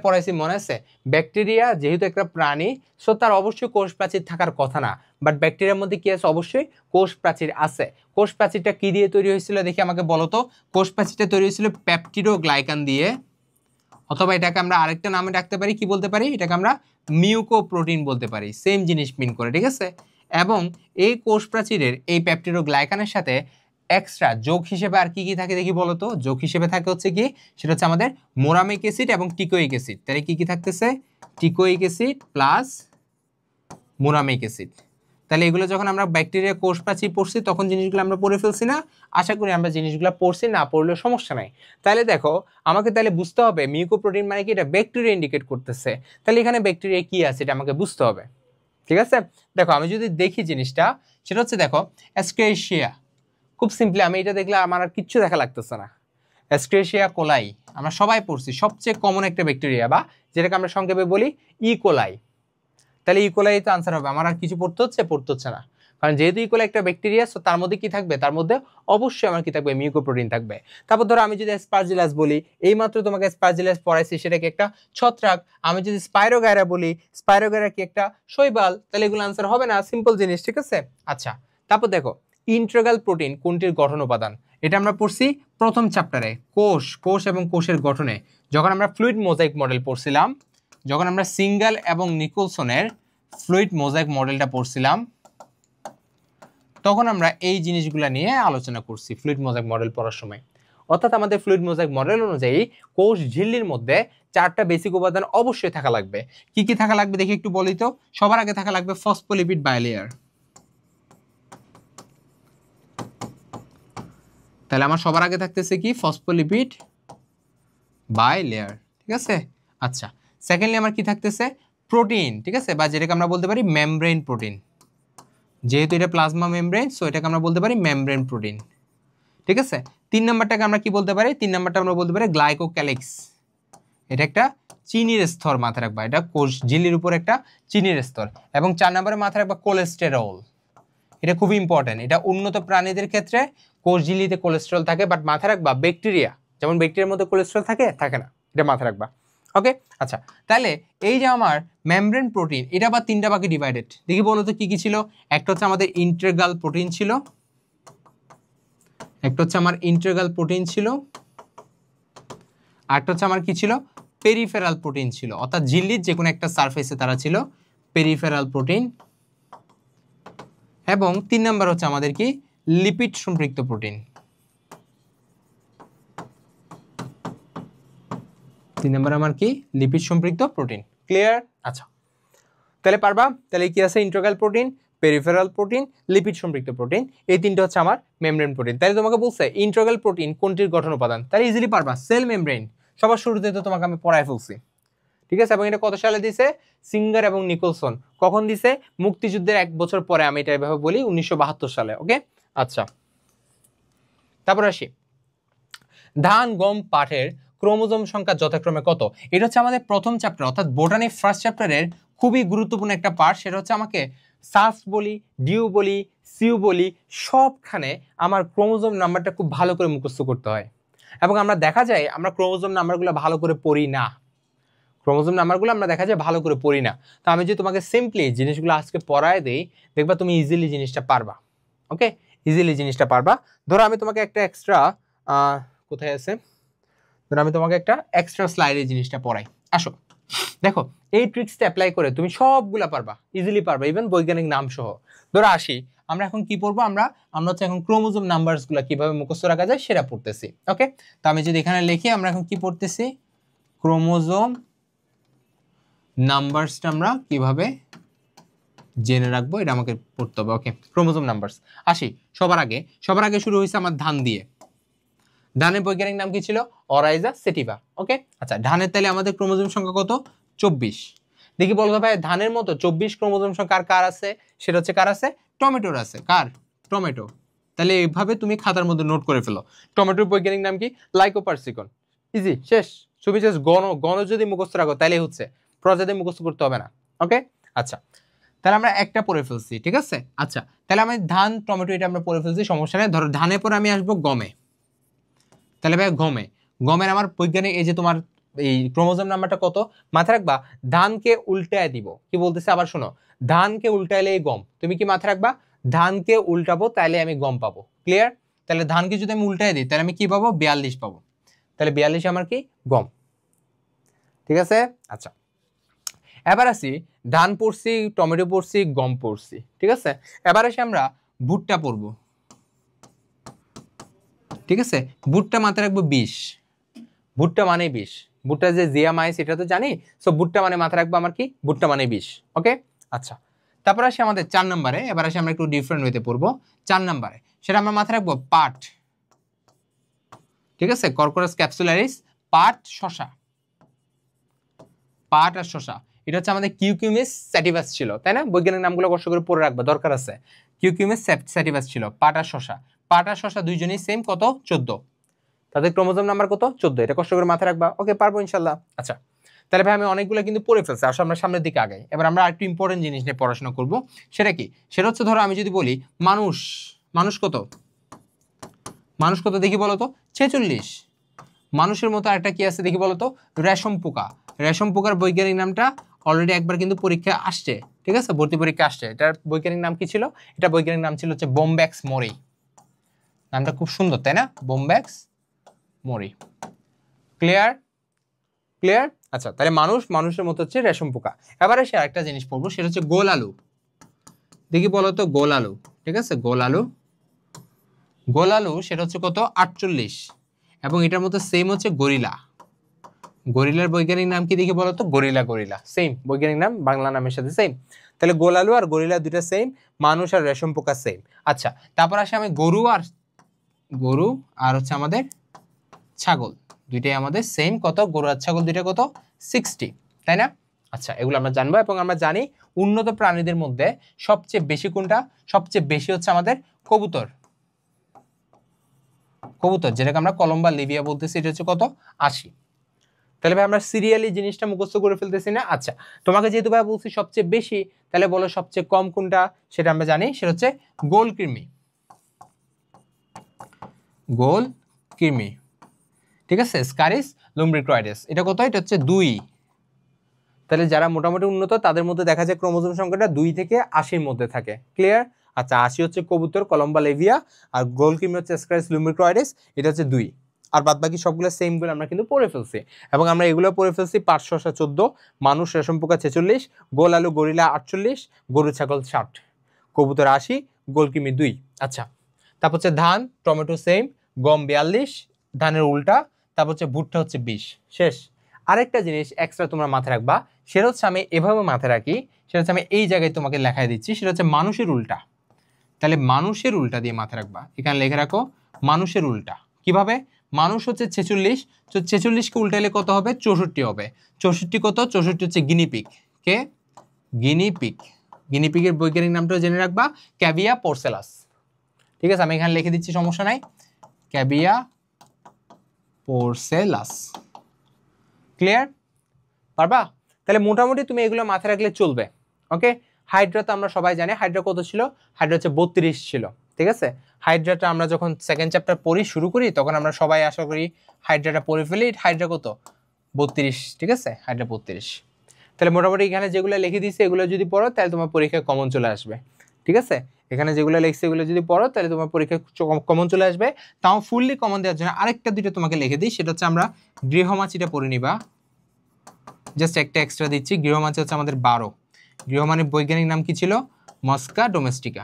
পড়াইছি, মনে আছে? ব্যাকটেরিয়া যেহেতু একটা প্রাণী, সো তার অবশ্যই কোষ প্রাচীর থাকার কথা না, বাট ব্যাকটেরিয়ার মধ্যে কি আছে? অবশ্যই কোষ প্রাচীর আছে। কোষ প্রাচীরটা কি দিয়ে তৈরি হয়েছিল দেখি আমাকে বলো তো? কোষ প্রাচীরটা তৈরি হয়েছিল পেপটিডোগ্লাইকান দিয়ে, অথবা এটাকে আমরা আরেকটা নামে ডাকতে পারি, কি বলতে পারি? এটাকে আমরা মিউকোপ্রোটিন বলতে পারি, সেম জিনিস মিন করে। ঠিক আছে? এবং এই কোষ প্রাচীরের এই পেপটিডোগ্লাইকানের সাথে এক্সট্রা যোগ হিসেবে আর কি কি থাকে দেখি বলো তো? যোগ হিসেবে থাকে হচ্ছে কি? সেটা হচ্ছে আমাদের মোরামিক অ্যাসিড এবং টিকোইক অ্যাসিড। তাহলে কি কি থাকতেছে? Teichoic acid plus muramic acid. তাহলে এগুলো যখন আমরা ব্যাকটেরিয়া কোষ প্রাচীর পড়ছি তখন জিনিসগুলো আমরা পড়ে ফেলছি না? আশা করি আমরা জিনিসগুলো পড়ছি, না পড়লেও সমস্যা নাই। তাহলে দেখো আমাকে তাহলে বুঝতে হবে মিউকোপ্রোটিন মানে কি? এটা ব্যাকটেরিয়া ইন্ডিকেট করতেছে। তাহলে এখানে ব্যাকটেরিয়া কি আছে এটা আমাকে বুঝতে হবে। ঠিক আছে? দেখো আমি যদি দেখি জিনিসটা, সেটা হচ্ছে দেখো এস্ক্রেশিয়া। খুব সিম্পলি আমি এটা দেখলে আমার আর কিচ্ছু দেখা লাগতেছে না। এস্ক্রেশিয়া কোলাই আমরা সবাই পড়ছি, সবচেয়ে কমন একটা ব্যাকটেরিয়া, বা যেটাকে আমরা সংক্ষেপে বলি ই কোলাই। তাহলে ইকোলাই তো আনসার হবে, আমার আর কিছু পড়তে হচ্ছে না। কারণ যেহেতু ইকোলা একটা ব্যাকটেরিয়া, সো তার মধ্যে কি থাকবে, তার মধ্যে অবশ্যই আমার কি থাকবে, মিউকোপ্রোটিন থাকবে। তারপর ধরো আমি যদি অ্যাসপারজিলাস বলি, এইমাত্র তোমাকে অ্যাসপারজিলাস পড়াইছি, সেটা কি একটা ছত্রাক। আমি যদি স্পাইরোগাইরা বলি, স্পাইরোগাইরা কি একটা শৈবাল, তাহলে এগুলো আনসার হবে না, সিম্পল জিনিস, ঠিক আছে। আচ্ছা, তারপর দেখো ইন্টিগ্রাল প্রোটিন কোনটির গঠন উপাদান, এটা আমরা পড়ছি প্রথম চ্যাপ্টারে, কোষ এবং কোষের গঠনে, যখন আমরা ফ্লুইড মোজাইক মডেল পড়ছিলাম, যখন আমরা সিঙ্গেল এবং নিকোলসনের ফ্লুইড মোজাইক মডেলটা পড়ছিলাম, তখন আমরা এই জিনিসগুলো নিয়ে আলোচনা করছি ফ্লুইড মোজাইক মডেল পড়ার সময়। অর্থাৎ আমাদের ফ্লুইড মোজাইক মডেল অনুযায়ী কোষ ঝিল্লির মধ্যে 4টা বেসিক উপাদান অবশ্যই থাকা লাগবে। কি কি থাকা লাগবে দেখি একটু বলি তো। সবার আগে থাকা লাগবে ফসফোলিপিড বাইলেয়ার। তাহলে আমার সবার আগে থাকতেছে কি, ফসফোলিপিড বাইলেয়ার, ঠিক আছে। আচ্ছা, সেকেন্ডলি আমার কি থাকতেছে, প্রোটিন, ঠিক আছে, বা যেটাকে আমরা বলতে পারি মেমব্রেন প্রোটিন। যেহেতু এটা প্লাজমা মেমব্রেন, সো এটাকে আমরা বলতে পারি মেমব্রেন প্রোটিন, ঠিক আছে। 3 নাম্বারটাকে আমরা কি বলতে পারি, 3 নাম্বারটা আমরা বলতে পারি গ্লাইকোক্যালিক্স। এটা একটা চিনির স্তর, মাথায় রাখবা, এটা কোষ ঝিল্লির উপর একটা চিনির স্তর। এবং 4 নম্বরে মাথায় রাখবা কোলেস্টেরল। এটা খুবই ইম্পর্টেন্ট, এটা উন্নত প্রাণীদের ক্ষেত্রে কোষ ঝিল্লিতে কোলেস্টেরল থাকে, বাট মাথায় রাখবা ব্যাকটেরিয়া, যেমন ব্যাকটেরিয়ার মধ্যে কোলেস্টেরল থাকে, থাকে না, এটা মাথায় রাখবা, ওকে। আচ্ছা, তাহলে এই যে আমার মেমব্রেন প্রোটিন, এটা আবার 3টা ভাগে ডিভাইডেড। দেখি বলো তো কি কি ছিল। একটা হচ্ছে আমাদের ইন্টিগ্রাল প্রোটিন ছিল, একটা হচ্ছে আমার ইন্টিগ্রাল প্রোটিন ছিল, আরেকটা হচ্ছে আমার কি ছিল, পেরিফেরাল প্রোটিন ছিল, অর্থাৎ ঝিল্লির যে কোনো একটা সারফেসে তারা ছিল পেরিফেরাল প্রোটিন। এবং 3 নাম্বার হচ্ছে আমাদের কি, লিপিড সম্পৃক্ত প্রোটিন। 3 নাম্বার আমার কি, লিপিড সম্পৃক্ত প্রোটিন। ক্লিয়ার? আচ্ছা, তাহলে পারবা। তাহলে কি আছে, integral protein, peripheral protein, lipid সম্পৃক্ত প্রোটিন, এই 3টা হচ্ছে আমার মেমব্রেন প্রোটিন। তাহলে তোমাকে বলছে ইন্টিগ্রাল প্রোটিন কোনটির গঠন উপাদান, তাহলে ইজিলি পারবা, সেল মেমব্রেন। সবার শুরুতে তো তোমাকে আমি পড়ায় ফেলছি, ঠিক আছে। এবং এটা কত সালে দিছে, সিঙ্গার এবং নিকোলসন। কখন দিছে, মুক্তিযুদ্ধের 1 বছর পরে, আমি এটা এভাবে বলি 1972 সালে, ওকে। আচ্ছা, তারপর আসি, ধান, গম, পাটের ক্রোমোজোম সংখ্যা যথাক্রমে কত। এটা হচ্ছে আমাদের প্রথম চ্যাপ্টার, অর্থাৎ বোটানি ফার্স্ট চ্যাপ্টারের খুবই গুরুত্বপূর্ণ একটা পার্ট। সেটা হচ্ছে আমাকে সাস বলি, ডিউ বলি, সিউ বলি, সবখানে আমার ক্রোমোজোম নাম্বারটা খুব ভালো করে মুখস্থ করতে হয়। এবং আমরা দেখা যায় আমরা ক্রোমোজোম নাম্বারগুলো ভালো করে পড়ি না, ক্রোমোজোম নাম্বারগুলো আমরা দেখা যায় ভালো করে পড়ি না। তো আমি যদি তোমাকে সিম্পলি জিনিসগুলো আজকে পড়ায় দেই, দেখবা তুমি ইজিলি জিনিসটা পারবা, ওকে, ইজিলি জিনিসটা পারবা। ধরো আমি তোমাকে একটা এক্সট্রা, কোথায় আছে, ধরো আমি তোমাকে একটা এক্সট্রা স্লাইডে জিনিসটা পড়াই, আসো। দেখো, এই ট্রিক্সটা অ্যাপ্লাই করে তুমি সবগুলা পারবা, ইজিলি পারবা, ইভেন বৈজ্ঞানিক নাম সহ। ধরো আসি, আমরা এখন কি পড়বো, আমরা হচ্ছে এখন ক্রোমোজোম নাম্বারসগুলো কিভাবে মুখস্থ রাখা যায় সেটা পড়তেছি, ওকে। তো আমি যদি এখানে লিখি, আমরা এখন কি পড়তেছি, ক্রোমোজোম নাম্বারসটা আমরা কিভাবে জেনে রাখবো, এটা আমাকে পড়তে হবে, ওকে। Chromosome numbers. আসি, সবার আগে শুরু হয়েছে আমার ধান দিয়ে। ধানের বৈজ্ঞানিক নাম কি ছিল, অরাইজা সেটিভা, ওকে। আচ্ছা, ধানের তাহলে আমাদের ক্রোমোজোম সংখ্যা কত, 24। দেখি বলতো ভাই, ধানের মতো 24 ক্রোমোজোম সংখ্যা কার আছে, সেটা হচ্ছে কার আছে, টমেটোর আছে। কার, টমেটো। তাহলে এইভাবে তুমি খাতার মধ্যে নোট করে ফেলো, টমেটোর বৈজ্ঞানিক নাম কি, লাইকোপার্সিকন। ইজি, শেষ। তুমি জাস্ট গণ যদি মুখস্থ রাখো তাহলে হচ্ছে, প্রজাতি মুখস্থ করতে হবে না, ওকে। আচ্ছা, তাহলে আমরা একটা পড়ে ফেলছি, ঠিক আছে। আচ্ছা, তাহলে আমি ধান, টমেটো এটা আমরা পড়ে ফেলছি, সমস্যা নেই। ধরো ধানের পরে আমি আসবো গমে। তাহলে ভাই গমের আমার বৈজ্ঞানিক এই যে তোমার এই ক্রোমোজোম নাম্বারটা কত, মাথায় রাখবা। ধানকে উল্টায় দিব, কি বলতেছে আবার শোনো, ধানকে উল্টাইলে গম, তুমি কি মাথায় রাখবা, ধানকে উল্টাবো তাহলে আমি গম পাবো। ক্লিয়ার? তাহলে ধানকে যদি আমি উল্টায় দিই তাহলে আমি কি পাবো, 42 পাবো। তাহলে 42 আমার কি, গম, ঠিক আছে। আচ্ছা, এবার আসি, ধান পড়ছি, টমেটো পড়ছি, গম পড়ছি, ঠিক আছে। এবার আসি আমরা ভুট্টা পড়বো, ঠিক আছে। ভুট্টা মাথায় রাখবো 20, ভুট্টা মানে 20, ভুট্টা যে জিয়ামাইস এটা তো জানি। সো ভুট্টা মানে মাথায় রাখবো আমার কি, ভুট্টা মানে 20, ওকে। আচ্ছা, তারপর আসি আমাদের 4 নম্বরে। এবার আসি আমরা একটু ডিফারেন্ট ওয়েতে পড়বো 4 নম্বরে, সেটা আমরা মাথায় রাখবো পাট, ঠিক আছে, কর্কোরাস ক্যাপসুলারিস, পাট, শসা, পাট আর শসা। এটা হচ্ছে আমাদের কিউকিউমিস স্যাটিভাস ছিল, তাই না? বৈজ্ঞানিক নামগুলো কষ্ট করে পড়ে রাখবা, দরকার আছে। কিউকিউমিস স্যাটিভাস ছিল, পাট আর শসা। পাট আর শসা দুইজনেই সেম, কত, 14। তাদের ক্রোমোজোম নাম্বার কত, 14। এটা কষ্ট করে মাথায় রাখবা, ওকে, পারবো ইনশাল্লাহ। আচ্ছা, তাহলে ভাই আমি অনেকগুলো কিন্তু পড়ে ফেলছি, আসলে আমরা সামনের দিকে আগাই। এবার আমরা আরেকটু ইম্পর্টেন্ট জিনিস নিয়ে পড়াশোনা করব। সেটা কি? সেটা হচ্ছে ধরো আমি যদি বলি মানুষ, মানুষ কত, মানুষ কত দেখি বলো তো? 46। মানুষের মতো আরেকটা কি আছে দেখি বলো তো? রেশম পোকা। রেশম পোকার বৈজ্ঞানিক নামটা অলরেডি একবার কিন্তু পরীক্ষা আসছে, ঠিক আছে, ভর্তি পরীক্ষা আসছে। এটার বৈজ্ঞানিক নাম কি ছিল? এটা বৈজ্ঞানিক নাম ছিল হচ্ছে বোম্ব্যাক্স মরি। নামটা খুব সুন্দর তাই না? বোম্ব্যাক্স মরি। ক্লিয়ার? ক্লিয়ার? আচ্ছা, তাহলে মানুষ, মানুষের মতো হচ্ছে রেশম পোকা। এবারে সে আরেকটা জিনিস পড়বো, সেটা হচ্ছে গোল আলু। দেখি বলো তো গোল আলু, ঠিক আছে, গোল আলু। গোল আলু সেটা হচ্ছে কত? 48। এবং এটার মতো সেম হচ্ছে গরিলা। গরিলার বৈজ্ঞানিক নাম কি দেখি বলো তো? গরিলা, গরিলা সেম বৈজ্ঞানিক নাম, বাংলা নামের সাথে সেম। তাহলে গোল আলু আর গরিলা দুইটা সেম, মানুষ আর রেশম পোকা সেম। আচ্ছা, তারপর আসে আমি গরু আর হচ্ছে আমাদের ছাগল, দুইটাই আমাদের সেম। কত? গরু আর ছাগল দুইটা কত? 60, তাই না? আচ্ছা, এগুলো আমরা জানবো। এবং আমরা জানি উন্নত প্রাণীদের মধ্যে সবচেয়ে বেশি কোনটা? সবচেয়ে বেশি হচ্ছে আমাদের কবুতর। কবুতর যেটাকে আমরা কলম্বা লিবিয়া বলতেছি, এটা হচ্ছে কত? 80। তাহলে ভাই আমরা সিরিয়ালি জিনিসটা মুখস্থ করে ফেলতেছি না? আচ্ছা, তোমাকে যেহেতু ভাই বলছি সবচেয়ে বেশি, তাহলে বলো সবচেয়ে কম কোনটা? সেটা আমরা জানি, সেটা হচ্ছে গোল কৃমি। গোল কৃমি, ঠিক আছে, স্কারিস লুম্ব্রিকয়েডেস। এটা কত? এটা হচ্ছে 2। তাহলে যারা মোটামুটি উন্নত তাদের মধ্যে দেখা যায় ক্রোমোজোম সংখ্যাটা 2 থেকে 80-র মধ্যে থাকে। ক্লিয়ার? আচ্ছা, 80 হচ্ছে কবুতর কলম্বা লেভিয়া, আর গোল কৃমি হচ্ছে স্কারিস লুম্ব্রিকয়েডেস, এটা হচ্ছে 2। আর বাদ বাকি সবগুলো সেম গুলো আমরা কিন্তু পড়ে ফেলছি। এবং আমরা এগুলো পড়ে ফেলছি: পাট শসা 14, মানুষ রেশম পোকা 46, গোল আলু গরিলা 48, গরু ছাগল 60, কবুতর 80, গোল কৃমি 2। আচ্ছা, তারপর হচ্ছে ধান, টমেটো সেম, গম 42, ধানের উল্টা, তারপর হচ্ছে ভুট্টা হচ্ছে 20। শেষ। আরেকটা জিনিস এক্সট্রা তোমরা মাথায় রাখবা, সেটা হচ্ছে আমি এভাবে মাথায় রাখি, সেটা হচ্ছে আমি এই জায়গায় তোমাকে লেখায় দিচ্ছি, সেটা হচ্ছে মানুষের উল্টা। তাহলে মানুষের উল্টা দিয়ে মাথায় রাখবা, এখানে লিখে রাখো মানুষের উল্টা। কিভাবে? মানুষ হচ্ছে 46, তো 46কে উল্টাইলে কত হবে? 64 হবে। 64 কত? 64 হচ্ছে গিনিপিগ। কে? গিনিপিগ। গিনিপিগের বৈজ্ঞানিক নামটাও জেনে রাখবা, ক্যাভিয়া পোর্সেলাস। ঠিক আছে, আমি এখানে লিখে দিচ্ছি, সমস্যা নাই, ক্যাভিয়া পোর্সেলাস। ক্লিয়ার? পারবা? তাহলে মোটামুটি তুমি এগুলো মাথায় রাখলে চলবে। ওকে। হাইড্রা তো আমরা সবাই জানি, হাইড্রা কত ছিল? হাইড্রা হচ্ছে 32 ছিল। ঠিক আছে, হাইড্রাটা আমরা যখন সেকেন্ড চ্যাপ্টার পড়ি শুরু করি, তখন আমরা সবাই আশা করি হাইড্রাটা পড়ে ফেলি। হাইড্রা কত? 32। ঠিক আছে, হাইড্রা 32। তাহলে মোটামুটি এখানে যেগুলো লিখে দিয়েছে এগুলো যদি পড়ো তাহলে তোমার পরীক্ষায় কমন চলে আসবে। ঠিক আছে, এখানে যেগুলো লিখছে এগুলো যদি পড়ো তাহলে তোমার পরীক্ষায় কমন চলে আসবে। তাও ফুললি কমন দেওয়ার জন্য আরেকটা দুইটা তোমাকে লিখে দিই, সেটা হচ্ছে আমরা গৃহমাছিটা পড়ে নিবা। জাস্ট একটা এক্সট্রা দিচ্ছি, গৃহমাছি হচ্ছে আমাদের 12। গৃহমাছির বৈজ্ঞানিক নাম কি ছিল? মস্কা ডোমেস্টিকা।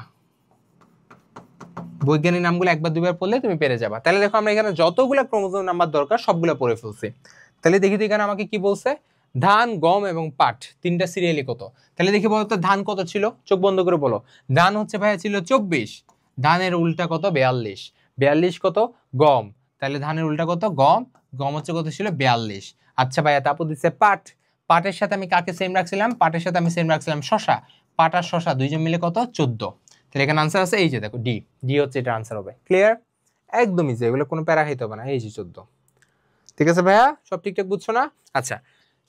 বৈজ্ঞানিক নামগুলো একবার দুবার পড়লে তুমি পেরে যাবা। তাহলে দেখো আমরা এখানে যতগুলো ক্রোমোজোম নাম্বার দরকার সবগুলো পড়ে ফেলছি। তাহলে দেখি তো এখানে আমাকে কি বলছে? ধান, গম এবং পাট তিনটা সিরিয়ালি কত? তাহলে দেখি বলো তো ধান কত ছিল? চোখ বন্ধ করে বলো। ধান হচ্ছে ভাইয়া ছিল 24, ধানের উল্টা কত? 42। 42 কত? গম। তাহলে ধানের উল্টা কত? গম। গম হচ্ছে কত ছিল? 42। আচ্ছা ভাইয়া, তারপর দিচ্ছে পাট। পাটের সাথে আমি কাকে সেম রাখছিলাম? পাটের সাথে আমি সেম রাখছিলাম শশা। পাট আর শশা দুইজন মিলে কত? 14। তাহলে এখানে আনসার আছে এই যে দেখো ডি। ডি হচ্ছে এটা আনসার হবে। ক্লিয়ার? একদম ইজি, এগুলো কোনো প্যারা খাইতে হবে না। এই যে 14। ঠিক আছে ভাইয়া, সব ঠিকঠাক বুঝছো না? আচ্ছা,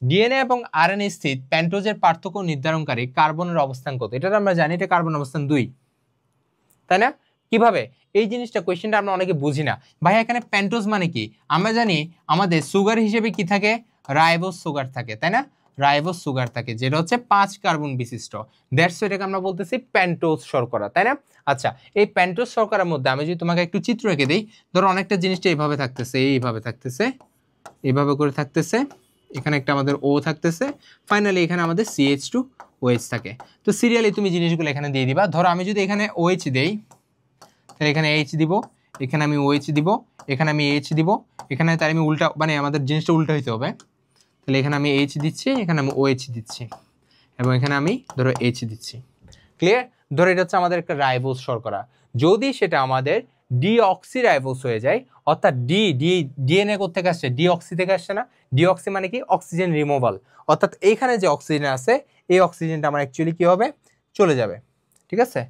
ডিএনএ এবং আরএনএ স্থিত পেন্টোজের পার্থক্য নির্ধারণকারী কার্বনের অবস্থান কত? এটা আমরা জানি, এটা কার্বন অবস্থান 2, তাই না? কিভাবে? এই জিনিসটা কোয়েশ্চেনটা আমরা অনেকে বুঝি না ভাইয়া। এখানে পেন্টোজ মানে কি? আমরা জানি আমাদের সুগার হিসেবে কি থাকে? রাইবোজ সুগার থাকে, তাই না? রাইবোজ সুগার থাকে, যেটা হচ্ছে 5 কার্বন বিশিষ্ট। দ্যাটস এটাকে আমরা বলতেছি পেন্টোজ শর্করা, তাই না? আচ্ছা, এই পেন্টোজ শর্করার মধ্যে আমি যদি তোমাকে একটু চিত্র এঁকে দিই, ধরো অনেকটা জিনিসটা এইভাবে থাকতেছে, এইভাবে থাকতেছে, এইভাবে করে থাকতেছে, এখানে একটা আমাদের ও থাকতেছে, ফাইনালি এখানে আমাদের CH2OH থাকে। তো সিরিয়ালি তুমি জিনিসগুলো এখানে দিয়ে দিবা। ধরো আমি যদি এখানে OH দেই, তাহলে এখানে H দিব, এখানে আমি OH দিব, এখানে আমি H দিব, এখানে তাই আমি উল্টা, মানে আমাদের জিনিসটা উল্টা হইতে হবে। তাহলে এখানে আমি H দিচ্ছি, এখানে আমি OH দিচ্ছি, এবং এখানে আমি ধরো H দিচ্ছি। ক্লিয়ার? ধরো এটা হচ্ছে আমাদের একটা রাইবোজ শর্করা। যদি সেটা আমাদের ডিঅক্সি রাইবোজ হয়ে যায়, অর্থাৎ ডিএনএ কোথেকে আসছে? ডিঅক্সি থেকে আসছে না? ডিঅক্সি মানে কি? Oxygen removal. অর্থাৎ এইখানে যে অক্সিজেন আছে এই অক্সিজেনটা আমার অ্যাকচুয়ালি কি হবে? চলে যাবে। ঠিক আছে,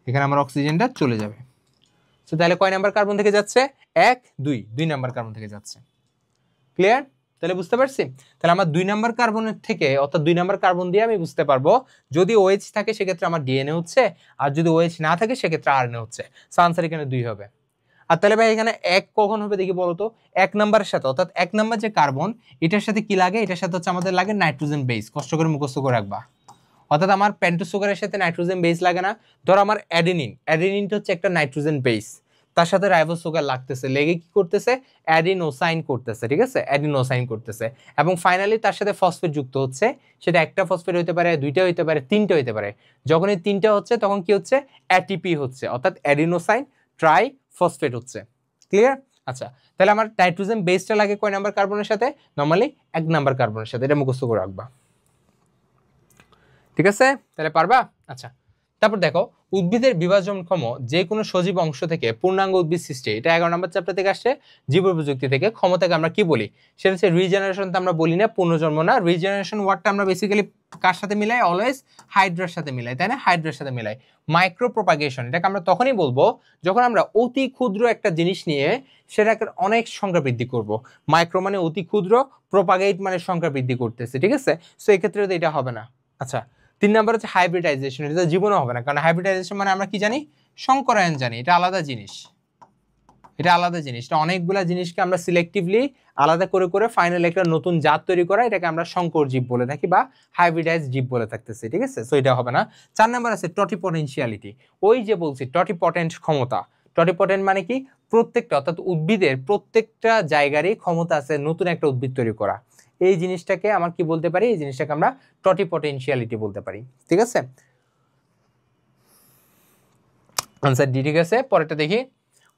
এখানে আমার অক্সিজেনটা চলে যাবে। তো তাহলে কয় নাম্বার কার্বন থেকে যাচ্ছে? 1, 2, 2 নাম্বার কার্বন থেকে যাচ্ছে। ক্লিয়ার? তাহলে বুঝতে পারছি? তাহলে আমার 2 নাম্বার কার্বনের থেকে অর্থাৎ 2 নাম্বার কার্বন দিয়ে আমি বুঝতে পারবো যদি OH থাকে সেক্ষেত্রে আমার ডিএনএ হচ্ছে, আর যদি OH না থাকে সেক্ষেত্রে আরএনএ হচ্ছে। সো আনসার এখানে 2 হবে। আর তাহলে ভাই এখানে 1 কখন হবে দেখি বলতো? 1 নাম্বারের সাথে অর্থাৎ 1 নাম্বার যে কার্বন এটার সাথে কি লাগে? এটার সাথে হচ্ছে আমাদের লাগে নাইট্রোজেন বেস। কষ্ট করে মুখস্থ করে রাখবা। অর্থাৎ আমার পেন্টোজ সুগারের সাথে নাইট্রোজেন বেস লাগে না। ধর আমার অ্যাডেনিনটা হচ্ছে একটা নাইট্রোজেন বেস, তার সাথে রাইবোজ সুগার লাগতেছে, লেগে কি করতেছে? অ্যাডিনোসাইন করতেছে, ঠিক আছে? অ্যাডিনোসাইন করতেছে এবং ফাইনালি তার সাথে ফসফেট যুক্ত হচ্ছে। সেটা একটা ফসফেট হইতে পারে, দুইটা হইতে পারে, তিনটা হইতে পারে। যখন এই তিনটা হচ্ছে তখন কি হচ্ছে? অ্যাটিপি হচ্ছে, অর্থাৎ অ্যাডিনোসাইন ট্রাই ফসফেট হচ্ছে। ক্লিয়ার? আচ্ছা, তাহলে আমার নাইট্রোজেন বেসটা লাগে কয় নাম্বার কার্বনের সাথে? নরমালি 1 নাম্বার কার্বনের সাথে। এটা মুখস্থ করে রাখবা, ঠিক আছে? তাহলে পারবা? আচ্ছা, তারপর দেখো উদ্ভিদের বিভাজনক্ষম যে কোনো সজীব অংশ থেকে পূর্ণাঙ্গ উদ্ভিদ সৃষ্টি, এটা 11 নম্বর চ্যাপ্টার থেকে আসছে। জীব প্রযুক্তি থেকে ক্ষমতাকে আমরা কি বলি? সেটা হচ্ছে রিজেনারেশন। তো আমরা বলি না পুনর্জন্ম না, রিজেনারেশন ওয়ার্ডটা আমরা বেসিক্যালি কার সাথে মিলাই? অলওয়েজ হাইড্রার সাথে মিলাই, তাই না? হাইড্রার সাথে মিলাই। মাইক্রো প্রপাগেশন এটাকে আমরা তখনই বলবো যখন আমরা অতি ক্ষুদ্র একটা জিনিস নিয়ে সেটাকে অনেক সংখ্যা বৃদ্ধি করব। মাইক্রো মানে অতি ক্ষুদ্র, প্রপাগেট মানে সংখ্যা বৃদ্ধি করতেছে, ঠিক আছে? সো এই ক্ষেত্রে তো এটা হবে না। আচ্ছা, 3 নাম্বার হচ্ছে হাইব্রিডাইজেশন। এটা জীবনও হবে না, কারণ হাইব্রিডাইজেশন মানে আমরা কি জানি? সংকরায়ন জানি। এটা আলাদা জিনিস, এটা আলাদা জিনিস। এটা অনেকগুলা জিনিসকে আমরা সিলেক্টিভলি আলাদা করে করে ফাইনাল একটা নতুন জাত তৈরি করা, এটাকে আমরা সংকর জীব বলে থাকি বা হাইব্রিডাইজ জীব বলে থাকতেছি, ঠিক আছে? সো এটা হবে না। 4 নাম্বার আছে টটিপটেনশিয়ালিটি। ওই যে বলছি টটিপটেন্ট ক্ষমতা। টটিপটেন্ট মানে কি? প্রত্যেকটা অর্থাৎ উদ্ভিদের প্রত্যেকটা জায়গারই ক্ষমতা আছে নতুন একটা উদ্ভিদ তৈরি করা। এই জিনিসটাকে আমরা কি বলতে পারি? এই জিনিসটাকে আমরা টটিপটেনশিয়ালিটি বলতে পারি, ঠিক আছে? আনসার ডি, ঠিক আছে? পরেরটা দেখি।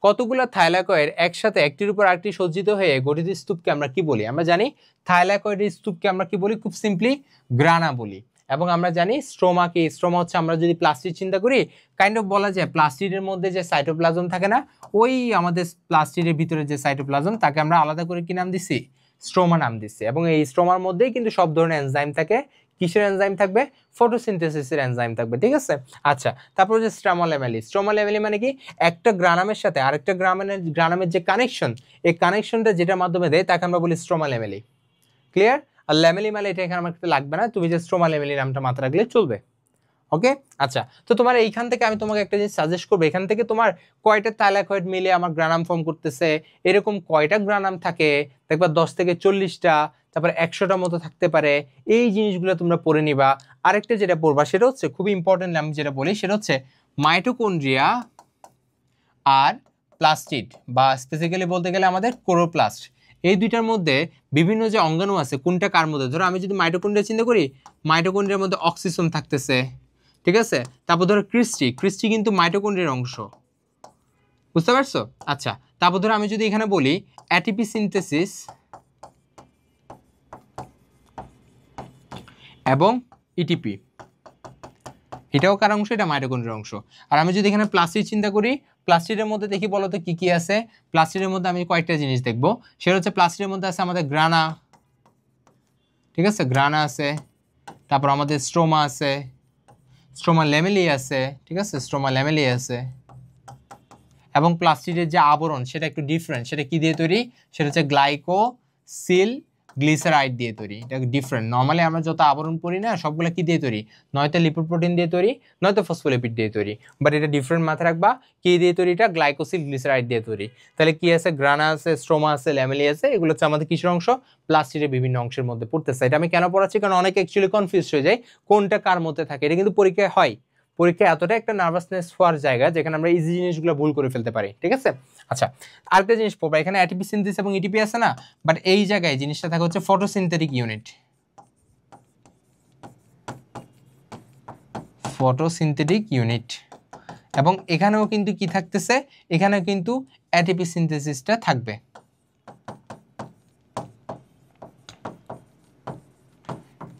কতগুলো থাইলাকয়েড একসাথে একটির উপর আরেকটি সজ্জিত হয়ে গঠিত স্তূপকে আমরা কি বলি? আমরা জানি থাইলাকয়েডের স্তূপকে আমরা কি বলি? খুব সিম্পলি গ্রানা বলি। এবং আমরা জানি স্ট্রোমা কি? স্ট্রোমা হচ্ছে, আমরা যদি প্লাস্টিড চিন্তা করি, কাইন্ড অফ বলা যায় প্লাস্টিডের মধ্যে যে সাইটোপ্লাজম থাকে না, ওই আমাদের প্লাস্টিডের ভিতরে যে সাইটোপ্লাজম, তাকে আমরা আলাদা করে কি নাম দিছি? স্ট্রোমা নাম দিছি। এবং এই স্ট্রোমার মধ্যেই কিন্তু সব ধরনের এনজাইম থাকে। কিসের এনজাইম থাকবে? ফটোসিনথেসিসের এনজাইম থাকবে, ঠিক আছে? আচ্ছা, তারপর হচ্ছে স্ট্রোমা ল্যামেলি। স্ট্রোমা ল্যামেলি মানে কি? একটা গ্রানামের সাথে আরেকটা গ্রানামের যে কানেকশন, এই কানেকশনটা যেটার মাধ্যমে দেয় তাকে আমরা বলি স্ট্রোমা ল্যামেলি। ক্লিয়ার? আর ল্যামেলি মানে এটা এখানে আমার লাগবে না, তুমি যে স্ট্রোমা ল্যামেলি নামটা মাথায় রাখলে চলবে। ওকে, আচ্ছা। তো তোমার এইখান থেকে আমি তোমাকে একটা জিনিস সাজেস্ট করবো, এখান থেকে তোমার কয়টা থাইলাকয়েড মিলে আমার গ্রানাম ফর্ম করতেছে, এরকম কয়টা গ্রানাম থাকে দেখবা 10 থেকে 40টা, তারপর 100টা মতো থাকতে পারে। এই জিনিসগুলো তোমরা পড়ে নিবা। আরেকটা যেটা পড়বা সেটা হচ্ছে খুব ইম্পর্টেন্ট, আমি যেটা বলি সেটা হচ্ছে মাইটোকন্ড্রিয়া আর প্লাস্টিড, বা স্পেসিক্যালি বলতে গেলে আমাদের ক্লোরোপ্লাস্ট। এই দুইটার মধ্যে বিভিন্ন যে অঙ্গাণু আছে, কোনটা কার মধ্যে? ধরো আমি যদি মাইটোকন্ড্রিয়া চিন্তা করি, মাইটোকন্ড্রিয়ার মধ্যে অক্সিসোম থাকতেছে, ঠিক আছে? তারপর ধরো ক্রিস্টি কিন্তু মাইটোকন্ড্রিয়ার অংশ, বুঝতে পারছো? আচ্ছা, তারপর ধরো আমি যদি এখানে বলি অ্যাটিপি সিনথেসিস এবং ইটিপি, এটাও কার অংশ? এটা মাইটোকন্ড্রিয়ার অংশ। আর আমি যদি এখানে প্লাস্টিড চিন্তা করি, প্লাস্টিডের মধ্যে দেখি বলতো কি কি আছে? প্লাস্টিডের মধ্যে আমি কয়েকটা জিনিস দেখবো। সেটা হচ্ছে প্লাস্টিডের মধ্যে আছে আমাদের গ্রানা, ঠিক আছে? গ্রানা আছে, তারপর আমাদের স্ট্রোমা আছে, স্ট্রোমা ল্যামেলি আছে, ঠিক আছে? স্ট্রোমা ল্যামেলি আছে। এবং প্লাস্টিডের যে আবরণ সেটা একটু ডিফারেন্ট। সেটা কি দিয়ে তৈরি? সেটা হচ্ছে গ্লাইকোসিল গ্লিসারাইড দিয়ে তৈরি। এটা ডিফারেন্ট। নর্মালি আমরা যত আবরণ পড়ি না সবগুলো কি দিয়ে তৈরি? নয়তো লিপোপ্রোটিন দিয়ে তৈরি, নয়তো ফসফোলিপিড দিয়ে তৈরি। বাট এটা ডিফারেন্ট মাথায় রাখবা। কি দিয়ে তৈরি? এটা গ্লাইকোসিল গ্লিসারাইড দিয়ে তৈরি। তাহলে কি আছে? গ্রানা আছে, স্ট্রোমা আছে, ল্যামেলি আছে। এগুলো হচ্ছে আমাদের কিসের অংশ? প্লাস্টিডের বিভিন্ন অংশের মধ্যে পড়তেছে। এটা আমি কেন পড়াচ্ছি? কারণ অনেকে অ্যাকচুয়ালি কনফিউজ হয়ে যায় কোনটা কার মধ্যে থাকে। এটা কিন্তু পরীক্ষায় হয়। পরীক্ষা এতটা একটা নার্ভাসনেস হওয়ার জায়গা যেখানে আমরা ইজি জিনিসগুলো ভুল করে ফেলতে পারি, ঠিক আছে? আচ্ছা, আরেকটা জিনিস পড়বা, এখানে অ্যাটিপি সিনথেসিস এবং ইটিপি আছে না, বাট এই জায়গায় জিনিসটা থাকে হচ্ছে ফটোসিনথেটিক ইউনিট। Photosynthetic unit. এবং এখানেও কিন্তু কি থাকতেছে? এখানেও কিন্তু অ্যাটিপি সিনথেসিসটা থাকবে,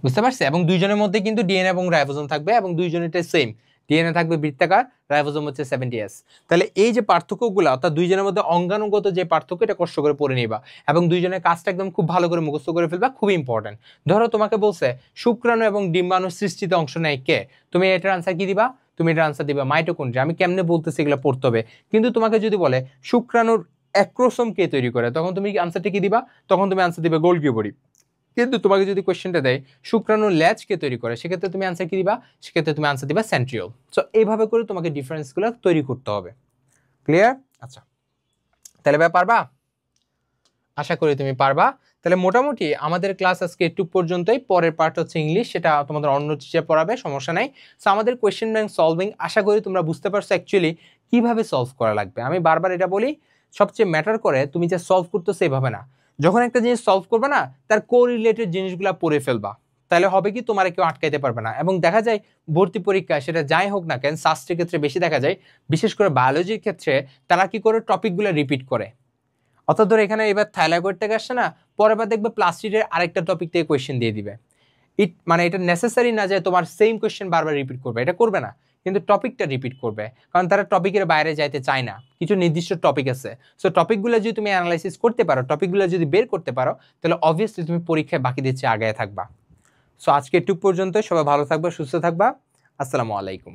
বুঝতে পারছি? এবং দুইজনের মধ্যে কিন্তু ডিএনএ এবং রাইবোজোম থাকবে, এবং দুইজনেরটা সেম। ডিএনএ থাকবে বৃত্তাকার, রাইবোজোম হচ্ছে 70S। তাহলে এই যে পার্থক্যগুলো, অর্থাৎ দুইজনের মধ্যে অঙ্গাণুগত যে পার্থক্য, এটা কষ্ট করে পড়ে নিবা এবং দুইজনের কাজটা একদম খুব ভালো করে মুখস্থ করে ফেলবা, খুবই ইম্পর্টেন্ট। ধরো তোমাকে বলছে শুক্রাণু এবং ডিম্বাণুর সৃষ্টিতে অংশ নেয় কে? তুমি এটার আনসার কি দিবা? তুমি এটার আনসার দিবা মাইটোকন্ড্রিয়া। আমি কেমনে বলতেছি এগুলো পড়তে হবে, কিন্তু তোমাকে যদি বলে শুক্রাণুর অ্যাক্রোসোম কে তৈরি করে, তখন তুমি আনসারটা কি দিবা? তখন তুমি আনসার দিবে গোলগি বডি। কিন্তু তোমাকে যদি কোয়েশ্চেনটা দেয় শুক্রাণুর ল্যাজ কে তৈরি করে, সেক্ষেত্রে তুমি আনসার কি দিবা? সেক্ষেত্রে তুমি আনসার দিবা সেন্ট্রিওল। সো এইভাবে করে তোমাকে ডিফারেন্সগুলো তৈরি করতে হবে। ক্লিয়ার? আচ্ছা, তাহলে ভাই পারবা? আশা করি তুমি পারবা। তাহলে মোটামুটি আমাদের ক্লাস আজকে একটু পর্যন্তই। পরের পার্ট হচ্ছে ইংলিশ, সেটা তোমাদের অন্য টিচার পড়াবে, সমস্যা নাই। সো আমাদের কোয়েশ্চেন ব্যাংক সলভিং আশা করি তোমরা বুঝতে পারছো অ্যাকচুয়ালি কিভাবে সলভ করা লাগবে। আমি বারবার এটা বলি, সবচেয়ে ম্যাটার করে তুমি যে সলভ করতেছো এভাবে না, যখন একটা জিনিস সলভ করবে না তার কোরিলেটেড জিনিসগুলো পড়ে ফেলবা, তাহলে হবে কি তোমার কেউ আটকাইতে পারবে না। এবং দেখা যায় ভর্তি পরীক্ষায় সেটা যাই হোক না কেন, শাস্ত্রের ক্ষেত্রে বেশি দেখা যায়, বিশেষ করে বায়োলজির ক্ষেত্রে তারা কি করে টপিকগুলো রিপিট করে। অর্থাৎ ধরো এখানে এবার থাইলাকয়েড থেকে আসছে না, পরের বার দেখবে প্লাস্টিকের আরেকটা টপিক থেকে কোয়েশ্চেন দিয়ে দিবে। মানে এটা নেসেসারি না যে তোমার সেম কোয়েশ্চেন বারবার রিপিট করবে, এটা করবে না, কিন্তু টপিকটা রিপিট করবে, কারণ তারা টপিকের বাইরে যাইতে চায় না, কিছু নির্দিষ্ট টপিক আছে। সো টপিকগুলো যদি তুমি অ্যানালাইসিস করতে পারো, টপিকগুলো যদি বের করতে পারো, তাহলে অবভিয়াসলি তুমি পরীক্ষায় বাকি দিচ্ছে আগায় থাকবা। সো আজকে একটু পর্যন্ত, সবাই ভালো থাকবা, সুস্থ থাকবা। আসসালামু আলাইকুম।